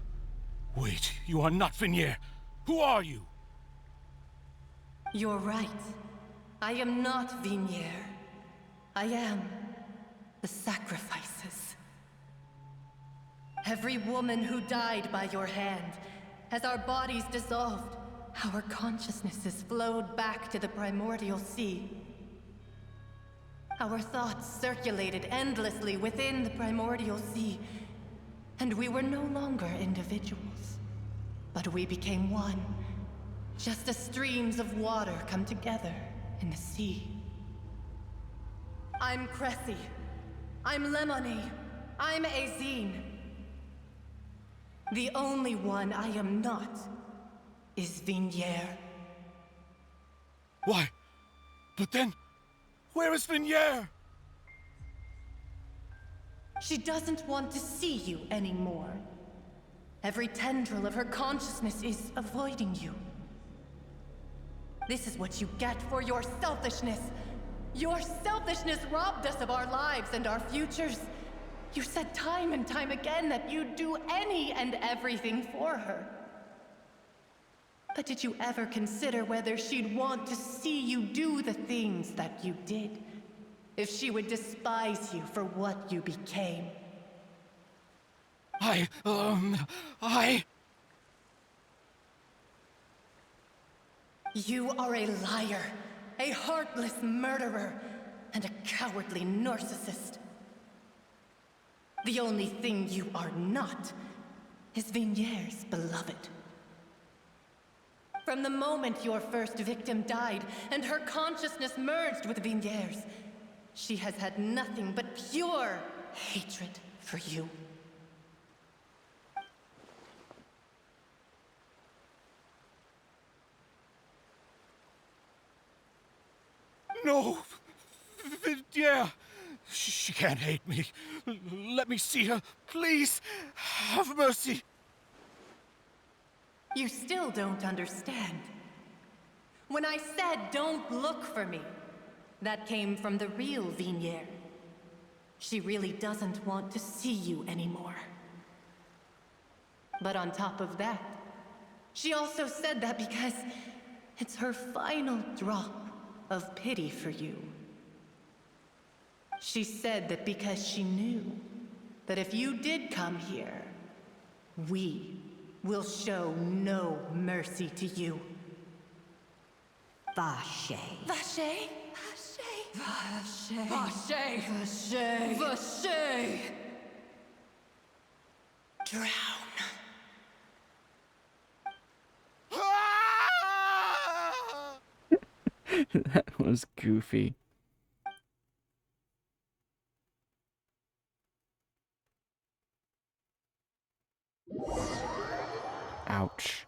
Wait, you are not Vignier. Who are you? You're right. I am not Vignier. I am the sacrifices. Every woman who died by your hand, as our bodies dissolved, our consciousnesses flowed back to the primordial sea. Our thoughts circulated endlessly within the primordial sea, and we were no longer individuals, but we became one, just as streams of water come together in the sea. I'm Cressy. I'm Lemony. I'm Azine. The only one I am not is Vignier. Why? But then, where is Vignier? She doesn't want to see you anymore. Every tendril of her consciousness is avoiding you. This is what you get for your selfishness. Your selfishness robbed us of our lives and our futures. You said time and time again that you'd do any and everything for her. But did you ever consider whether she'd want to see you do the things that you did? if she would despise you for what you became. You are a liar, a heartless murderer, and a cowardly narcissist. The only thing you are not is Vigniere's beloved. From the moment your first victim died and her consciousness merged with Vigniere's, she has had nothing but pure hatred for you. No! Yeah! She can't hate me. Let me see her, please. Have mercy. You still don't understand. When I said don't look for me, that came from the real Vigniere. She really doesn't want to see you anymore. But on top of that, she also said that because it's her final drop of pity for you. She said that because she knew that if you did come here, we will show no mercy to you. Vache. Vache? Vache. Vache. Vache. Vache. Drown. That was goofy. Ouch.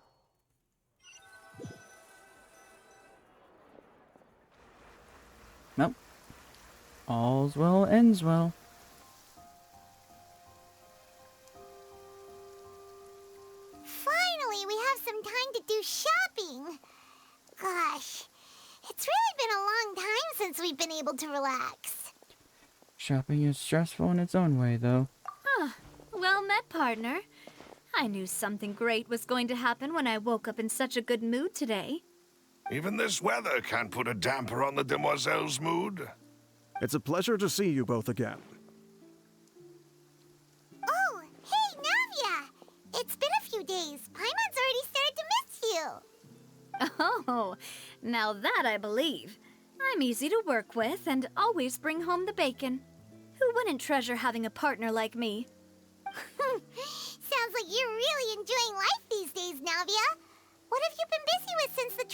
Nope. All's well ends well. Finally, we have some time to do shopping. Gosh, it's really been a long time since we've been able to relax. Shopping is stressful in its own way, though. Ah, well met, partner. I knew something great was going to happen when I woke up in such a good mood today. Even this weather can't put a damper on the demoiselle's mood. It's a pleasure to see you both again. Oh, hey, Navia! It's been a few days. Paimon's already started to miss you. Oh, now that I believe. I'm easy to work with and always bring home the bacon. Who wouldn't treasure having a partner like me? Sounds like you're really enjoying life these days, Navia. What have you been busy with since the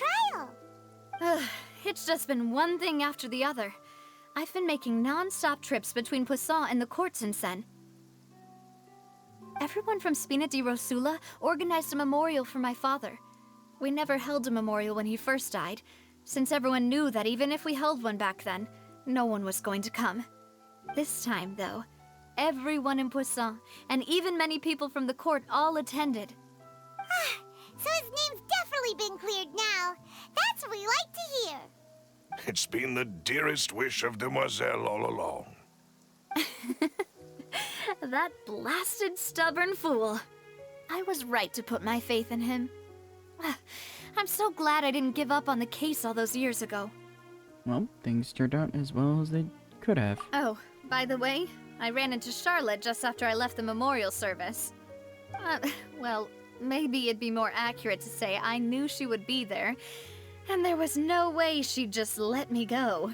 trial? It's just been one thing after the other. I've been making non-stop trips between Poisson and the courts in Sen. Everyone from Spina di Rosula organized a memorial for my father. We never held a memorial when he first died, since everyone knew that even if we held one back then, no one was going to come. This time, though, everyone in Poisson, and even many people from the court, all attended. So his name's definitely been cleared now. That's what we like to hear. It's been the dearest wish of Demoiselle all along. That blasted stubborn fool. I was right to put my faith in him. I'm so glad I didn't give up on the case all those years ago. Well, things turned out as well as they could have. Oh, by the way, I ran into Charlotte just after I left the memorial service. Well, maybe it'd be more accurate to say I knew she would be there, and there was no way she'd just let me go.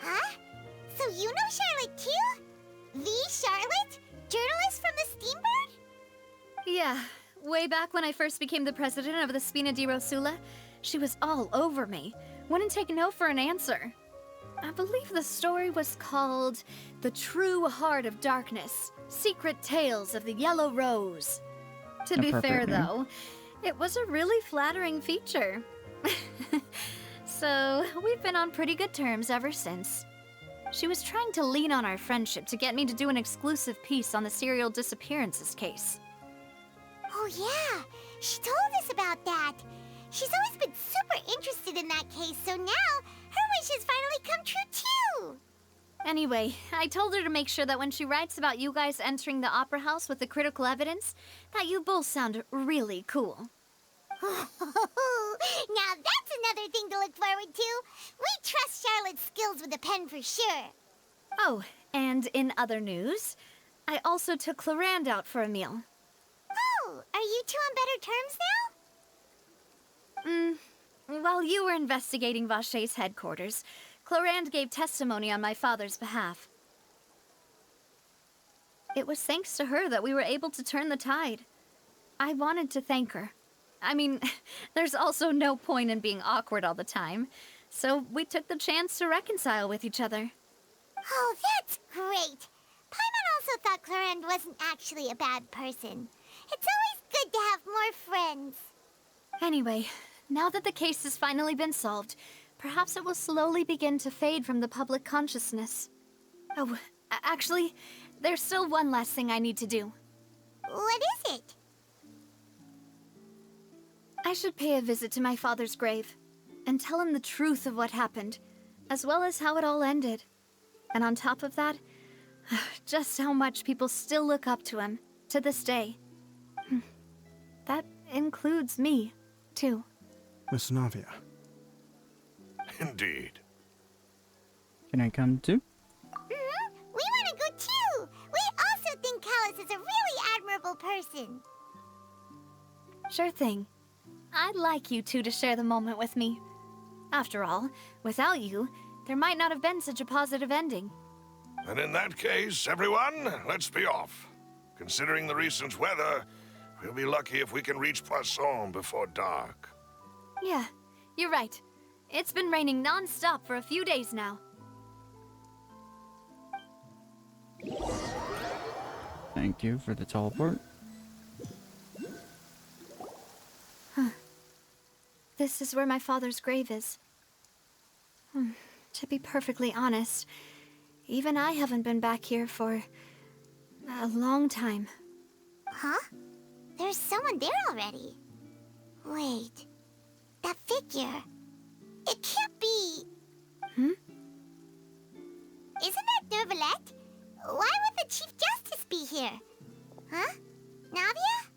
Huh? So you know Charlotte too? The Charlotte? Journalist from the Steambird? Yeah, way back when I first became the president of the Spina di Rosula, she was all over me. Wouldn't take no for an answer. I believe the story was called The True Heart of Darkness, Secret Tales of the Yellow Rose. To be fair, though, it was a really flattering feature. So, we've been on pretty good terms ever since. She was trying to lean on our friendship to get me to do an exclusive piece on the serial disappearances case. Oh yeah, she told us about that. She's always been super interested in that case, so now her wish has finally come true too. Anyway, I told her to make sure that when she writes about you guys entering the opera house with the critical evidence, that you both sound really cool. Now that's another thing to look forward to. We trust Charlotte's skills with a pen for sure. Oh, and in other news, I also took Clorand out for a meal. Oh, are you two on better terms now? While you were investigating Vashey's headquarters, Clorand gave testimony on my father's behalf. It was thanks to her that we were able to turn the tide. I wanted to thank her. I mean, there's also no point in being awkward all the time, so we took the chance to reconcile with each other. Oh, that's great. Paimon also thought Clorand wasn't actually a bad person. It's always good to have more friends. Anyway, now that the case has finally been solved, perhaps it will slowly begin to fade from the public consciousness. Oh, actually, there's still one last thing I need to do. What is it? I should pay a visit to my father's grave, and tell him the truth of what happened, as well as how it all ended. And on top of that, just how much people still look up to him, to this day. That includes me, too. Miss Navia. Indeed. Can I come too? We want to go too! We also think Callus is a really admirable person. Sure thing. I'd like you two to share the moment with me. After all, without you, there might not have been such a positive ending. And in that case, everyone, let's be off. Considering the recent weather, we'll be lucky if we can reach Poisson before dark. Yeah, you're right. It's been raining non-stop for a few days now. Thank you for the teleport. This is where my father's grave is. To be perfectly honest, even I haven't been back here for a long time. Huh? There's someone there already. Wait. That figure. It can't be... Hmm? Isn't that Neuvillette? Why would the Chief Justice be here? Huh? Navia?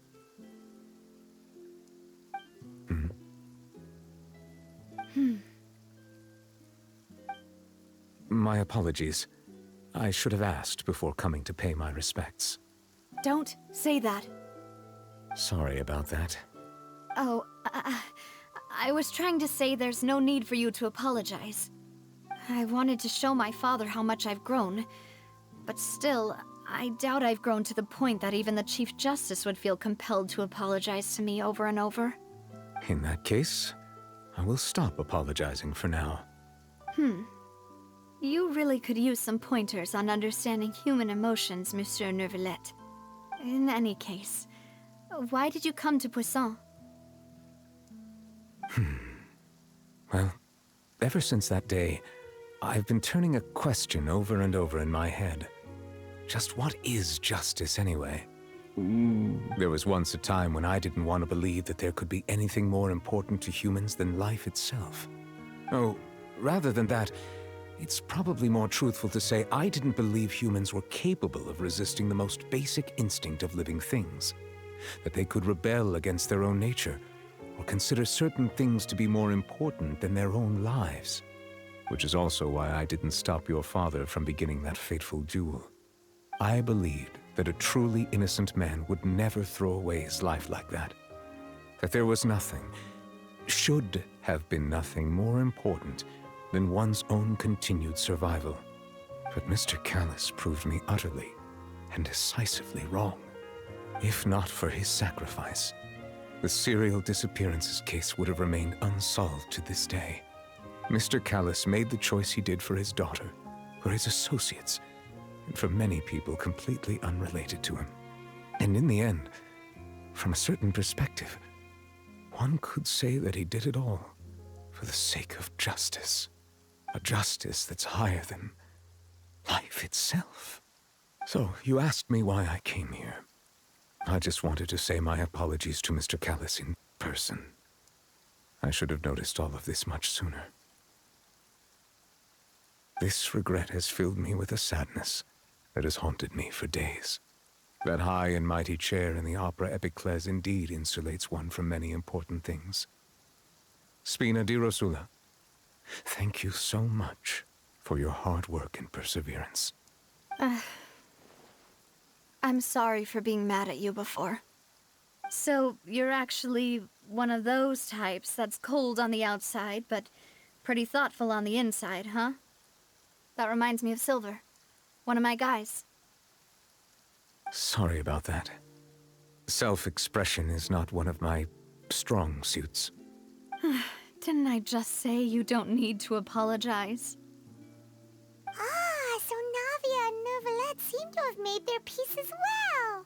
My apologies. I should have asked before coming to pay my respects. Don't say that. Sorry about that. Oh, I was trying to say there's no need for you to apologize. I wanted to show my father how much I've grown, but still, I doubt I've grown to the point that even the Chief Justice would feel compelled to apologize to me over and over. In that case, I will stop apologizing for now. You really could use some pointers on understanding human emotions, Monsieur Neuvillette. In any case, why did you come to Poisson? Well, ever since that day, I've been turning a question over and over in my head. Just what is justice anyway? There was once a time when I didn't want to believe that there could be anything more important to humans than life itself. Oh, rather than that, it's probably more truthful to say I didn't believe humans were capable of resisting the most basic instinct of living things. That they could rebel against their own nature, or consider certain things to be more important than their own lives. Which is also why I didn't stop your father from beginning that fateful duel. I believed that a truly innocent man would never throw away his life like that. That there was nothing, should have been nothing more important than one's own continued survival. But Mr. Callus proved me utterly and decisively wrong. If not for his sacrifice, the serial disappearances case would have remained unsolved to this day. Mr. Callus made the choice he did for his daughter, for his associates, and for many people completely unrelated to him. And in the end, from a certain perspective, one could say that he did it all for the sake of justice. A justice that's higher than life itself. So, you asked me why I came here. I just wanted to say my apologies to Mr. Callus in person. I should have noticed all of this much sooner. This regret has filled me with a sadness that has haunted me for days. That high and mighty chair in the Opera Epiclese indeed insulates one from many important things. Spina di Rosula, thank you so much for your hard work and perseverance. I'm sorry for being mad at you before. So, you're actually one of those types that's cold on the outside, but pretty thoughtful on the inside, huh? That reminds me of Silver, one of my guys. Sorry about that. Self-expression is not one of my strong suits. Didn't I just say you don't need to apologize? Ah, so Navia and Neuvillette seem to have made their peace as well.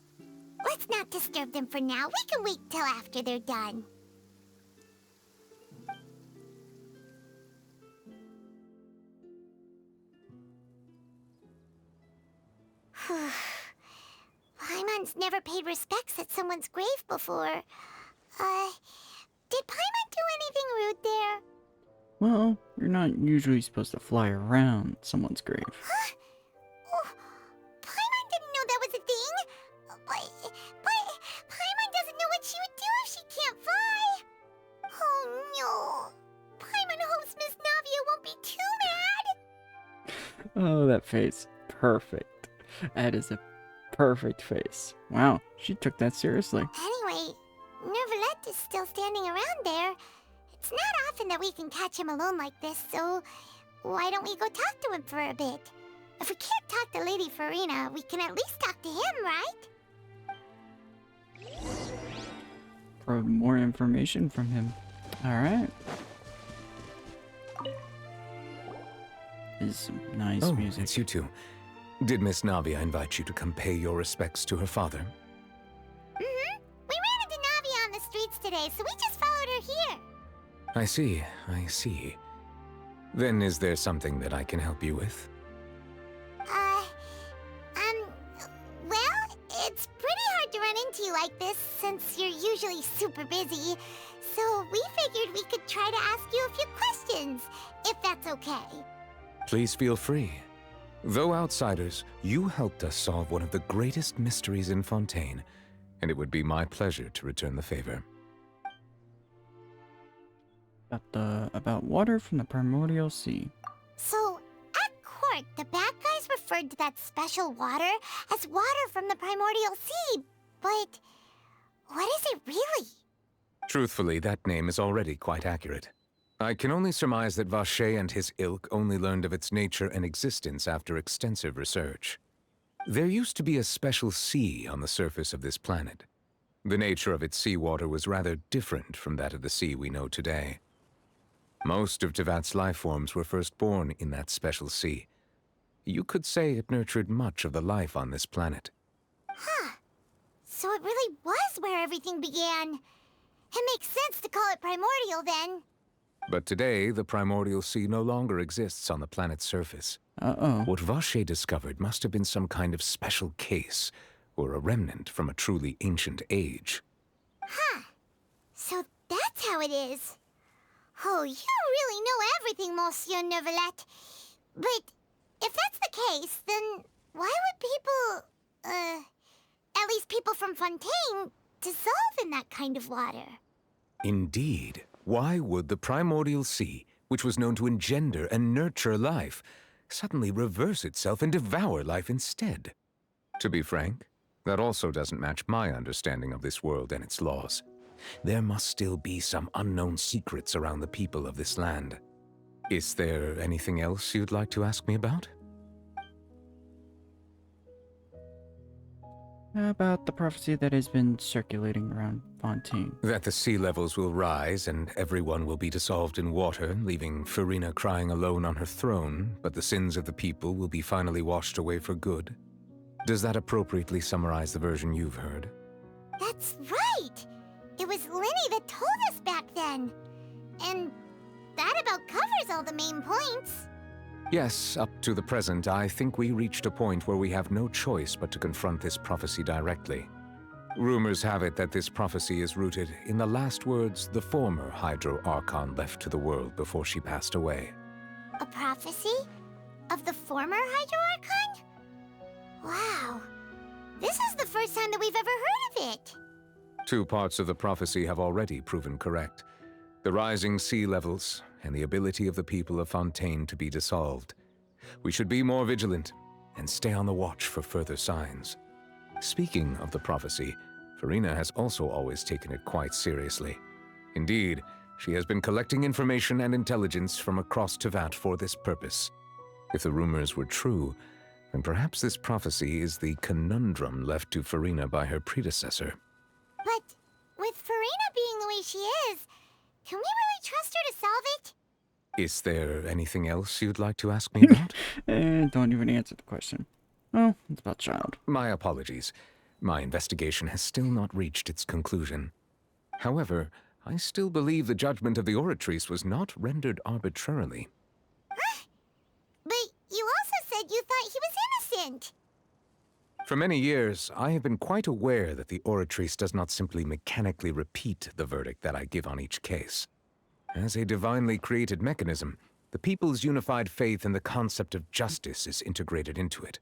Let's not disturb them for now. We can wait till after they're done. Paimon's never paid respects at someone's grave before. Did Paimon do anything rude there? Well, you're not usually supposed to fly around someone's grave. Huh? Oh, Paimon didn't know that was a thing. But Paimon doesn't know what she would do if she can't fly. Oh no. Paimon hopes Miss Navia won't be too mad. Oh, that face. Perfect. That is a perfect face. Wow, she took that seriously. Anyway, Neuvillette is still standing around there. It's not often that we can catch him alone like this, so why don't we go talk to him for a bit? If we can't talk to Lady Farina, we can at least talk to him, right? Probe more information from him. Alright. This is some nice music. It's you two. Did Miss Navia invite you to come pay your respects to her father? Mm-hmm. We ran into Navia on the streets today, so we just followed her here. I see, I see. Then is there something that I can help you with? Well, it's pretty hard to run into you like this since you're usually super busy. So we figured we could try to ask you a few questions, if that's okay. Please feel free. Though outsiders, you helped us solve one of the greatest mysteries in Fontaine, and it would be my pleasure to return the favor. About water from the primordial sea. So, at court, the bad guys referred to that special water as water from the primordial sea, but what is it really? Truthfully, that name is already quite accurate. I can only surmise that Vacher and his ilk only learned of its nature and existence after extensive research. There used to be a special sea on the surface of this planet. The nature of its seawater was rather different from that of the sea we know today. Most of Tevat's life forms were first born in that special sea. You could say it nurtured much of the life on this planet. Huh. So it really was where everything began. It makes sense to call it primordial then. But today, the primordial sea no longer exists on the planet's surface. What Vacher discovered must have been some kind of special case, or a remnant from a truly ancient age. Huh. So that's how it is. Oh, you really know everything, Monsieur Neuvillette. But if that's the case, then why would people, at least people from Fontaine, dissolve in that kind of water? Indeed. Why would the primordial sea, which was known to engender and nurture life, suddenly reverse itself and devour life instead? To be frank, that also doesn't match my understanding of this world and its laws. There must still be some unknown secrets around the people of this land. Is there anything else you'd like to ask me about? How about the prophecy that has been circulating around Fontaine? That the sea levels will rise and everyone will be dissolved in water, leaving Farina crying alone on her throne, but the sins of the people will be finally washed away for good. Does that appropriately summarize the version you've heard? That's right! It was Linny that told us back then. And that about covers all the main points. Yes, up to the present, I think we reached a point where we have no choice but to confront this prophecy directly. Rumors have it that this prophecy is rooted in the last words the former Hydro Archon left to the world before she passed away. A prophecy? Of the former Hydro Archon? Wow. This is the first time that we've ever heard of it. Two parts of the prophecy have already proven correct. The rising sea levels, and the ability of the people of Fontaine to be dissolved. We should be more vigilant and stay on the watch for further signs. Speaking of the prophecy, Farina has also always taken it quite seriously. Indeed, she has been collecting information and intelligence from across Tevat for this purpose. If the rumors were true, then perhaps this prophecy is the conundrum left to Farina by her predecessor. But with Farina being the way she is, can we really trust her to solve it? Is there anything else you'd like to ask me about? Don't even answer the question. Oh, it's about child. My apologies. My investigation has still not reached its conclusion. However, I still believe the judgment of the Oratrice was not rendered arbitrarily. But you also said you thought he was innocent. For many years, I have been quite aware that the Oratrice does not simply mechanically repeat the verdict that I give on each case. As a divinely created mechanism, the people's unified faith in the concept of justice is integrated into it.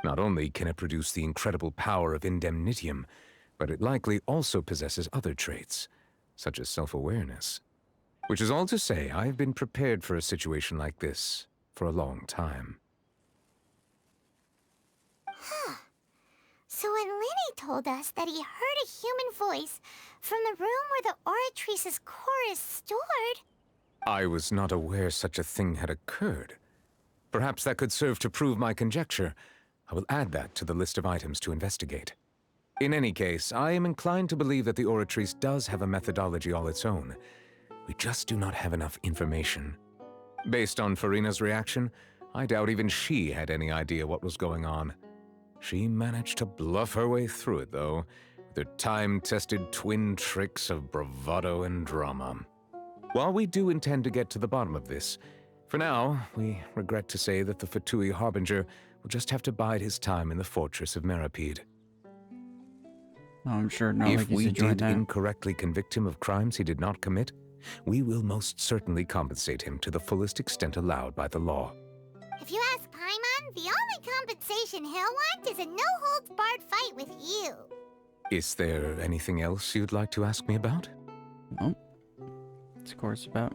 Not only can it produce the incredible power of indemnitium, but it likely also possesses other traits, such as self-awareness. Which is all to say, I have been prepared for a situation like this for a long time. Huh. So when Lenny told us that he heard a human voice from the room where the Oratrice's core is stored... I was not aware such a thing had occurred. Perhaps that could serve to prove my conjecture. I will add that to the list of items to investigate. In any case, I am inclined to believe that the Oratrice does have a methodology all its own. We just do not have enough information. Based on Farina's reaction, I doubt even she had any idea what was going on. She managed to bluff her way through it, though, with her time-tested twin tricks of bravado and drama. While we do intend to get to the bottom of this, for now, we regret to say that the Fatui Harbinger will just have to bide his time in the fortress of Meripede. I'm sure not. If we did incorrectly convict him of crimes he did not commit, we will most certainly compensate him to the fullest extent allowed by the law. If you ask Paimon, the only compensation he'll want is a no-holds-barred fight with you. Is there anything else you'd like to ask me about? No. It's of course about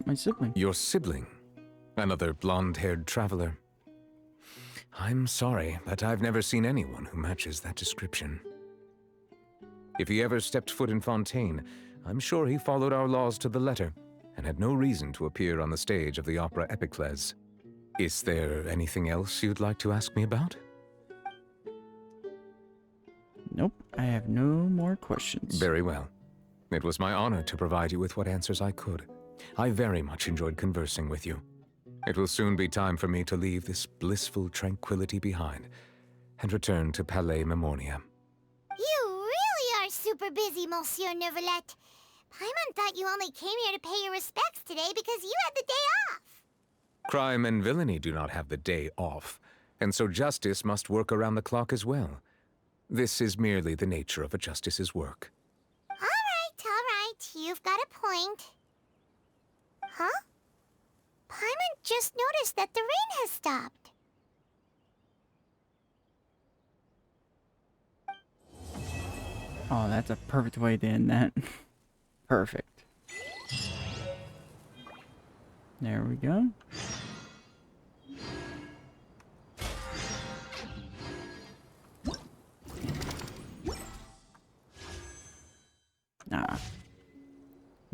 my sibling. Your sibling? Another blonde-haired traveler? I'm sorry, but I've never seen anyone who matches that description. If he ever stepped foot in Fontaine, I'm sure he followed our laws to the letter and had no reason to appear on the stage of the opera Epicles. Is there anything else you'd like to ask me about? Nope, I have no more questions. Very well. It was my honor to provide you with what answers I could. I very much enjoyed conversing with you. It will soon be time for me to leave this blissful tranquility behind and return to Palais Memornia. You really are super busy, Monsieur Neuvillette. Paimon thought you only came here to pay your respects today because you had the day off. Crime and villainy do not have the day off, and so justice must work around the clock as well. This is merely the nature of a justice's work. All right. You've got a point. Huh? Paimon just noticed that the rain has stopped. Oh, that's a perfect way to end that. Perfect. There we go.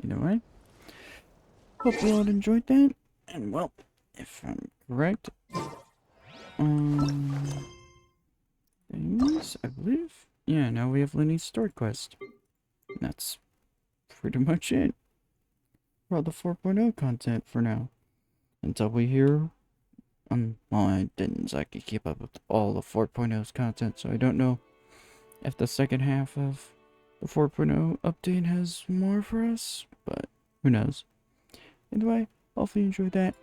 Either way, hope you all enjoyed that. And well, if I'm correct, things, I believe. Yeah, now we have Lenny's story quest. And that's pretty much it for all the 4.0 content for now. Until we hear, well, I didn't exactly keep up with all the 4.0's content, so I don't know if the second half of the 4.0 update has more for us, but who knows. Anyway, hopefully you enjoyed that.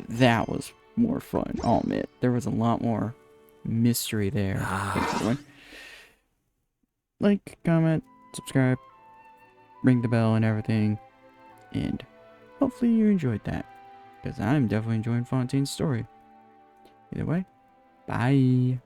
That was more fun, I'll admit. There was a lot more mystery there. Like, comment, subscribe, ring the bell and everything. And hopefully you enjoyed that, because I'm definitely enjoying Fontaine's story. Either way, bye.